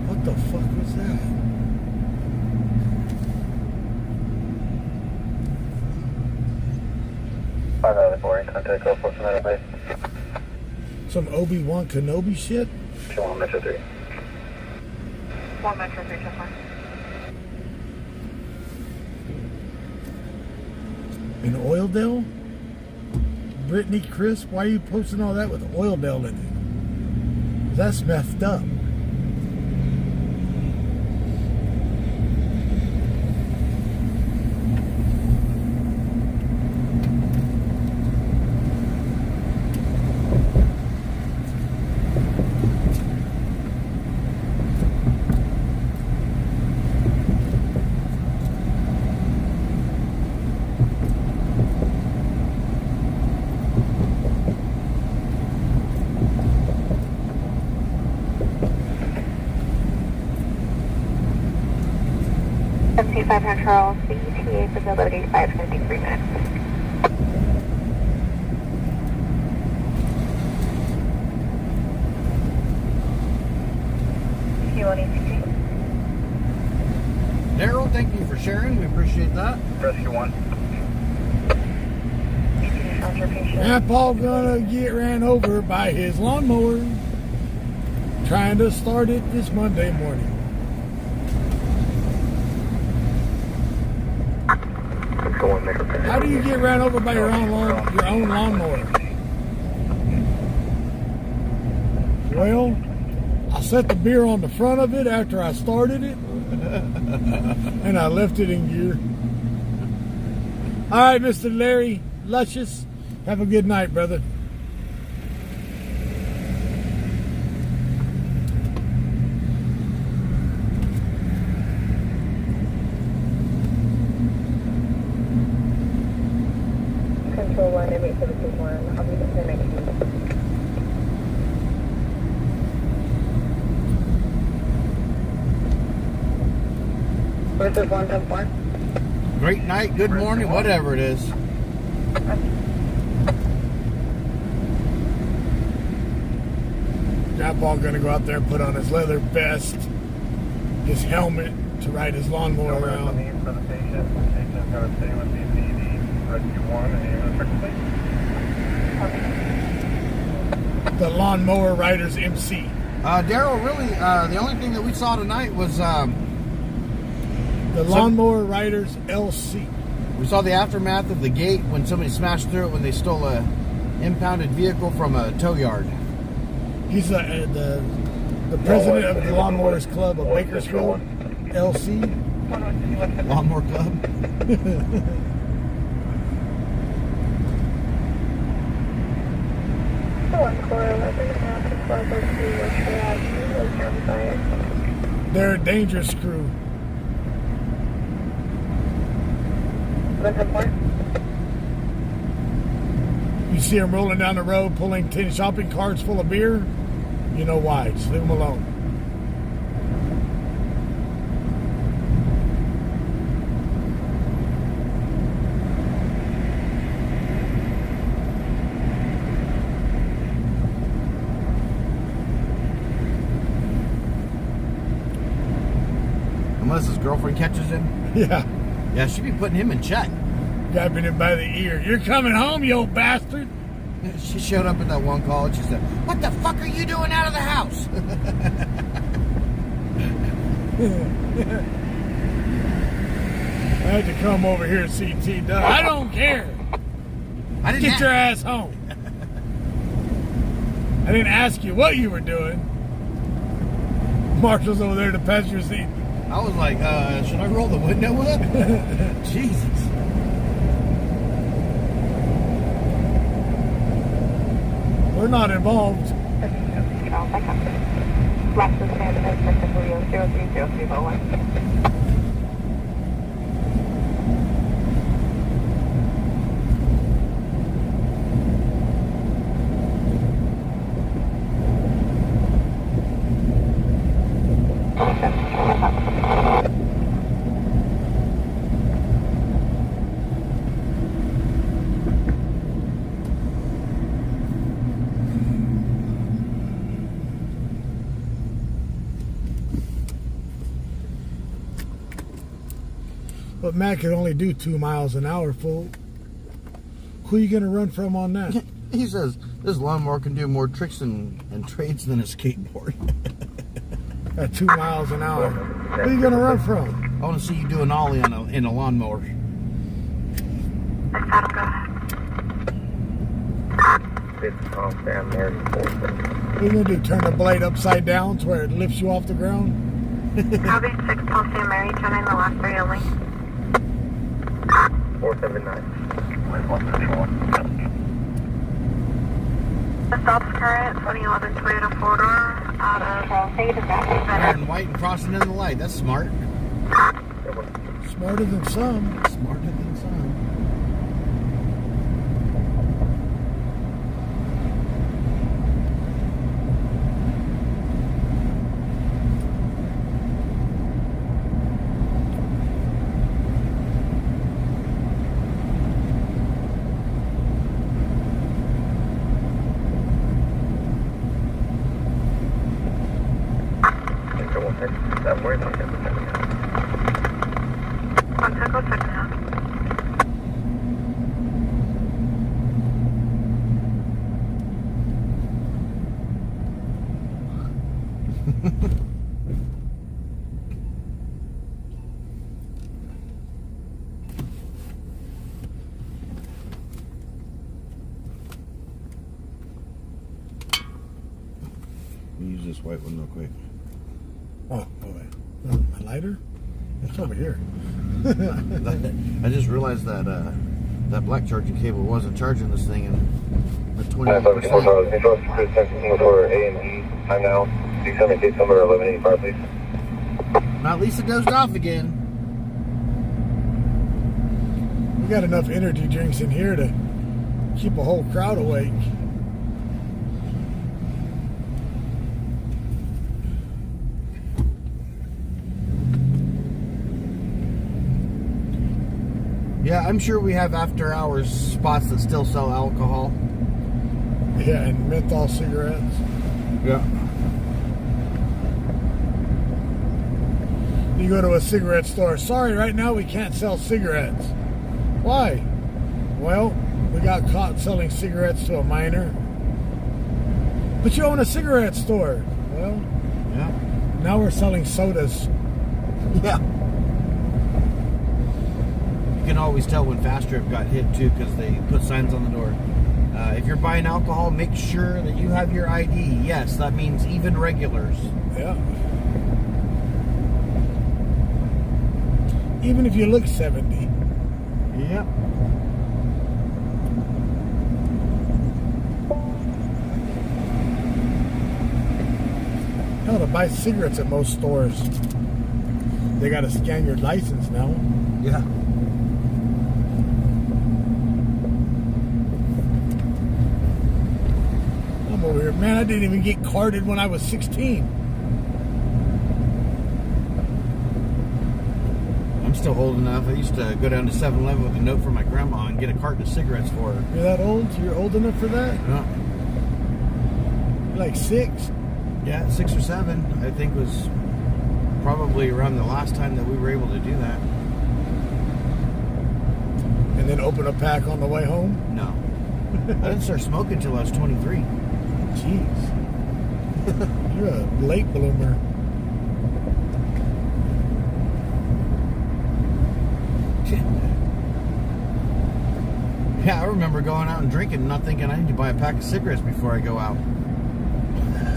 What the fuck was that? Contact call for tonight, please. Some Obi-Wan Kenobi shit? 1 Metro 3. 1 Metro 3, check mark. In Oildale? Brittany Crisp, why are you posting all that with Oildale in it? That's messed up. Charles, the ETA for the load 85 is going to be 3 minutes. Daryl, thank you for sharing. We appreciate that. Rescue 1. Grandpa gonna get ran over by his lawnmower trying to start it this Monday morning. How do you get ran over by your own lawnmower? Well, I set the beer on the front of it after I started it, and I left it in gear. All right, Mr. Larry Luscious, have a good night, brother. Control 1, inmate 721. I'll be the 1019. This is 110-4. Great night, good morning, whatever it is. Grandpa gonna go out there and put on his leather vest, his helmet to ride his lawnmower around. The lawnmower rider's MC. Daryl, really, the only thing that we saw tonight was The Lawnmower Riders LC. We saw the aftermath of the gate when somebody smashed through it when they stole a impounded vehicle from a tow yard. He's the president of the Lawnmowers Club of Bakersfield, LC. Lawnmower Club. They're a dangerous crew. You see them rolling down the road, pulling 10 shopping carts full of beer. You know why. Just leave them alone. Unless his girlfriend catches him. Yeah. Yeah, she'd be putting him in check. Grabbing him by the ear. You're coming home, you old bastard. She showed up at that one call and she said, "What the fuck are you doing out of the house?" I had to come over here and see T Dub. I don't care. Get your ass home. I didn't ask you what you were doing. Marshall's over there in the passenger seat. I was like, should I roll the window up? Jesus. We're not involved. But Matt can only do 2 miles an hour, fool. Who are you going to run from on that? He says, this lawnmower can do more tricks and trades than a skateboard. At 2 miles an hour. Who are you going to run from? I want to see you do an ollie in a lawnmower. What are you going to do? Turn the blade upside down to where it lifts you off the ground? Copy 6 Tulsa and Mary, turning the last 3 only. 479. The stops current, 2011 Toyota 4-door, out of Wearing white and crossing in the light. That's smart. Smarter than some. Smarter than some. Use this white one real quick. Oh, boy. My lighter? It's over here. I just realized that that black charging cable wasn't charging this thing in the 20%. For A and E, time now, 678 number 1185, please. Now Lisa dozed off again. We got enough energy drinks in here to keep a whole crowd awake. Yeah, I'm sure we have after hours spots that still sell alcohol. Yeah, and menthol cigarettes. Yeah. You go to a cigarette store. Sorry, right now we can't sell cigarettes. Why? Well, we got caught selling cigarettes to a minor. But you own a cigarette store. Well, Yeah. now we're selling sodas. Yeah. can always tell when Fast Trip got hit too, because they put signs on the door. If you're buying alcohol, make sure that you have your ID. Yes, that means even regulars. Yeah. Even if you look 70. Yep. Hell, to buy cigarettes at most stores, they got to scan your license now. Yeah. I'm over here. Man, I didn't even get carded when I was 16. I'm still old enough. I used to go down to 7-Eleven with a note from my grandma and get a carton of cigarettes for her. You're that old? You're old enough for that? Yeah. You're like 6? Yeah, 6 or 7, I think, was probably around the last time that we were able to do that. And then open a pack on the way home? No. I didn't start smoking until I was 23. Jeez. You're a late bloomer. Yeah, I remember going out and drinking and not thinking I need to buy a pack of cigarettes before I go out.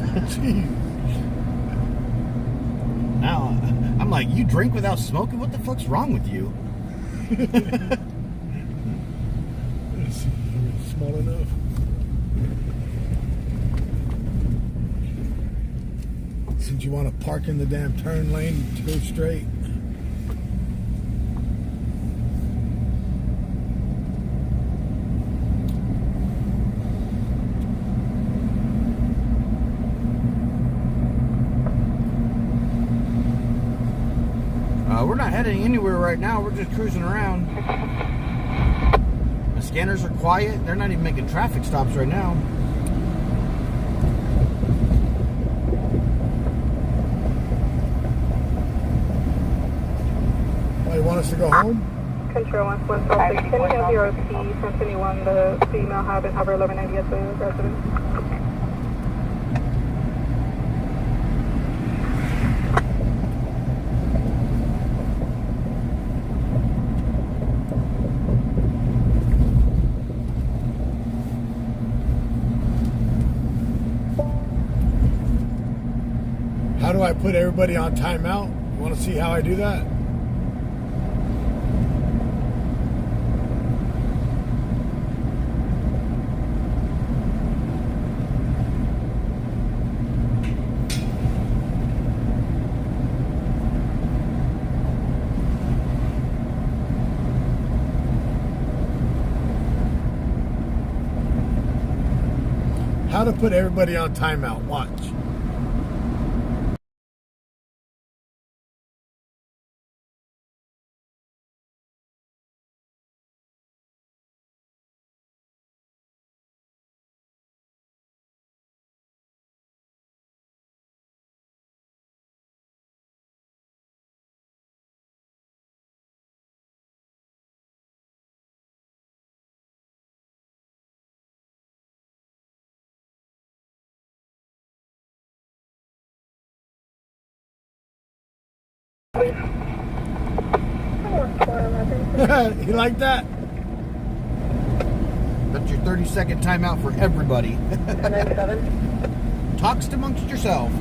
Jeez. Now, I'm like, you drink without smoking? What the fuck's wrong with you? Let's see. It's small enough. Since you want to park in the damn turn lane to go straight. We're not heading anywhere right now. We're just cruising around. The scanners are quiet. They're not even making traffic stops right now. Oh, you want us to go home? Control 116, can you have your P from anyone, the female having over 1190 at the residence? How do I put everybody on timeout? You want to see how I do that? How to put everybody on timeout. Watch. You like that? That's your 30-second timeout for everybody. 97. Talks amongst yourself.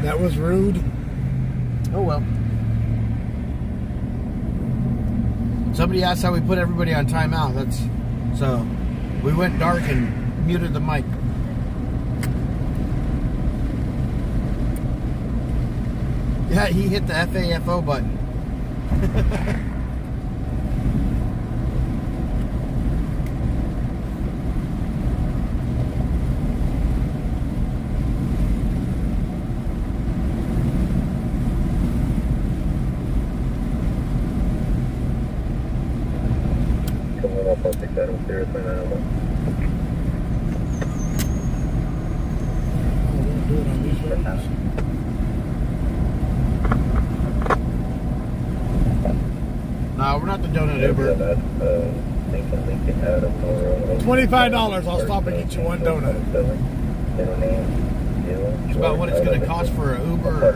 That was rude. Oh well. Somebody asked how we put everybody on timeout. So we went dark and muted the mic. Yeah, he hit the FAFO button. Oh, No, we're not the donut Uber. $25. I'll stop and get you one donut. It's about what it's going to cost for an Uber. Or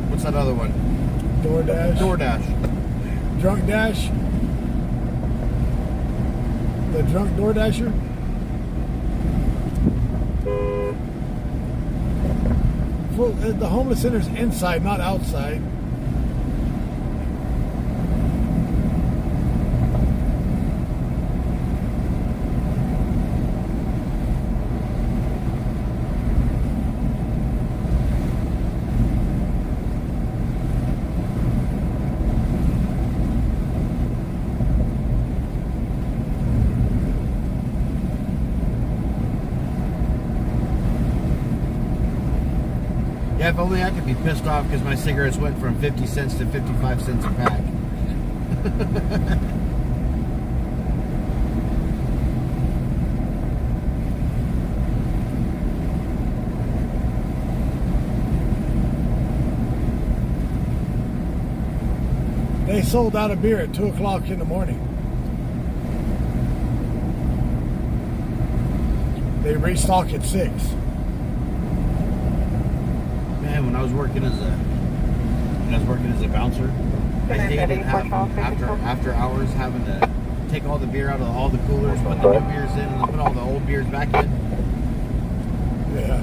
what's that other one? DoorDash. DoorDash. Drunk Dash. The drunk DoorDasher. Well, the homeless center's inside, not outside. Yeah, if only I could be pissed off because my cigarettes went from 50 cents to 55 cents a pack. They sold out of beer at 2 o'clock in the morning. They restock at 6. Man, when I was working as a bouncer, I hated having after hours having to take all the beer out of all the coolers, put the new beers in, and then put all the old beers back in. Yeah.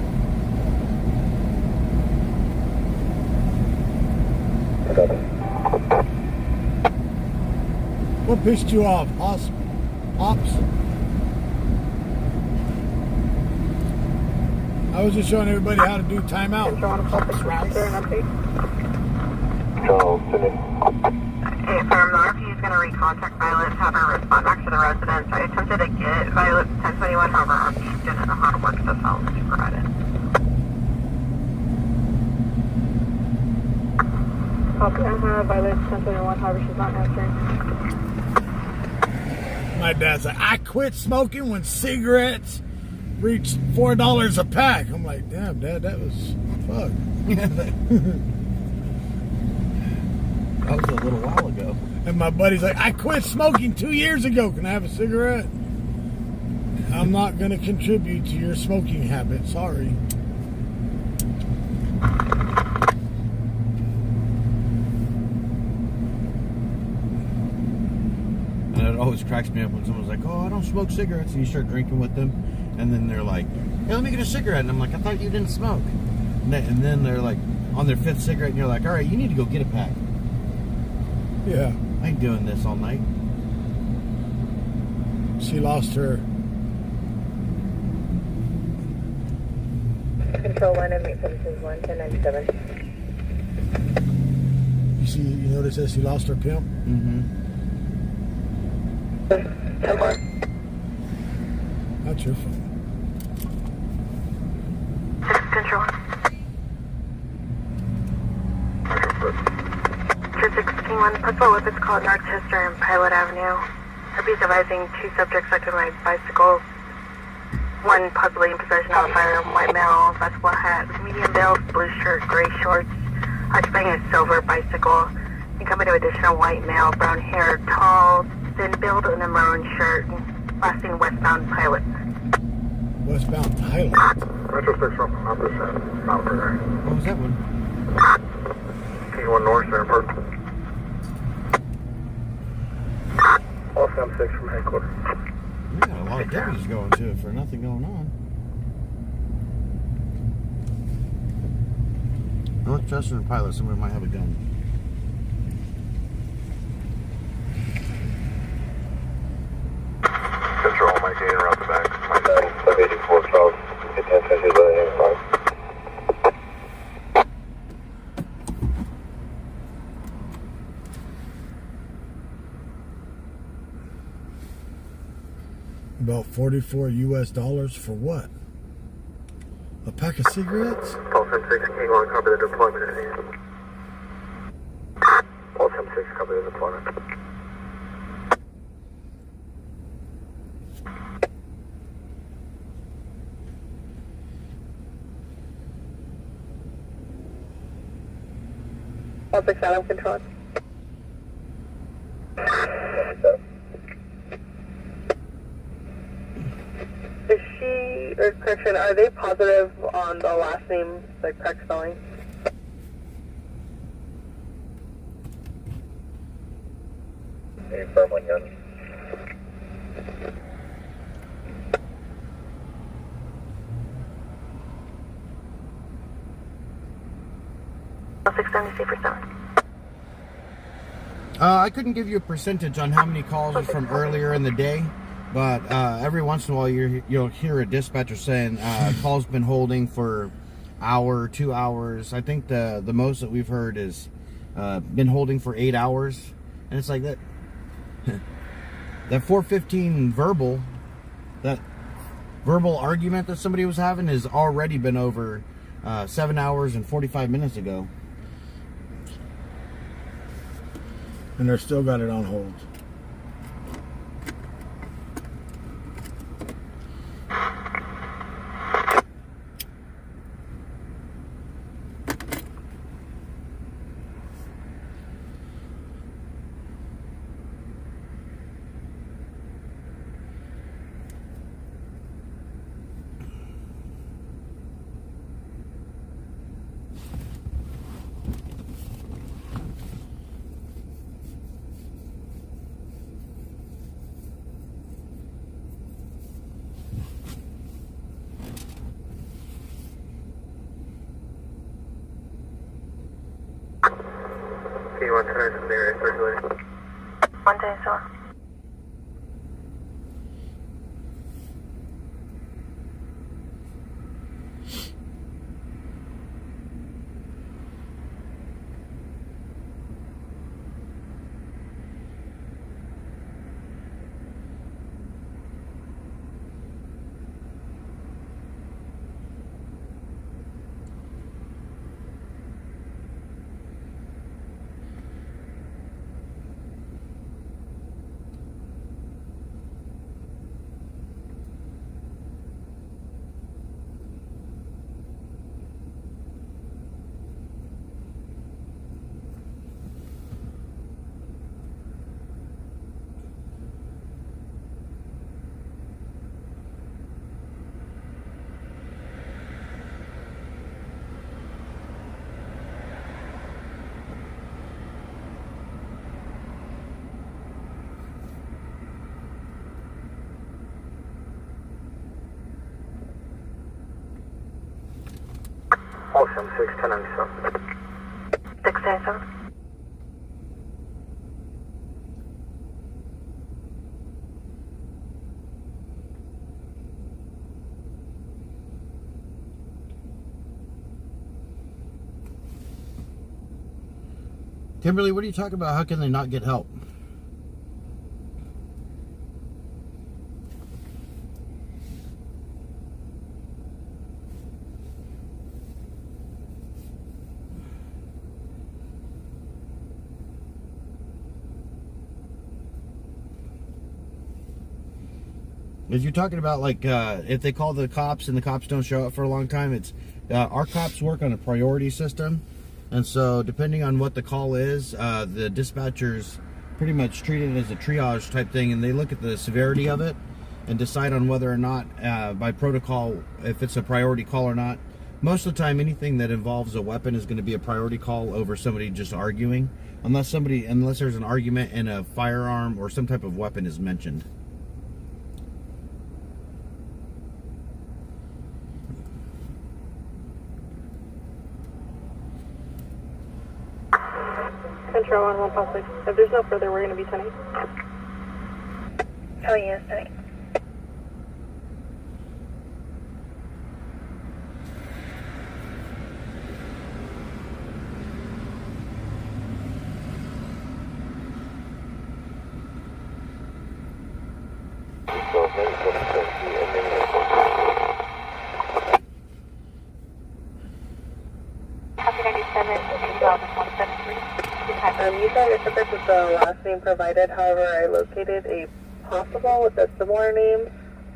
What pissed you off, Ops? I was just showing everybody how to do timeout. Hey, firm, the RP is going to recontact Violet, have her respond back to the residence. I attempted to get Violet's 1021, however, RP didn't know how to work the phone she provided. Okay, I'm Violet's 1021, however, she's not answering. My dad's like, I quit smoking when cigarettes reached $4 a pack. I'm like, damn, Dad, that was fuck. That was a little while ago. And my buddy's like, I quit smoking 2 years ago. Can I have a cigarette? I'm not going to contribute to your smoking habit. Sorry. And it always cracks me up when someone's like, oh, I don't smoke cigarettes. And you start drinking with them. And then they're like, hey, let me get a cigarette. And I'm like, I thought you didn't smoke. And then they're like, on their 5th cigarette. And you're like, all right, you need to go get a pack. Yeah. I ain't doing this all night. She lost her. Control 1 and make services 1, 1097. You notice that she lost her pimp? Mm-hmm. That's your fault. Control 2661, Puzzle with its called North Chester and Pilot Avenue. I'll be devising 2 subjects second my bicycle. 1 possibly in possession of a firearm, white male, basketball hat, medium build, blue shirt, gray shorts, occupying a silver bicycle. Accompanied with additional white male, brown hair, tall, thin build, and a maroon shirt. Last seen westbound Pilot. Westbound Pilot. Metro 6 from opposite Mount Vernon. What was that one? T1 North, there in Perth. All 6 from headquarters. We got a lot of deputies going to it for nothing going on. North Chester and Pilot, somebody might have a gun. Control, Mike, in around the back. 784 South, 1010 About $44 US for what? A pack of cigarettes? All 6 King1, copy the deployment in hand. All 6 copy the deployment. All 6 Adam control. Correction, are they positive on the last name, the correct spelling? Firm 1 gun. I couldn't give you a percentage on how many calls are from earlier in the day, but every once in a while you'll hear a dispatcher saying call's been holding for hour, 2 hours. I think the most that we've heard is been holding for 8 hours, and it's like that. That 415 verbal argument that somebody was having has already been over 7 hours and 45 minutes ago. And they're still got it on hold. Okay, 110 is in the area, circulating. 110, so. Ocean 610 610. Kimberly, what are you talking about? How can they not get help? If you're talking about like if they call the cops and the cops don't show up for a long time, it's our cops work on a priority system, and so depending on what the call is, the dispatchers pretty much treat it as a triage type thing, and they look at the severity of it and decide on whether or not by protocol if it's a priority call or not. Most of the time, anything that involves a weapon is going to be a priority call over somebody just arguing, unless there's an argument and a firearm or some type of weapon is mentioned. Control on 156. If there's no further, we're going to be 10-8. Oh, yes, 10-8. You said your subject with the last name provided, however, I located a possible with a similar name.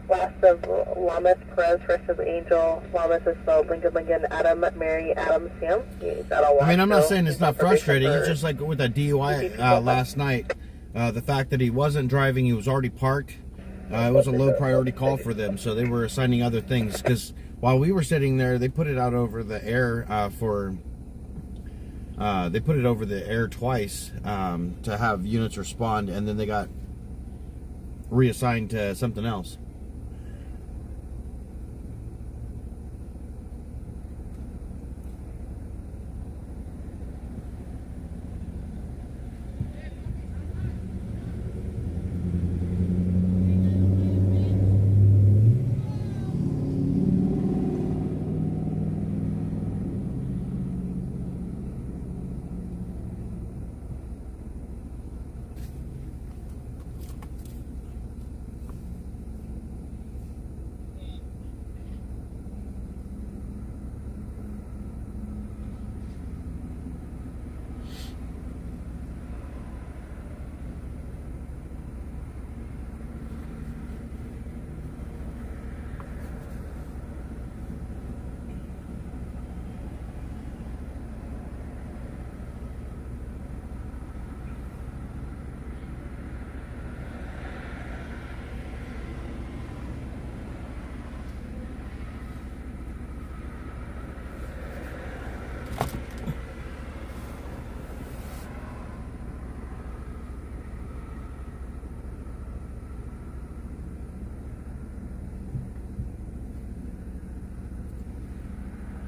Last of Lamas Perez, first of Angel. Lamas is spelled Lincoln, Adam, Mary, Adam, Sam. I mean, I'm not saying it's not frustrating. It's just like with that DUI last night. The fact that he wasn't driving, he was already parked. It was a low priority call for them, so they were assigning other things. Because while we were sitting there, they put it out over the air they put it over the air twice to have units respond, and then they got reassigned to something else.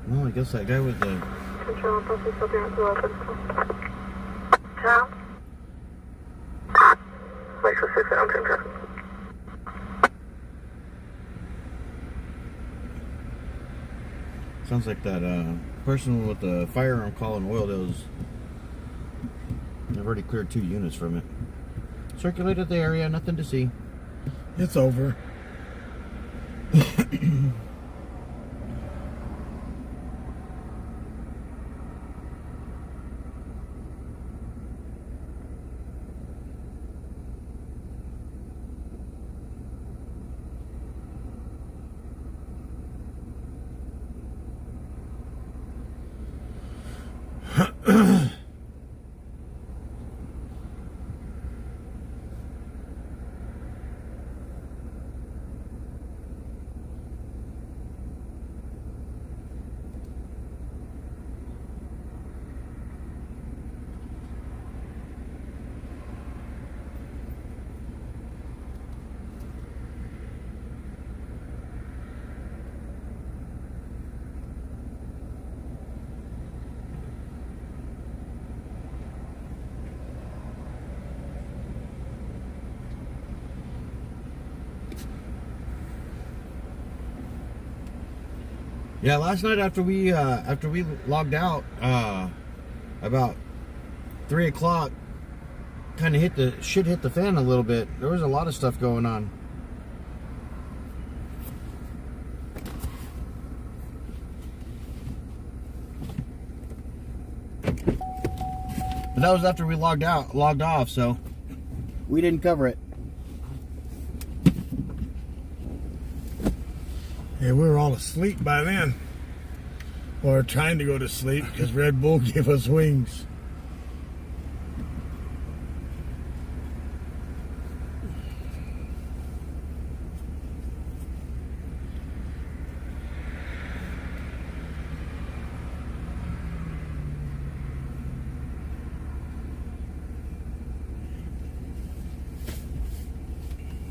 Well, I guess that guy with the... Control, buses still down to open. Control. Make sure 6 down, 10 traffic. Sounds like that person with the firearm calling oil those. They've already cleared 2 units from it. Circulated the area, nothing to see. It's over. Yeah, last night after we logged out, about 3 o'clock, kind of hit the fan a little bit. There was a lot of stuff going on. But that was after we logged off, so we didn't cover it. Yeah, we were all asleep by then. Or trying to go to sleep because Red Bull gave us wings.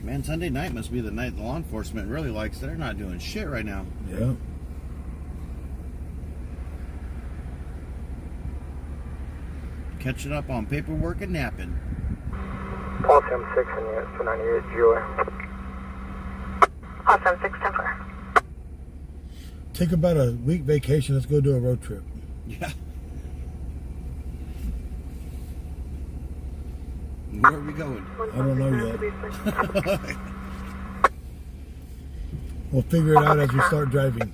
Man, Sunday night must be the night the law enforcement really likes. They're not doing shit right now. Yeah. Catching up on paperwork and napping. Paul 6 and unit 298 Joy. Awesome, 610. Take about a week vacation. Let's go do a road trip. Yeah. Where are we going? I don't know yet. We'll figure it out as we start driving.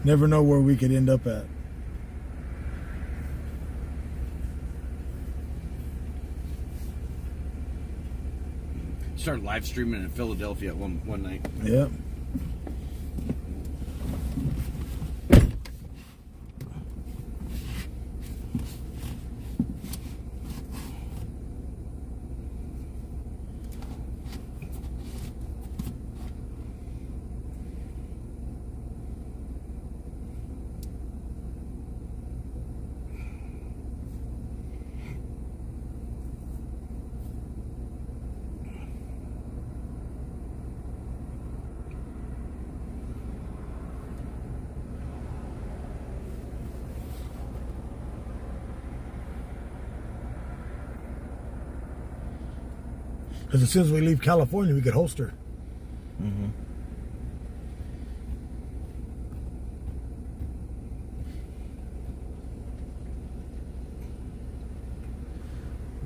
Never know where we could end up at. Started live streaming in Philadelphia one night. Yep. Because as soon as we leave California, we could holster. Mm-hmm.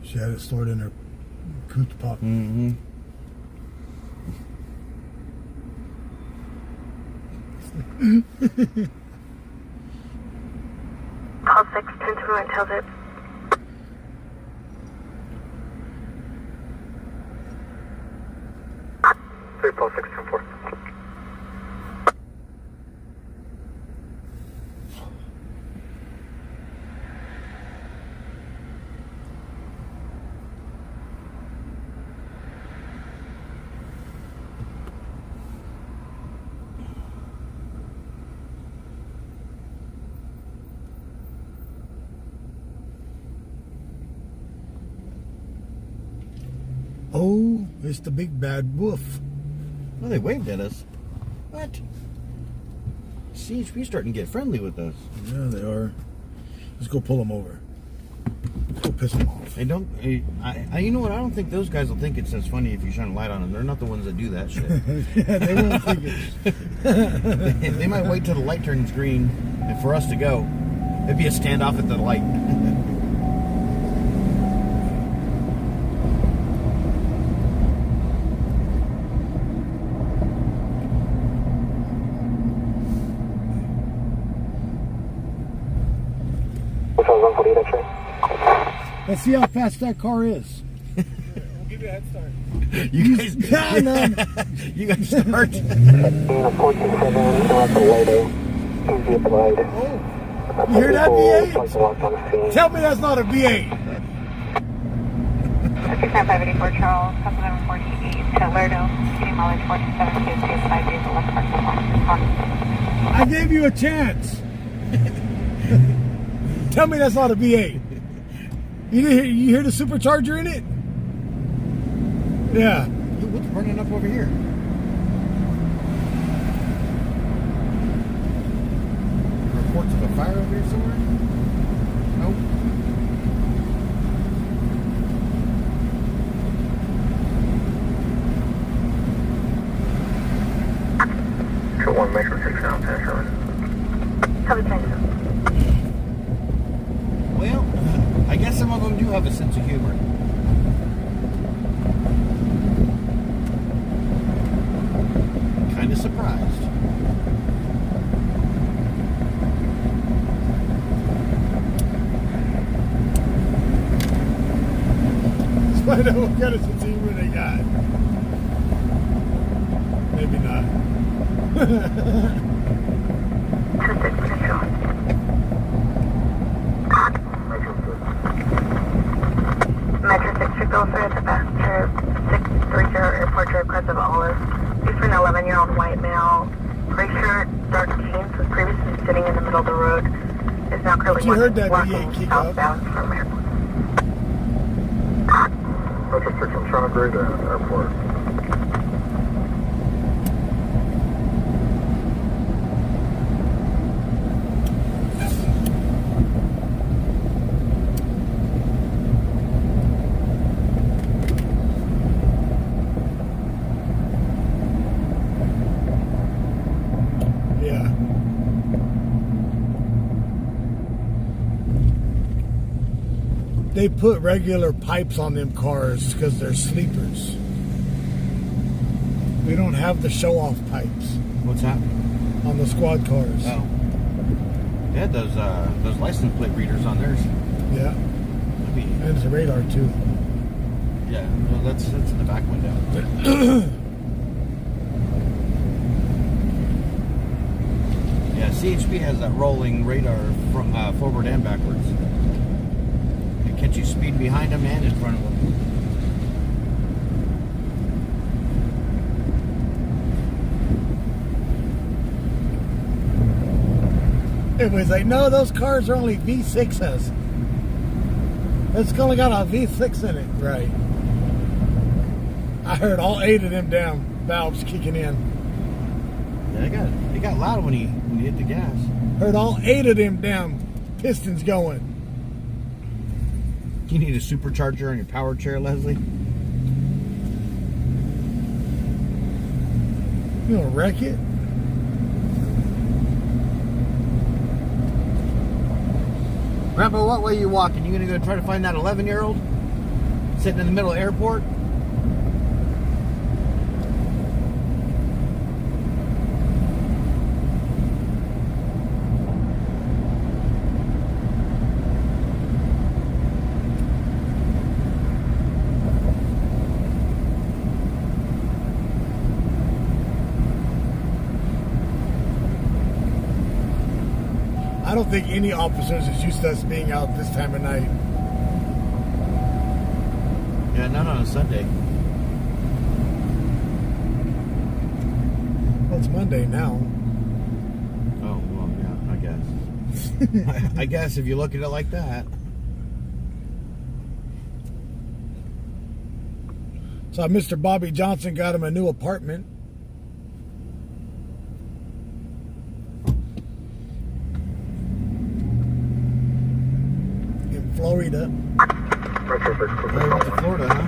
She had it stored in her cooch pocket. Mm-hmm. Call 6, 10 to and tells it. Three, call 6, 10, 4. Oh, it's the big bad wolf. Well, they waved at us. What? CHP starting to get friendly with us. Yeah, they are. Let's go pull them over. Let's go piss them off. They don't. You know what? I don't think those guys will think it's as funny if you shine a light on them. They're not the ones that do that shit. Yeah, they won't think it. They might wait till the light turns green and for us to go. It'd be a standoff at the light. Let's see how fast that car is. We'll give you a head start. You guys, you guys start. You hear that, V8? Tell me that's not a V8. 584 Charles, Councilmember 48 to Lerdo, shooting mileage 4725 days of left park. I gave you a chance. Tell me that's not a V8. You hear the supercharger in it? Yeah. What's burning up over here? Reports of a fire over here somewhere? Nope. Sure, 1 Metro 6 now, Penicillin. Copy, thanks. Well, I guess some of them do have a sense of humor. Kind of surprised. Let's find out what kind of sense of humor they got. Maybe not. Metro 6 should go for the passenger 630 Airport Drive, Crest of Olive. He's for an 11-year-old white male. Gray shirt, dark jeans, was previously sitting in the middle of the road. Is now currently You heard that walking V8 kick up. southbound from airport. Metro 6, I'm trying to grade the airport. Yeah. They put regular pipes on them cars because they're sleepers. They don't have the show-off pipes What's that? on the squad cars. Oh. They had those license plate readers on theirs. Yeah. That'd be, And it's a radar too. yeah, well, that's in the back window. Yeah, CHP has that rolling radar from forward and backwards. It catch you speed behind them and in front of them. Everybody's like, no, those cars are only V6s. It's only got a V6 in it. Right. I heard all 8 of them damn valves kicking in. Yeah, it got loud when you hit the gas. Heard all 8 of them damn pistons going. You need a supercharger on your power chair, Leslie? You gonna wreck it? Grandpa, what way you walking? You gonna go try to find that 11-year-old sitting in the middle of the airport? I don't think any officers is used to us being out this time of night. Yeah, not on a Sunday. Well, it's Monday now. Oh, well, yeah, I guess. I guess if you look at it like that. So Mr. Bobby Johnson got him a new apartment. In Florida. To Florida, huh?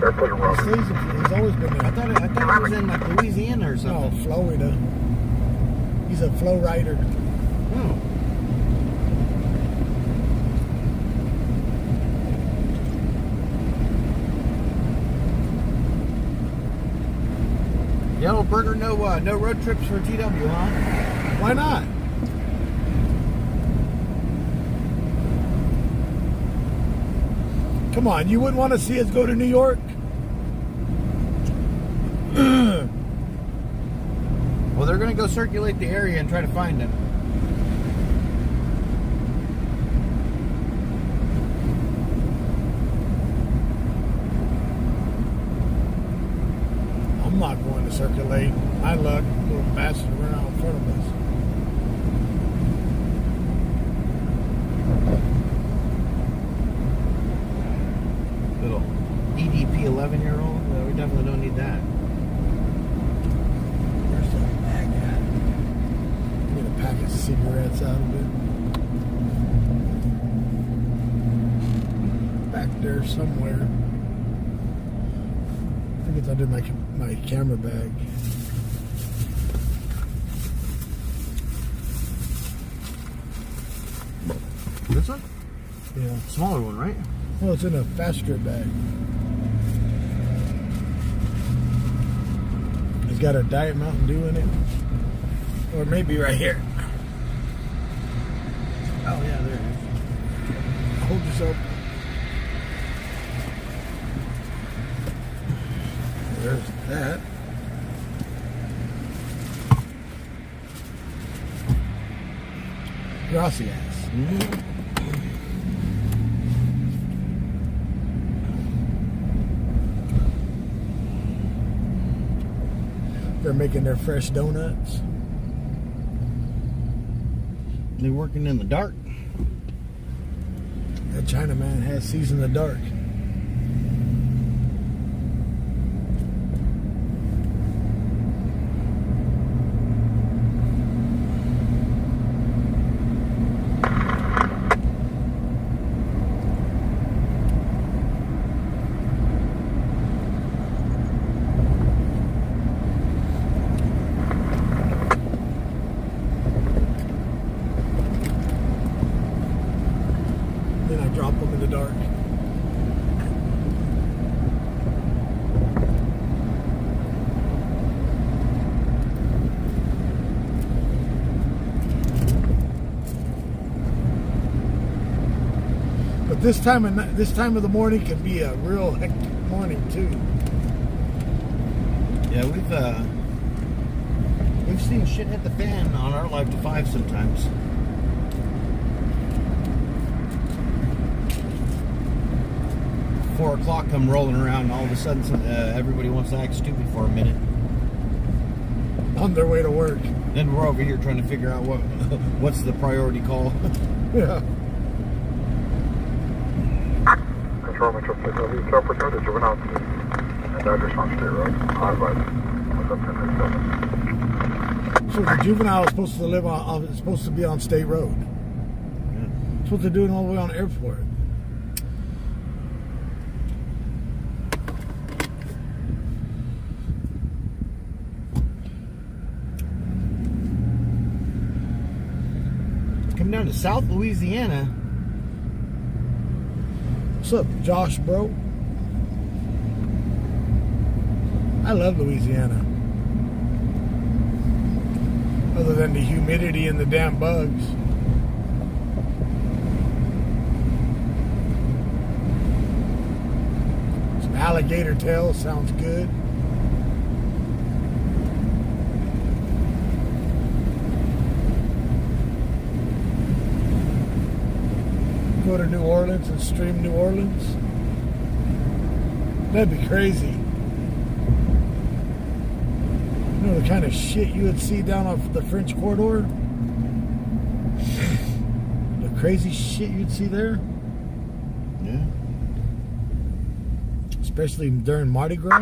He's always been there. I thought it was in like Louisiana or No, something. Florida. He's a flow rider. Oh. Yellow Burger, no road trips for TW, huh? Why not? Come on, you wouldn't want to see us go to New York? Well, they're going to go circulate the area and try to find him. I'm not going to circulate. My luck, little bastard ran out in front of us. Little EDP 11-year-old? Well, we definitely don't need that. Where's that bag at? Get a pack of cigarettes out of it. Back there somewhere. I think it's under my camera bag. This one? Yeah. Smaller one, right? Well, it's in a faster bag. It's got a Diet Mountain Dew in it. Or maybe right here. Oh, yeah, there it is. Hold yourself. There's that. Gracias. They're making their fresh donuts. They're working in the dark. That Chinaman has seasoned the dark. Then I drop them in the dark. But this time of the morning can be a real hectic morning too. Yeah, we've seen shit hit the fan on our Live to 5 sometimes. $4 o'clock come rolling around, and all of a sudden everybody wants to act stupid for a minute. On their way to work. Then we're over here trying to figure out what's the priority call. Yeah. Control Metro Police, leave Telford Road, the juvenile and address on State Road. What's up, 1037? So the juvenile is supposed to live on, is supposed to be on State Road. Yeah. That's what they're doing all the way on the airport. down to South Louisiana. What's up, Josh, bro? I love Louisiana. Other than the humidity and the damn bugs. Some alligator tail sounds good. Go to New Orleans and stream New Orleans. That'd be crazy. You know the kind of shit you would see down off the French Corridor? The crazy shit you'd see there? Yeah. Especially during Mardi Gras?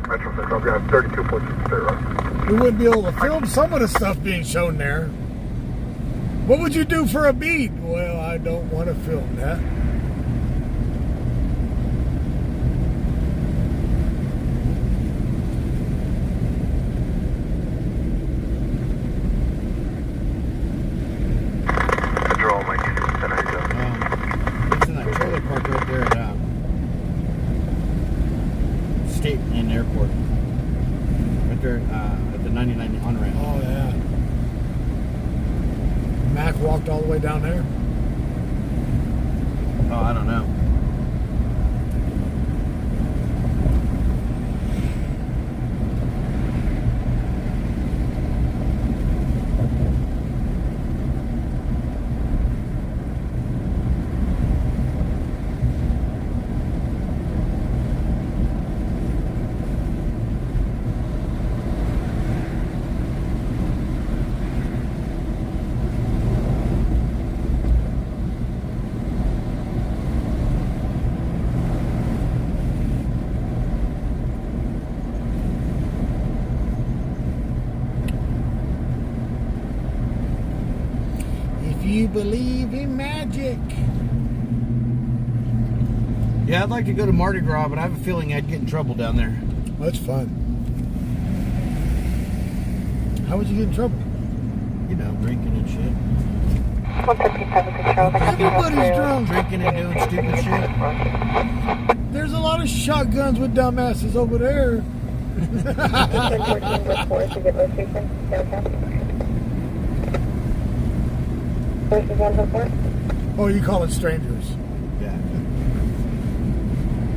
Metro Central, I've got 32.2 straight right. We wouldn't be able to film some of the stuff being shown there. What would you do for a beat? Well, I don't want to film that. Control, Mike. It's in that trailer park right there at State and Airport. Right there at the 99 on-ramp. Oh, yeah. Mac walked all the way down there. Oh, I don't know. You believe in magic. Yeah, I'd like to go to Mardi Gras, but I have a feeling I'd get in trouble down there. That's fun. How would you get in trouble? You know, drinking and shit. 157 Control. Everybody's drunk. Drinking and doing stupid shit. There's a lot of shotguns with dumbasses over there. 1014 with 4 to get location. Downtown. Versus 104. Oh, you call it strangers. Yeah.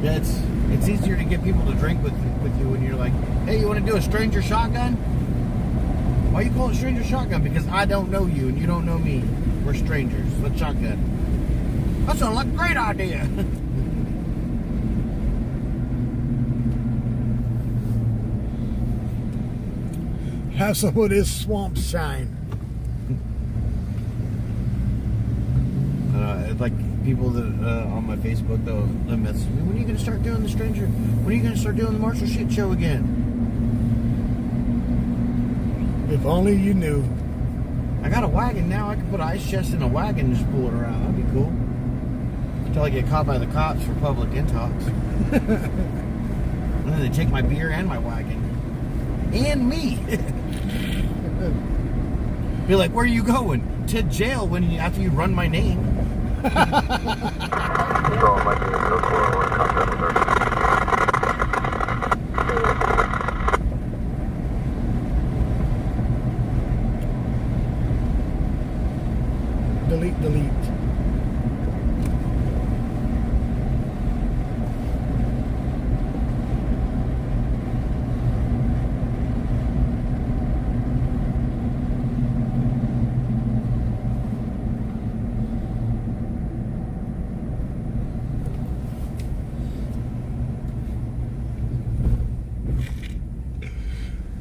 Yeah, it's easier to get people to drink with you when you're like, hey, you want to do a stranger shotgun? Why you call it stranger shotgun? Because I don't know you and you don't know me. We're strangers. Let's shotgun. That sounds like a great idea. Have some of this swamp shine. Like people that on my Facebook, they'll message me, when are you going to start doing the stranger? When are you going to start doing the Marshall shit show again? If only you knew. I got a wagon now. I can put an ice chest in a wagon and just pull it around. That'd be cool. Until I get caught by the cops for public intox. And then they take my beer and my wagon. And me. Be like, where are you going? To jail after you run my name. Control, Mike. Control 401. Contact with her. Delete.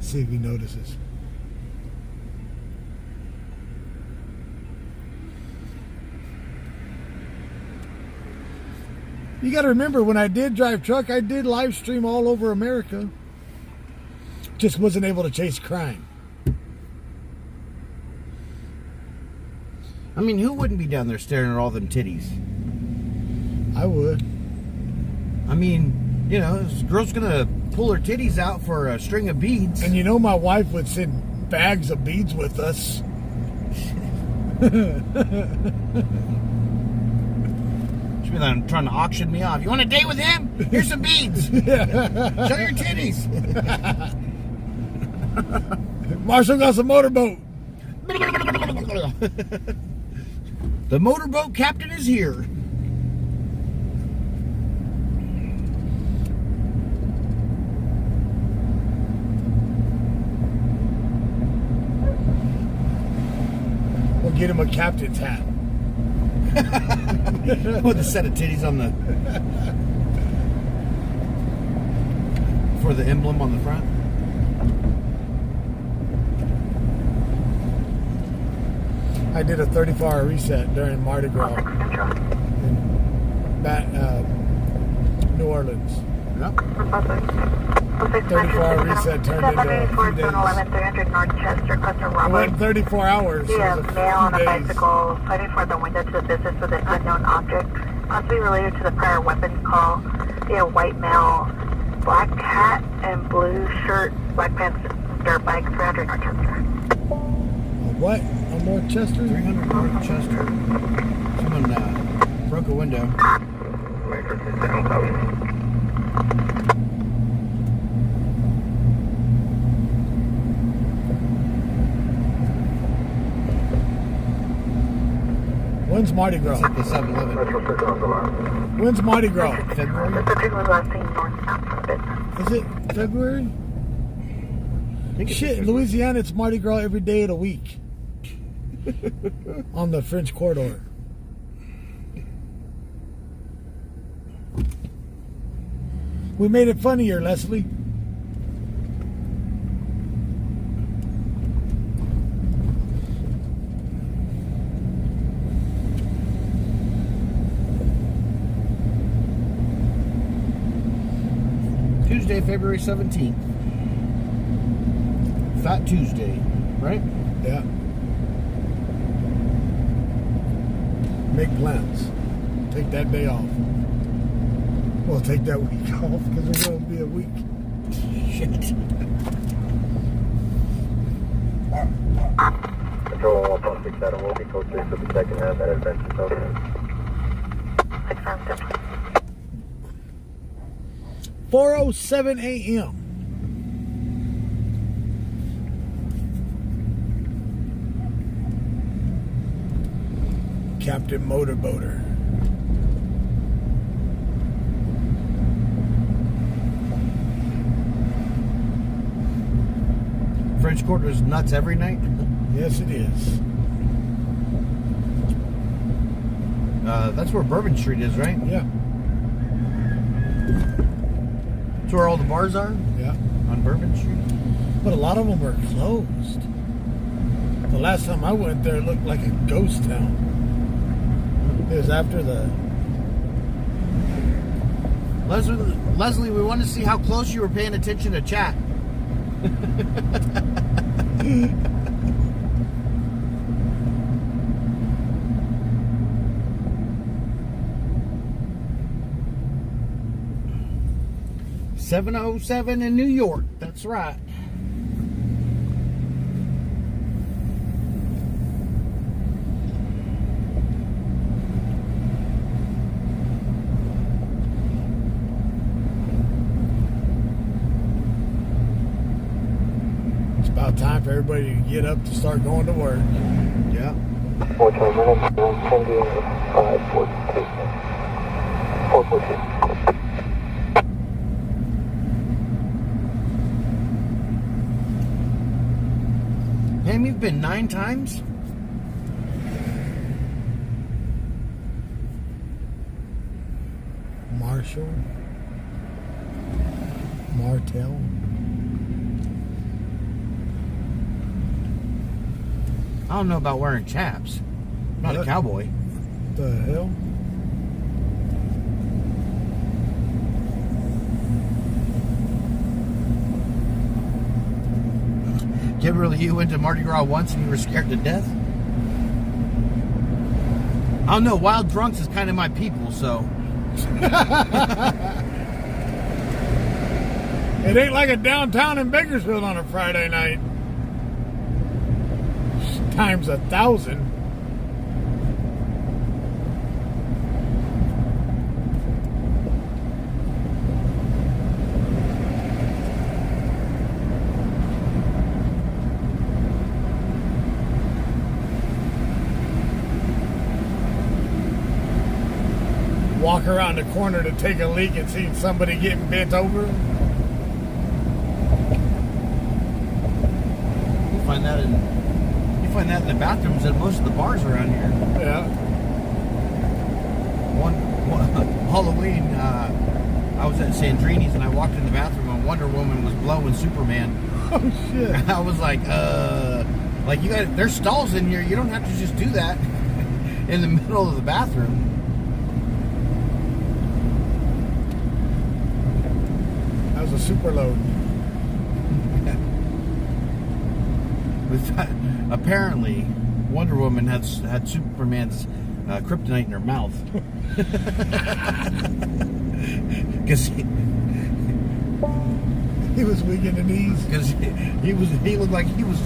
See if he notices. You got to remember, when I did drive truck, I did live stream all over America. Just wasn't able to chase crime. I mean, who wouldn't be down there staring at all them titties? I would. I mean, you know, this girl's gonna pull her titties out for a string of beads. And you know my wife would send bags of beads with us. She'd be like, trying to auction me off. You want a date with him? Here's some beads. Show your titties. Marshall got some motorboat. The motorboat captain is here. We'll get him a captain's hat. With a set of titties on the... for the emblem on the front. I did a 34-hour reset during Mardi Gras in New Orleans. Yep. 34-hour reset turned into a few days. 300 North Chester, Cluster It Robert. wasn't 34 hours. It Yeah, was male on a a few days. bicycle fighting for the window to the business with an unknown object, possibly related to the prior weapons call. A white male, black hat and blue shirt, black pants, dirt bike, 300 North Chester. What? On North Chester? 300 North Chester. Someone broke a window. When's Mardi Gras? It's like the 7-Eleven. When's Mardi Gras? February? The subject was last seen northbound from business. Is it February? I think it's Shit, in February. Louisiana, it's Mardi Gras every day of the week. On the French corridor. We made it funnier, Leslie. Tuesday, February 17th. Fat Tuesday, right? Yeah. Make plans. Take that day off. Well, take that week off because it's going to be a week. Shit. Control 1.67 will be code 3 for the second half at Adventure Token. 4:07 a.m. Captain Motorboater. French Quarter is nuts every night. Yes, it is. That's where Bourbon Street is, right? Yeah. That's where all the bars are? Yeah. On Bourbon Street? But a lot of them are closed. The last time I went there, it looked like a ghost town. It was after the... Leslie, we want to see how close you were paying attention to chat. .707 in New York. That's right. It's about time for everybody to get up to start going to work. Yeah. 4 minutes, 542. 442. Damn, you've been 9 times? Marshall. Martell. I don't know about wearing chaps. I'm not a What? cowboy. The hell? Kimberly, you went to Mardi Gras once and you were scared to death? I don't know. Wild Drunks is kind of my people, so It ain't like a downtown in Bakersfield on a Friday night. Times 1,000. Walk around the corner to take a leak and see somebody getting bent over. You find that in the bathrooms at most of the bars around here. Yeah. One Halloween, I was at Sandrini's and I walked in the bathroom and Wonder Woman was blowing Superman. Oh shit! I was like you guys, there's stalls in here. You don't have to just do that in the middle of the bathroom. That was a super load. Apparently, Wonder Woman had Superman's kryptonite in her mouth. Because he was weak in the knees. Because he looked like he was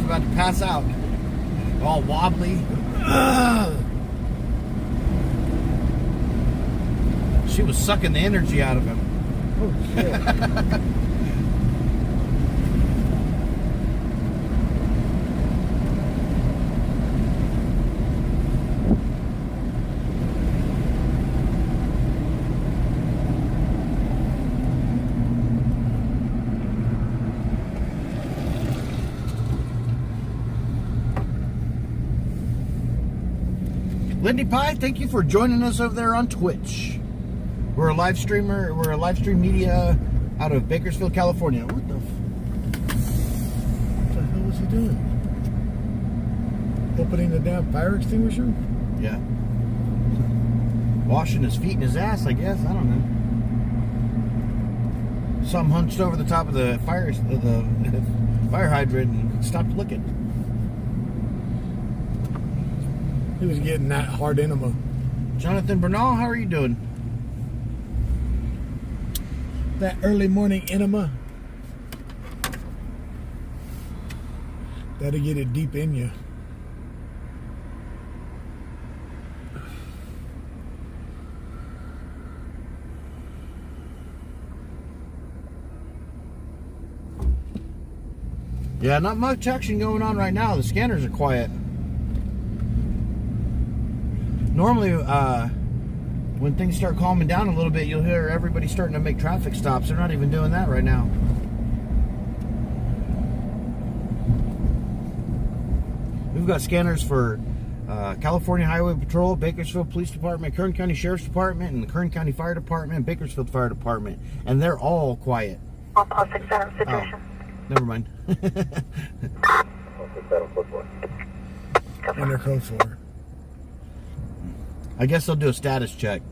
about to pass out, all wobbly. She was sucking the energy out of him. Oh shit! Lindy Pie, thank you for joining us over there on Twitch. We're a live stream media out of Bakersfield, California. What the hell was he doing? Opening the damn fire extinguisher? Yeah. Washing his feet and his ass, I guess. I don't know. Some hunched over the top of the fire hydrant and stopped looking. He was getting that hard enema. Jonathan Bernal, how are you doing? That early morning enema. That'll get it deep in you. Yeah, not much action going on right now. The scanners are quiet. Normally, when things start calming down a little bit, you'll hear everybody starting to make traffic stops. They're not even doing that right now. We've got scanners for California Highway Patrol, Bakersfield Police Department, Kern County Sheriff's Department, and the Kern County Fire Department, and Bakersfield Fire Department. And they're all quiet. Situation. Never mind. And they're code 4. I guess they'll do a status check.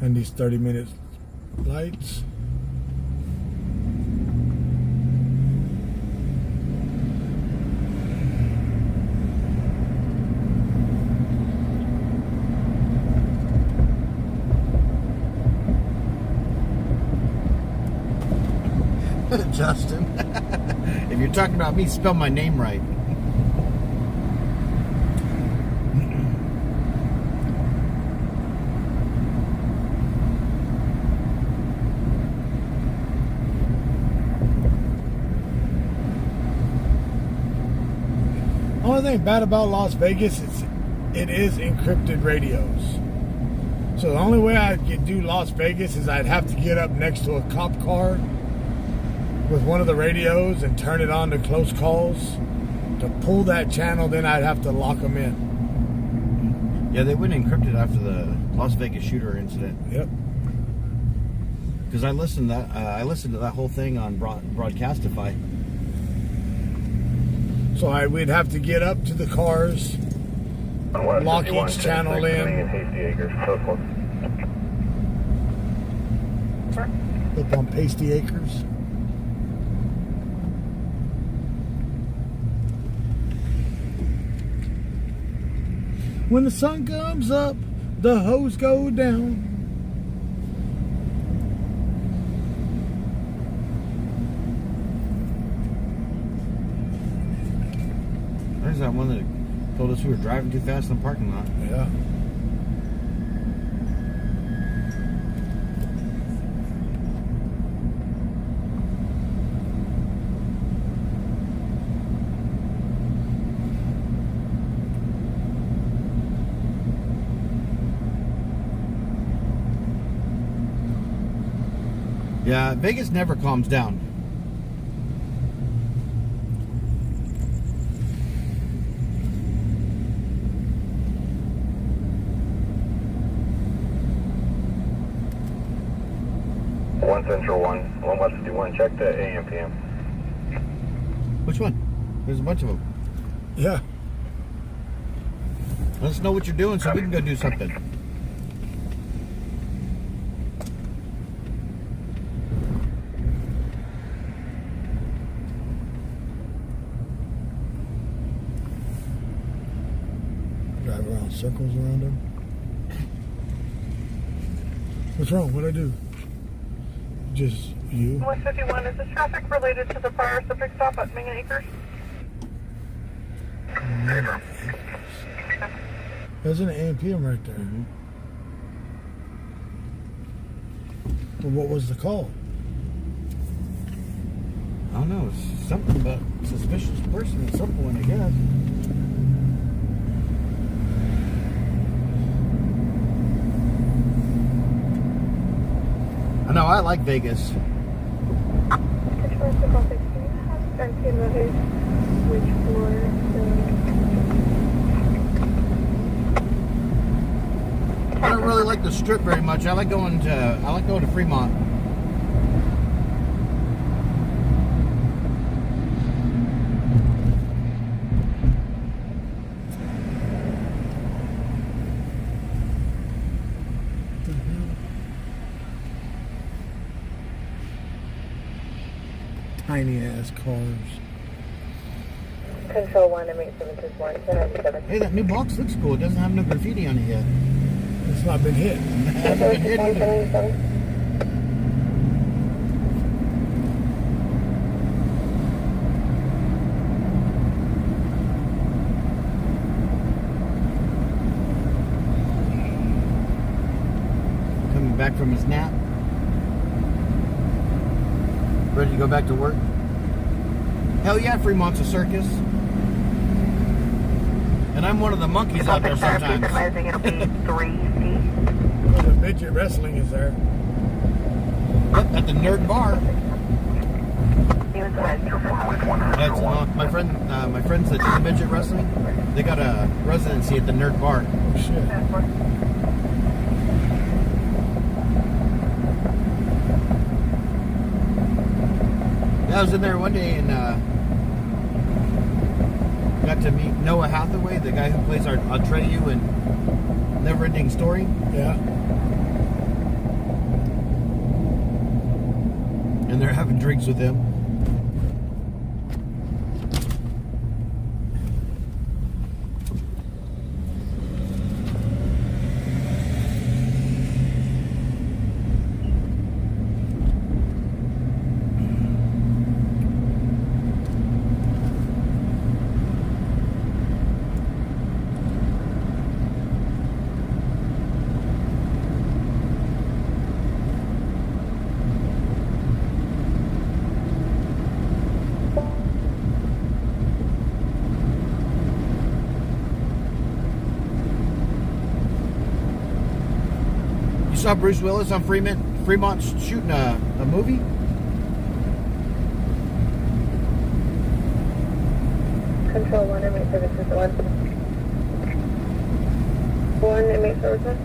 And these 30-minute lights. Justin, if you're talking about me, spell my name right. Only thing bad about Las Vegas is it is encrypted radios. So the only way I could do Las Vegas is I'd have to get up next to a cop car with one of the radios and turn it on to close calls. To pull that channel, then I'd have to lock them in. Yeah, they went encrypted after the Las Vegas shooter incident. Yep. Because I listened to that whole thing on Broadcastify. So we'd have to get up to the cars, lock each channel in, up on Pasty Acres. When the sun comes up, the hose go down. There's that one that told us we were driving too fast in the parking lot. Yeah. Yeah, Vegas never calms down. One Central 1 West 51, check the AM PM. Which one? There's a bunch of them. Yeah. Let us know what you're doing so we can go do something. Drive around circles around him. What's wrong? What'd I do? Just you? West 51, is this traffic related to the prior subject stop at Ming and Acres? There's an AMPM right there. Mm-hmm. Well, what was the call? I don't know. It's something about suspicious person at some point, I guess. I know, I like Vegas. Which floor? I don't really like the Strip very much. I like going to Fremont. Tiny ass cars. Control 1, M8721, 1097. Hey, that new box looks cool. It doesn't have no graffiti on it yet. It's not been hit. It hasn't been hit either. 1097. Coming back from his nap. Ready to go back to work? Hell yeah, Fremont's a circus. And I'm one of the monkeys out there sometimes. Advising it'll be 3C. The midget wrestling is there. Yep, at the Nerd Bar. You advised your 411. That's my friends that do midget wrestling. They got a residency at the Nerd Bar. Oh shit. Yeah, I was in there one day and got to meet Noah Hathaway, the guy who plays Atreyu in Neverending Story. Yeah. And they're having drinks with him. Saw Bruce Willis on Fremont shooting a movie. Control 1, inmate services 1. 1, inmate services.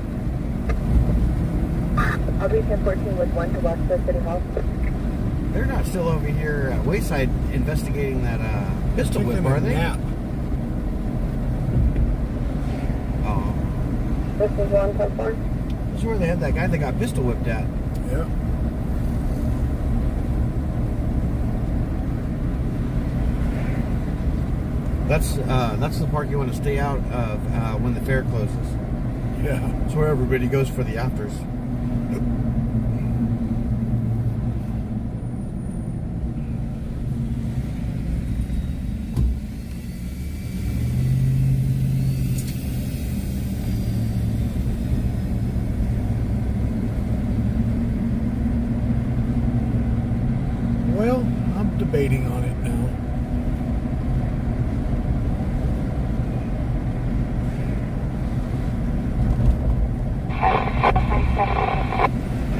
I'll be 1014 with 1 to walk to City Hall. They're not still over here at Wayside investigating that pistol whip, are they? Yeah. Oh. This is 114. This is where they had that guy that got pistol whipped at. Yeah. That's the park you want to stay out of when the fair closes. Yeah. It's where everybody goes for the afters. Well, I'm debating on it now.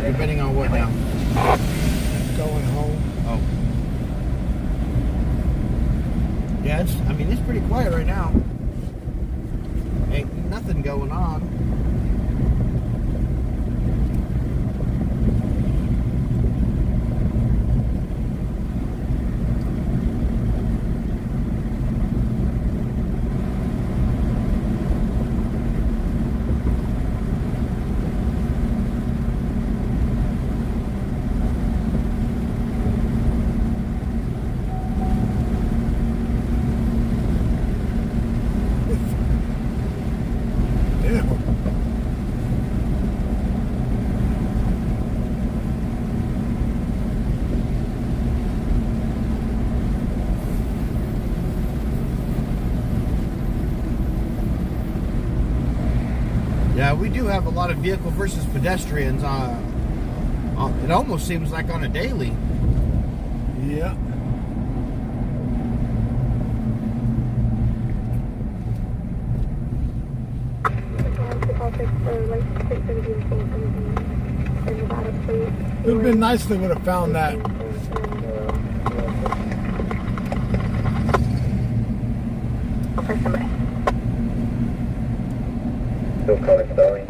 You're betting on what now? Going home. Oh. Yeah, it's pretty quiet right now. Ain't nothing going on. Damn. Yeah, we do have a lot of vehicle versus pedestrians. It almost seems like on a daily. Yeah. It would have been nice if they would have found that. Still calling spelling.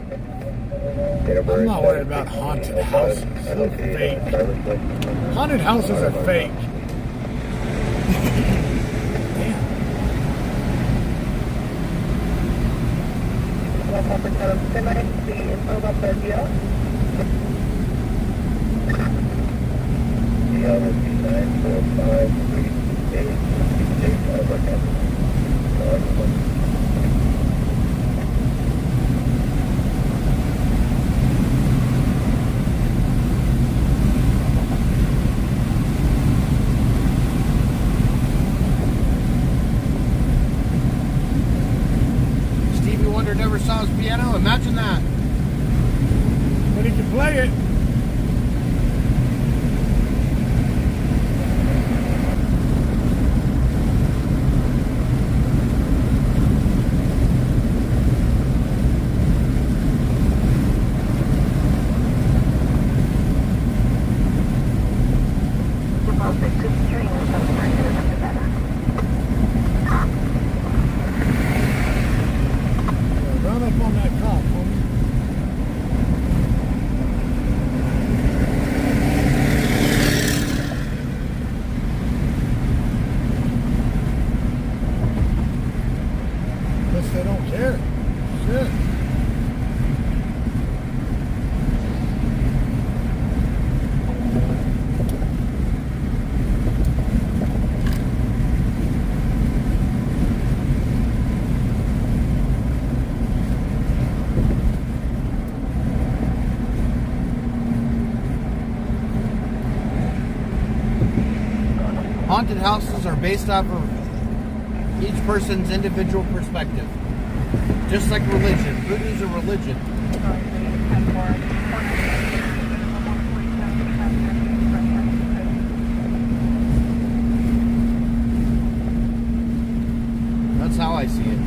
I'm not worried about haunted houses. They're fake. Haunted houses are fake. Stevie Wonder never saw his piano. Imagine that. But he can play it. Run up on that cop, homie. Guess they don't care. Shit. Haunted houses are based off of each person's individual perspective. Just like religion. Voodoo's a religion. That's how I see it.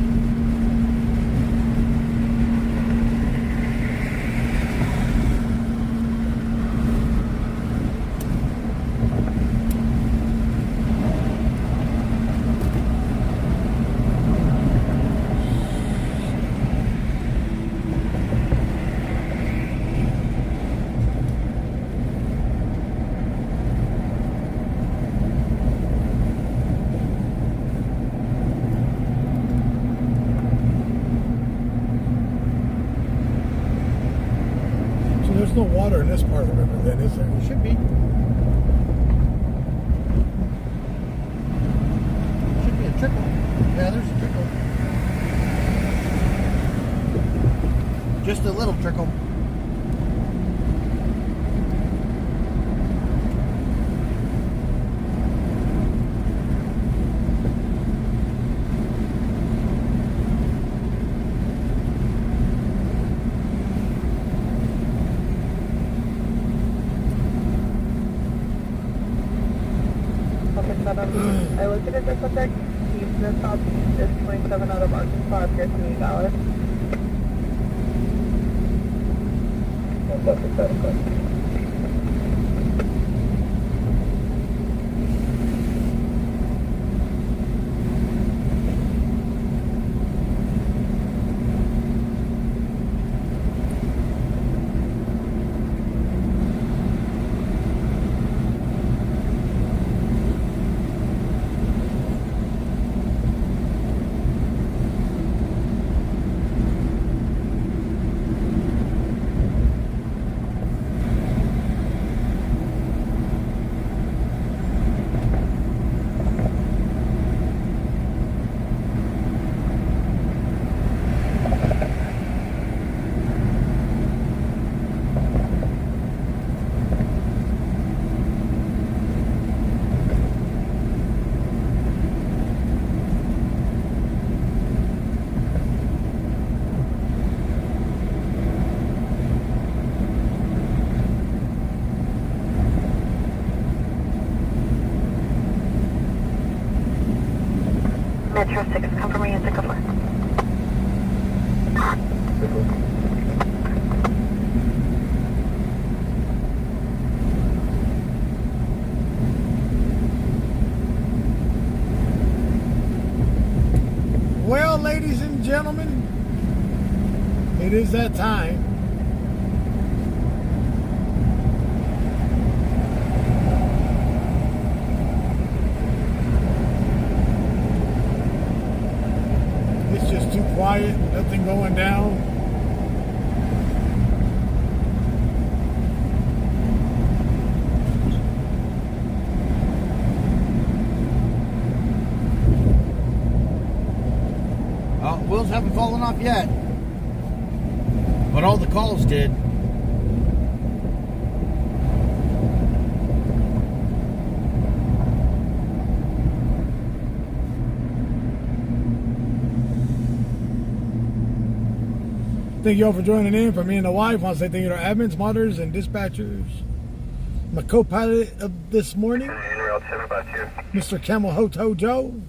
this part of the river then, is there? Should be. Should be a trickle. Yeah, there's a trickle. Just a little trickle. I located the subject. He's the southeast is 27 out of Arkansas. Appears to be valid. Metro 6, confirm me as a couple. Well, ladies and gentlemen, it is that time. It's just too quiet, nothing going down. Wheels haven't fallen off yet, but all the calls did. Thank you all for joining in. For me and the wife, I want to say thank you to our admins, monitors, and dispatchers. My co-pilot of this morning, Mr. Camel Hoto Joe.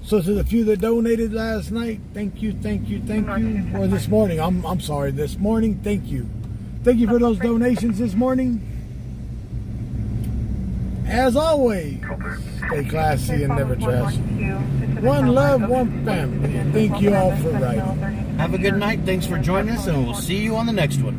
So to the few that donated last night, thank you. Or this morning, I'm sorry, this morning, thank you. Thank you for those donations this morning. As always, stay classy and never trashy. One love, one family. And thank you all for writing. Have a good night. Thanks for joining us, and we'll see you on the next one.